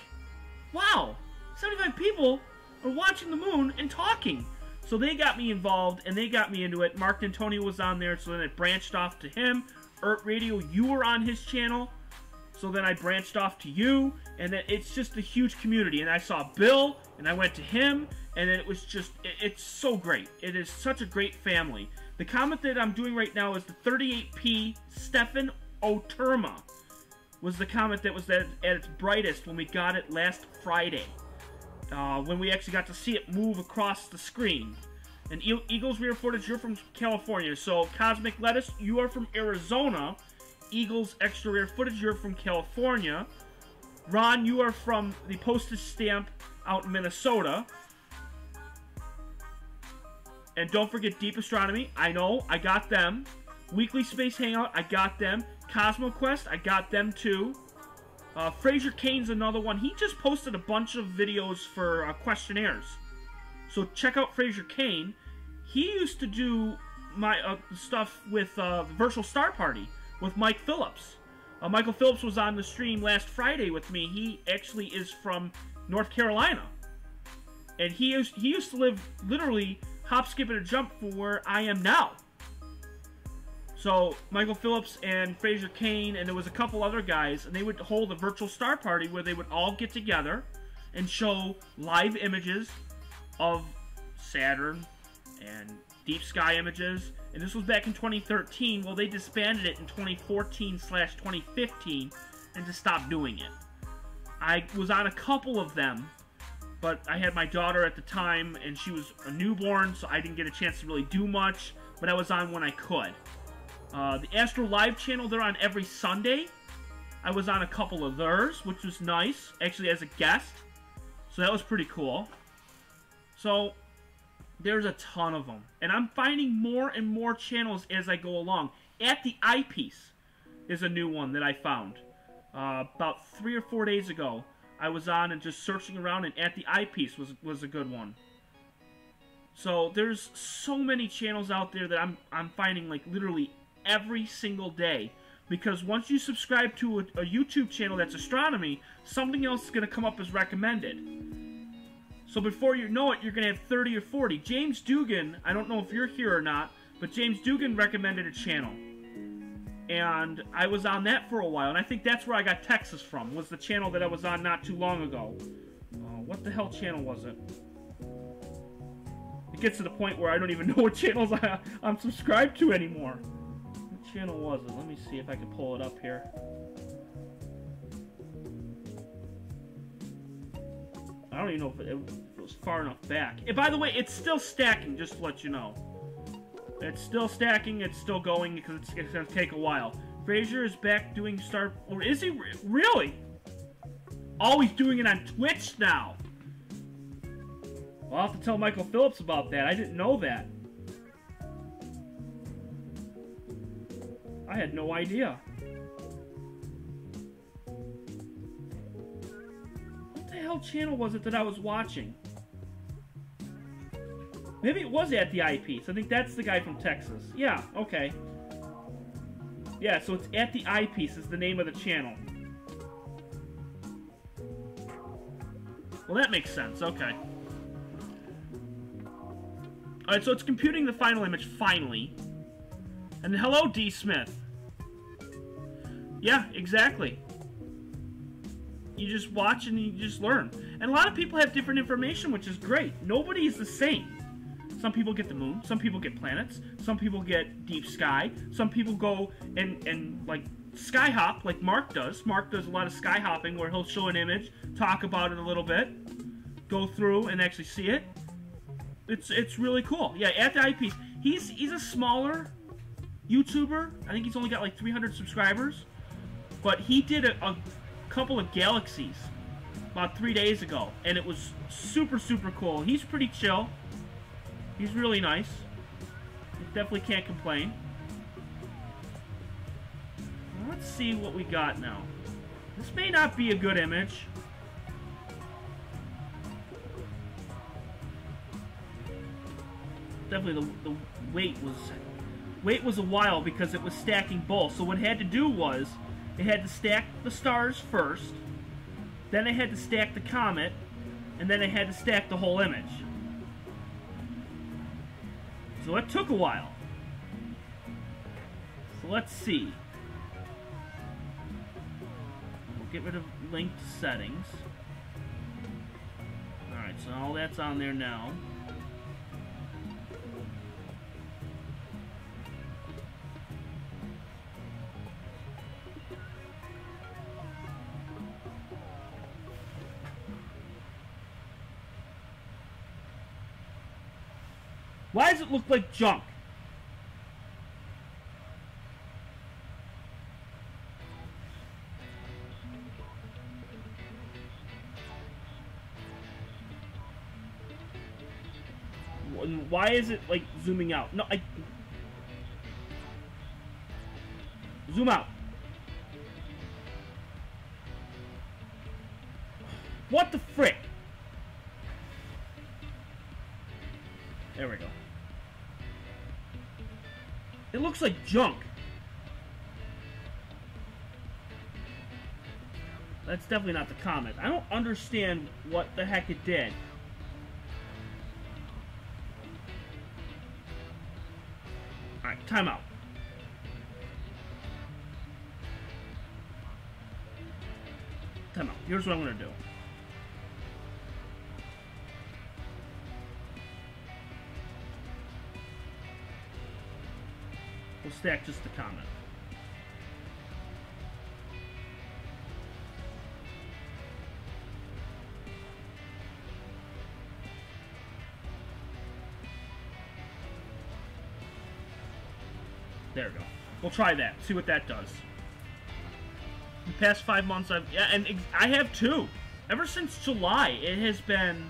wow, 75 people are watching the moon and talking. So they got me involved, and they got me into it. Mark D'Antonio was on there, so then it branched off to him. Earth Radio, you were on his channel, so then I branched off to you, and then it's just a huge community. And I saw Bill, and I went to him, and then it was just, it's so great. It is such a great family. The comet that I'm doing right now is the 38P Stephan-oterma. Was the comet that was at its brightest when we got it last Friday. When we actually got to see it move across the screen. And Eagles Rare Footage, you're from California. So, Cosmic Lettuce, you are from Arizona. Eagles Extra Rare Footage, you're from California. Ron, you are from the postage stamp out in Minnesota. And don't forget Deep Astronomy. I know, I got them. Weekly Space Hangout, I got them. Cosmo Quest, I got them too. Fraser Cain's another one. He just posted a bunch of videos for questionnaires. So check out Fraser Cain. He used to do my stuff with Virtual Star Party with Mike Phillips. Michael Phillips was on the stream last Friday with me. He actually is from North Carolina. And he used to live literally hop, skip, and a jump from where I am now. So Michael Phillips and Fraser Cain, and there was a couple other guys, and they would hold a virtual star party where they would all get together and show live images of Saturn and deep sky images. And this was back in 2013. Well, they disbanded it in 2014/2015 and just stopped doing it. I was on a couple of them, but I had my daughter at the time, and she was a newborn, so I didn't get a chance to really do much, but I was on when I could. The Astro Live channel, they're on every Sunday. I was on a couple of theirs, which was nice, actually as a guest. So that was pretty cool. So there's a ton of them. And I'm finding more and more channels as I go along. At the Eyepiece is a new one that I found. About 3 or 4 days ago, I was on and just searching around, and At the Eyepiece was a good one. So there's so many channels out there that I'm finding like literally every single day, because once you subscribe to a YouTube channel that's astronomy, something else is going to come up as recommended. So before you know it, you're going to have 30 or 40. James Dugan, I don't know if you're here or not, but James Dugan recommended a channel. And I was on that for a while, and I think that's where I got Texas from, was the channel that I was on not too long ago. What the hell channel was it? It gets to the point where I don't even know what channels I'm subscribed to anymore. What channel was it? Let me see if I can pull it up here. I don't even know if it was far enough back. And by the way, it's still stacking, just to let you know. It's still stacking, it's still going, because it's going to take a while. Fraser is back doing Star... Or is he really? Oh, he's doing it on Twitch now. I'll have to tell Michael Phillips about that. I didn't know that. I had no idea. What the hell channel was it that I was watching? Maybe it was At the Eyepiece. I think that's the guy from Texas. Yeah, okay. Yeah, so it's At the Eyepiece is the name of the channel. Well, that makes sense. Okay. Alright, so it's computing the final image, finally. And hello, D. Smith. Yeah, exactly. You just watch and you just learn. And a lot of people have different information, which is great. Nobody is the same. Some people get the moon, some people get planets, some people get deep sky, some people go and like sky hop like Mark does. Mark does a lot of sky hopping where he'll show an image, talk about it a little bit, go through and actually see it. It's really cool. Yeah, At the Eyepiece. He's a smaller YouTuber. I think he's only got like 300 subscribers. But he did a couple of galaxies about 3 days ago, and it was super, super cool. He's pretty chill. He's really nice. Definitely can't complain. Let's see what we got now. This may not be a good image. Definitely the wait was a while because it was stacking both. So what it had to do was it had to stack the stars first, then it had to stack the comet, and then it had to stack the whole image. So it took a while. So let's see. We'll get rid of linked settings. Alright, so all that's on there now. Why does it look like junk? and why is it, like, zooming out? No, zoom out. What the frick? There we go. It looks like junk. That's definitely not the Comet. I don't understand what the heck it did. Alright, time out. Time out. Here's what I'm going to do. We'll stack just the Comet. There we go. We'll try that. See what that does. The past 5 months, I have too. Ever since July, it has been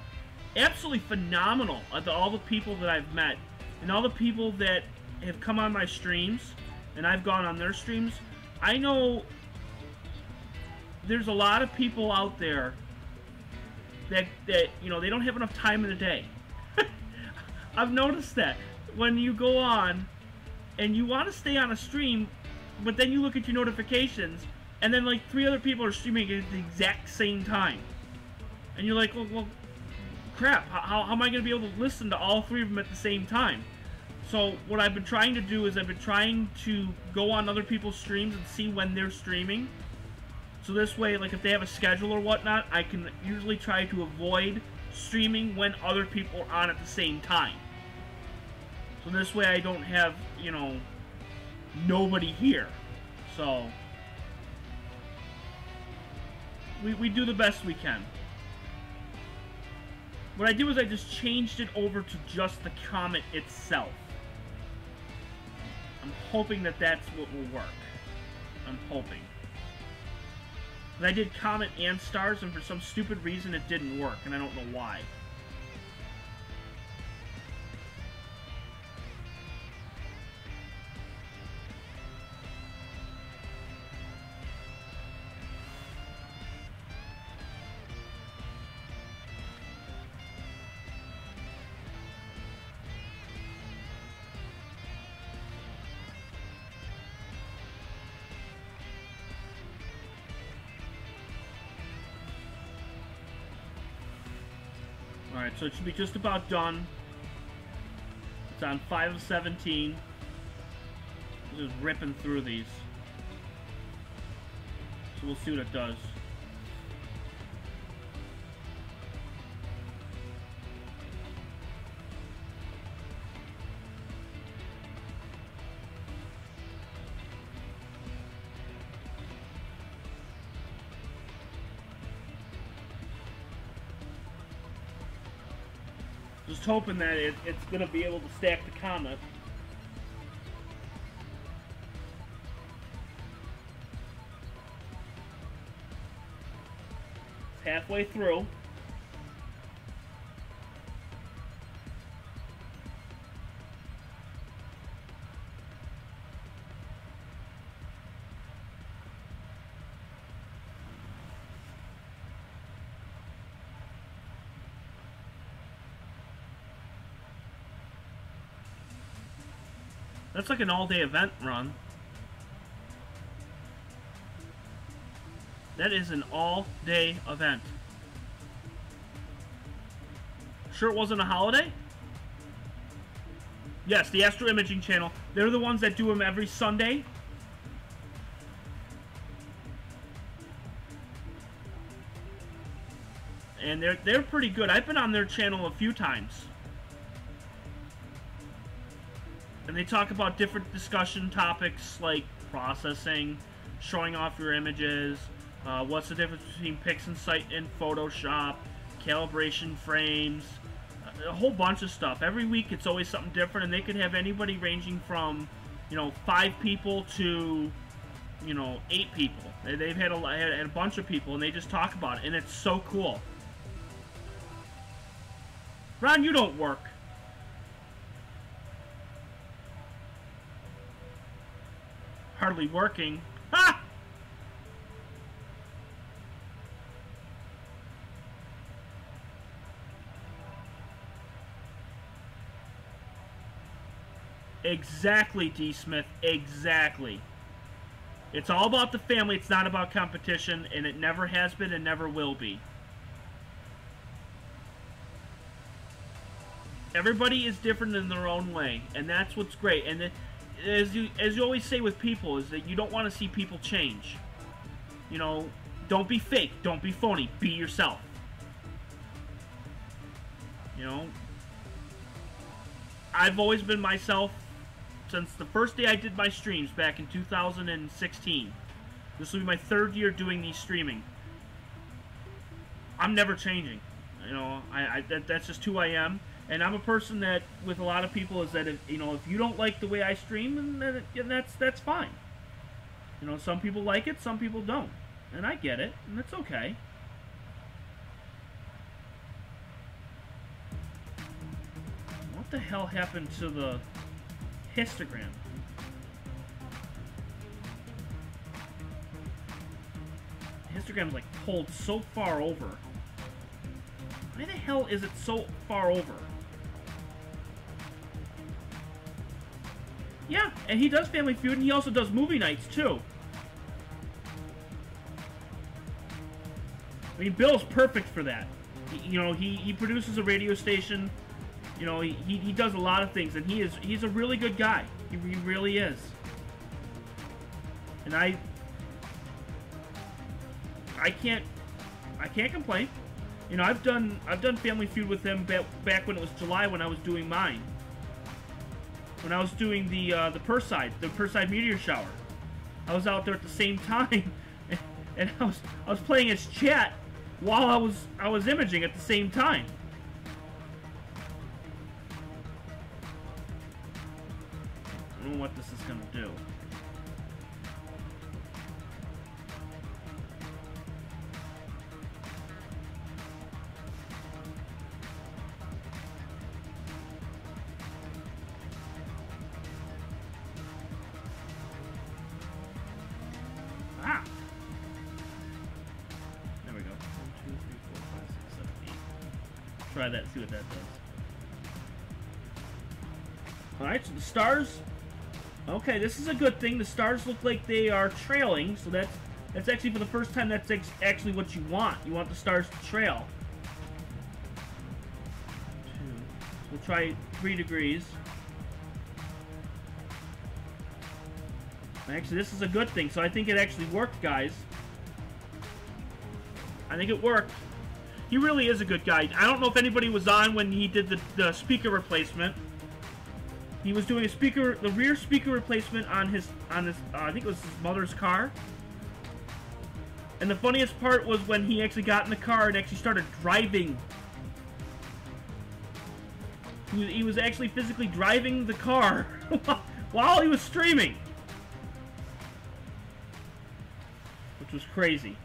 absolutely phenomenal. All the people that I've met, and all the people that have come on my streams, and I've gone on their streams. I know there's a lot of people out there that you know, they don't have enough time in the day. I've noticed that when you go on and you want to stay on a stream, but then you look at your notifications, and then like 3 other people are streaming at the exact same time, and you're like, well crap, how am I going to be able to listen to all 3 of them at the same time? So what I've been trying to do is I've been trying to go on other people's streams and see when they're streaming. So this way, like if they have a schedule or whatnot, I can usually try to avoid streaming when other people are on at the same time. So this way I don't have, you know, nobody here. So we do the best we can. What I did was I just changed it over to just the Comet itself. I'm hoping that that's what will work. I'm hoping. But I did Comet and Stars, and for some stupid reason it didn't work, and I don't know why. Alright, so it should be just about done. It's on 5 of 17. Just ripping through these. So we'll see what it does. Just hoping that it's going to be able to stack the Comet. It's halfway through. That's like an all-day event run. That is an all-day event. Sure it wasn't a holiday? Yes, the Astro-Imaging channel. They're the ones that do them every Sunday. And they're pretty good. I've been on their channel a few times. And they talk about different discussion topics like processing, showing off your images, what's the difference between PixInsight and Photoshop, calibration frames, a whole bunch of stuff. Every week it's always something different, and they could have anybody ranging from, you know, 5 people to, you know, 8 people. They've had a bunch of people, and they just talk about it, and it's so cool. Ron, you don't work. hardly working. Ha! Exactly, D. Smith. Exactly. It's all about the family. It's not about competition, and it never has been and never will be. Everybody is different in their own way, and that's what's great. And as you always say with people, is that you don't want to see people change. You know, don't be fake. Don't be phony. Be yourself. You know, I've always been myself. Since the first day I did my streams back in 2016. This will be my 3rd year doing these streaming. I'm never changing. You know, that's just who I am. And I'm a person that, with a lot of people, is that if you don't like the way I stream, then that's fine. You know, some people like it, some people don't. And I get it, and it's okay. What the hell happened to the histogram? Histogram's like pulled so far over. Why the hell is it so far over? Yeah, and he does Family Feud, and he also does movie nights too. I mean, Bill's perfect for that. He produces a radio station. You know, he does a lot of things, and he's a really good guy. He really is. And I can't complain. You know, I've done Family Feud with him back when it was July, when I was doing mine. When I was doing the Perside meteor shower. I was out there at the same time, and I was playing his chat while I was imaging at the same time. I don't know what this is going to do. Ah! There we go. 1, 2, 3, 4, 5, 6, 7, 8. Try that, see what that does. Alright, so the stars... Okay, this is a good thing. The stars look like they are trailing, so that's actually, for the first time, that's actually what you want. You want the stars to trail. 2. We'll try 3 degrees. Actually, this is a good thing, so I think it actually worked, guys. I think it worked. He really is a good guy. I don't know if anybody was on when he did the speaker replacement. He was doing the rear speaker replacement on his I think it was his mother's car. And the funniest part was when he actually got in the car and actually started driving. He was actually physically driving the car while he was streaming. Which was crazy.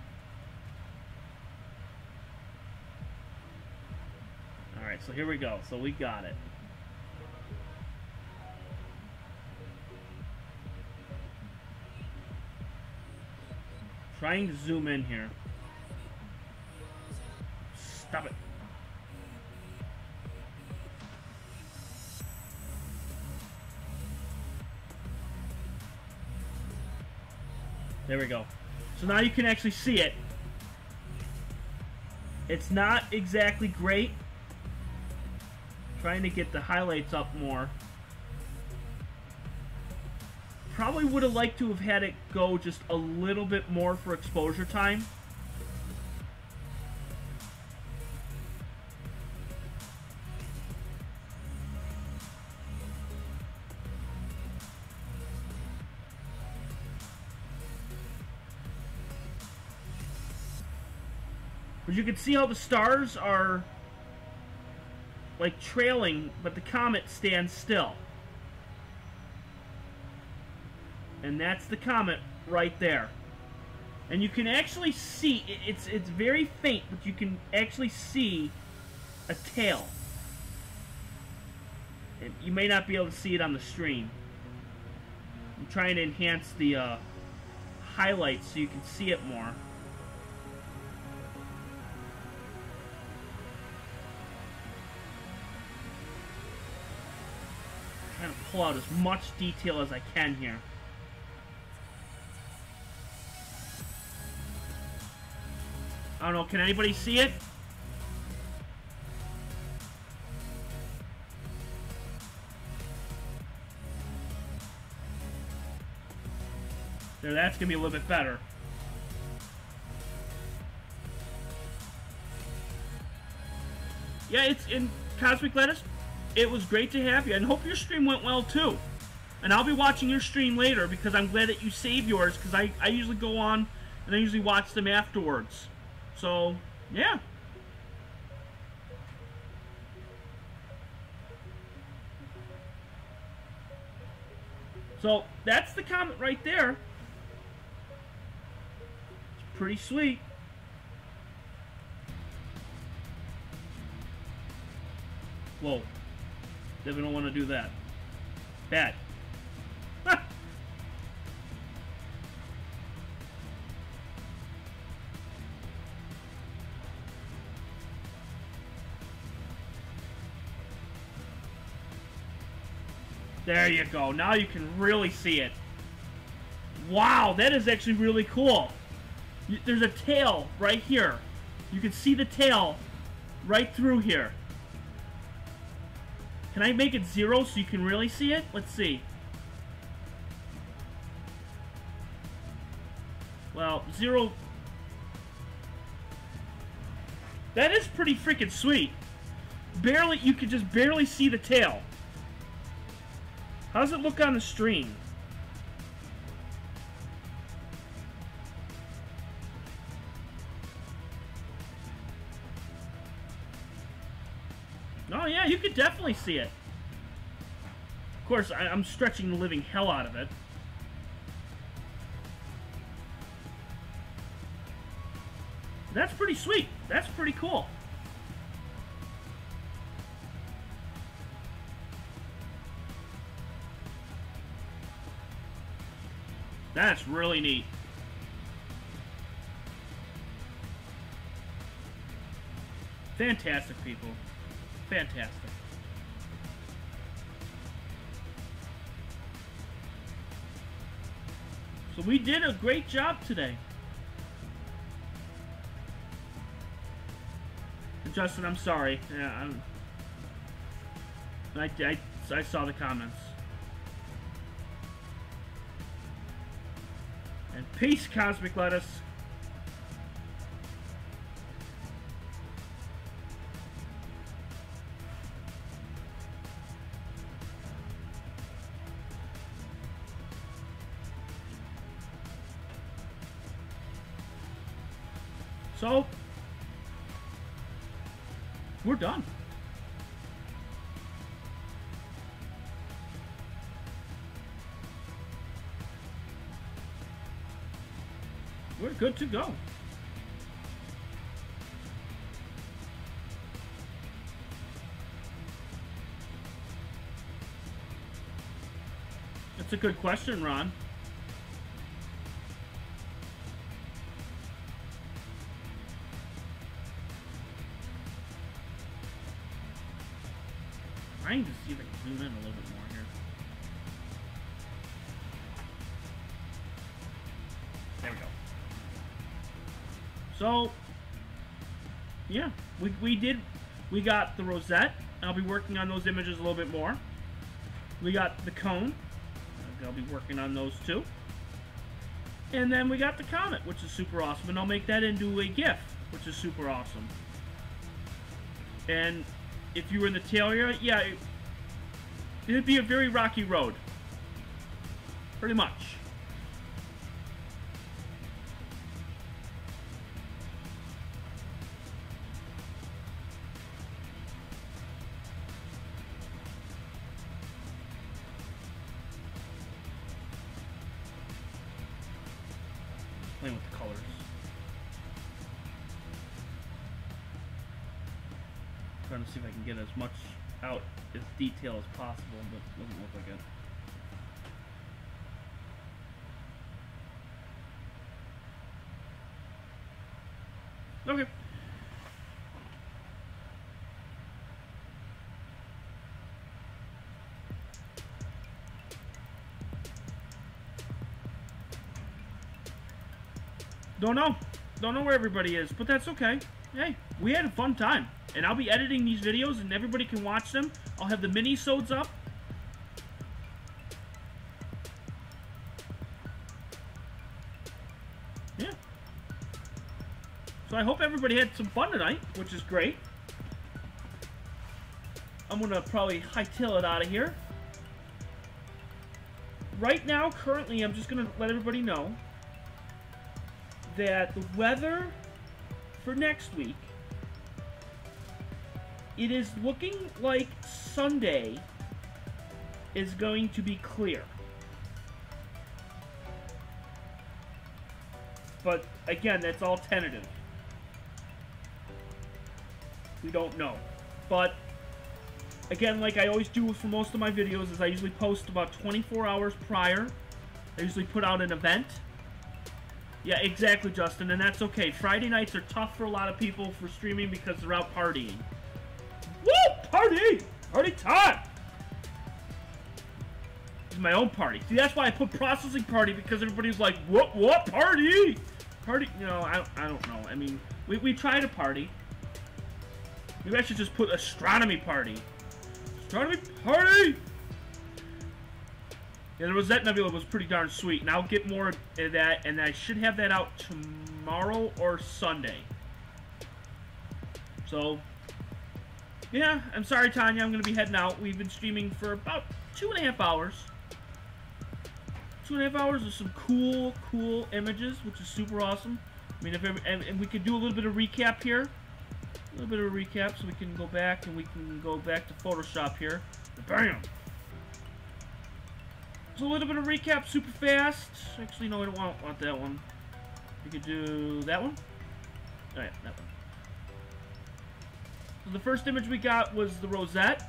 Alright, so here we go. So we got it. Trying to zoom in here. Stop it. There we go. So now you can actually see it. It's not exactly great. Trying to get the highlights up more. Probably would have liked to have had it go just a little bit more for exposure time. But you can see how the stars are like trailing, but the comet stands still. And that's the comet right there. And you can actually see, it's very faint, but you can actually see a tail. You may not be able to see it on the stream. I'm trying to enhance the highlights so you can see it more. Trying to pull out as much detail as I can here. I don't know, can anybody see it? There, that's gonna be a little bit better. Yeah, it's in Cosmic Lettuce. It was great to have you, and hope your stream went well too. And I'll be watching your stream later because I'm glad that you save yours, because I usually go on and I usually watch them afterwards. So, yeah. So, that's the comet right there. It's pretty sweet. Whoa. Definitely don't want to do that. Bad. There you go. Now you can really see it. Wow, that is actually really cool. There's a tail right here. You can see the tail right through here. Can I make it 0 so you can really see it? Let's see. Well, 0. That is pretty freaking sweet. Barely, you can just barely see the tail. How does it look on the stream? Oh yeah, you could definitely see it. Of course, I'm stretching the living hell out of it. That's pretty sweet. That's pretty cool. That's really neat. Fantastic, people. Fantastic. So we did a great job today. Justin, I'm sorry. Yeah, I saw the comments. And peace, Cosmic Lettuce. So, we're done. We're good to go. That's a good question, Ron. Trying to see if I can zoom in a little bit more here. There we go. So, yeah, we got the Rosette. I'll be working on those images a little bit more. We got the cone. I'll be working on those too. And then we got the comet, which is super awesome. And I'll make that into a GIF, which is super awesome. And if you were in the tail area, yeah, it'd be a very rocky road. Pretty much. Playing with the colors. Trying to see if I can get as much out as detail as possible, but it doesn't look like it. Okay. Don't know. Don't know where everybody is, but that's okay. Hey, we had a fun time. And I'll be editing these videos and everybody can watch them. I'll have the mini-sodes up. Yeah. So I hope everybody had some fun tonight, which is great. I'm going to probably hightail it out of here. Right now, currently, I'm just going to let everybody know that the weather for next week, it is looking like Sunday is going to be clear. But again, that's all tentative. We don't know. But again, like I always do for most of my videos, is I usually post about 24 hours prior. I usually put out an event. Yeah, exactly, Justin, and that's okay. Friday nights are tough for a lot of people for streaming because they're out partying. Woo! Party! Party time! It's my own party. See, that's why I put processing party, because everybody's like, what party? Party? You know, I don't know. I mean, we try to party. Maybe I should just put astronomy party. Astronomy party! Yeah, the Rosette Nebula was pretty darn sweet, and I'll get more of that, and I should have that out tomorrow or Sunday. So, yeah, I'm sorry, Tanya, I'm going to be heading out. We've been streaming for about 2.5 hours. 2.5 hours of some cool images, which is super awesome. I mean, and we could do a little bit of recap here. A little bit of recap, so we can go back, and we can go back to Photoshop here. Bam! So a little bit of recap, super fast. Actually, no, I don't want that one. We could do that one. Oh yeah, that one. So the first image we got was the Rosette,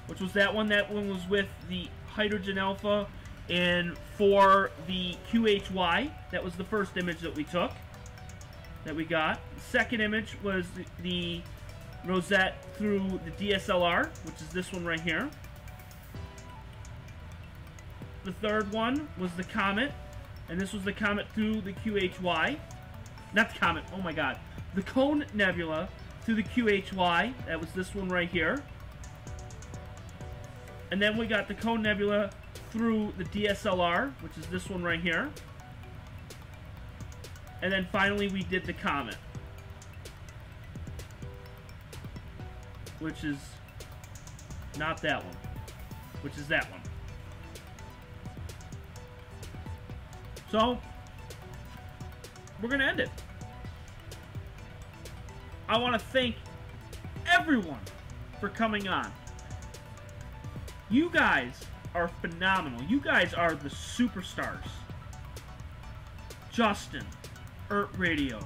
which was that one. That one was with the hydrogen alpha, and for the QHY, that was the first image that we took, that we got. The second image was the Rosette through the DSLR, which is this one right here. The third one was the Comet, and this was the Comet through the QHY. Not the Comet, oh my god. The Cone Nebula through the QHY, that was this one right here. And then we got the Cone Nebula through the DSLR, which is this one right here. And then finally we did the Comet, which is not that one, which is that one. So, we're going to end it. I want to thank everyone for coming on. You guys are phenomenal. You guys are the superstars. Justin, Radio,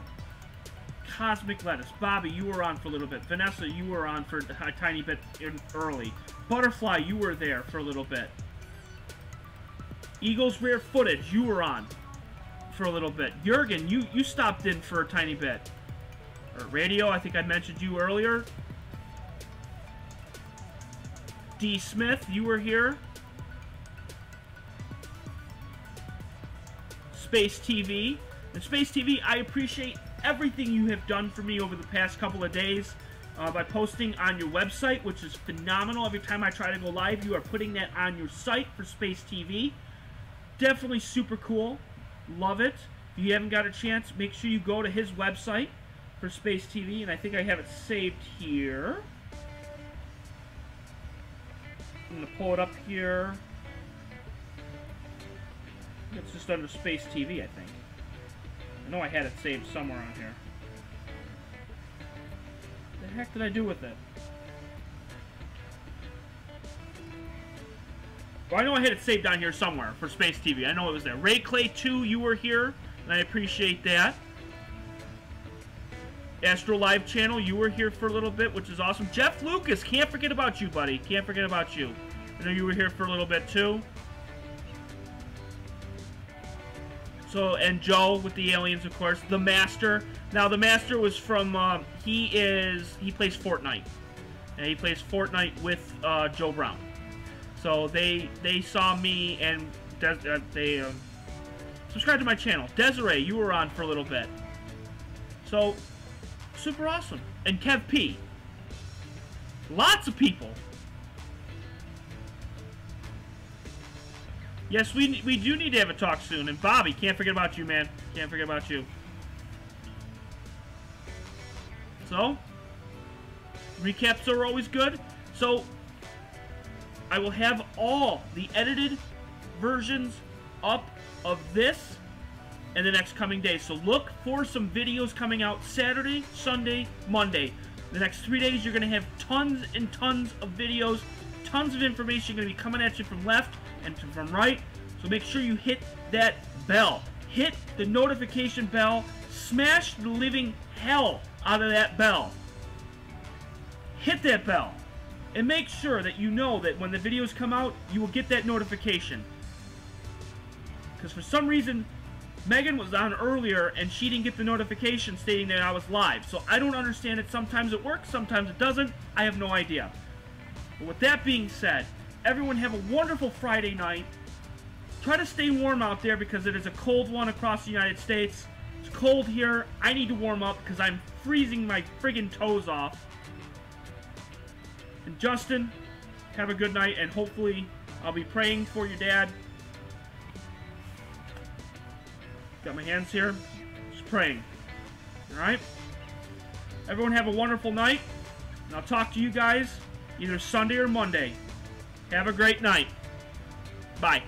Cosmic Lettuce, Bobby, you were on for a little bit. Vanessa, you were on for a tiny bit early. Butterfly, you were there for a little bit. Eagles Rare Footage, you were on for a little bit. Jurgen, you stopped in for a tiny bit. Radio, I think I mentioned you earlier. D. Smith, you were here. Space TV. And Space TV, I appreciate everything you have done for me over the past couple of days by posting on your website, which is phenomenal. Every time I try to go live, you are putting that on your site for Space TV. Definitely super cool. Love it. If you haven't got a chance, make sure you go to his website for Space TV, and I think I have it saved here. I'm going to pull it up here. It's just under Space TV, I think. I know I had it saved somewhere on here. What the heck did I do with it? Well, I know I had it saved down here somewhere for Space TV. I know it was there. Ray Clay 2, you were here, and I appreciate that. Astro Live Channel, you were here for a little bit, which is awesome. Jeff Lucas, can't forget about you, buddy. Can't forget about you. I know you were here for a little bit, too. So, and Joe with the aliens, of course. The Master. Now, the Master was from, he plays Fortnite. And he plays Fortnite with Joe Brown. So, they saw me and they subscribed to my channel. Desiree, you were on for a little bit. So, super awesome. And Kev P. Lots of people. Yes, we do need to have a talk soon. And Bobby, can't forget about you, man. Can't forget about you. So, recaps are always good. So, I will have all the edited versions up of this in the next coming days. So look for some videos coming out Saturday, Sunday, Monday. The next 3 days, you're going to have tons and tons of videos, tons of information going to be coming at you from left and from right. So make sure you hit that bell. Hit the notification bell. Smash the living hell out of that bell. Hit that bell. And make sure that you know that when the videos come out, you will get that notification. Because for some reason, Megan was on earlier and she didn't get the notification stating that I was live. So I don't understand it. Sometimes it works, sometimes it doesn't. I have no idea. But with that being said, everyone have a wonderful Friday night. Try to stay warm out there because it is a cold one across the United States. It's cold here. I need to warm up because I'm freezing my friggin' toes off. And Justin, have a good night, and hopefully I'll be praying for your dad. Got my hands here. Just praying. Alright? Everyone have a wonderful night. And I'll talk to you guys either Sunday or Monday. Have a great night. Bye.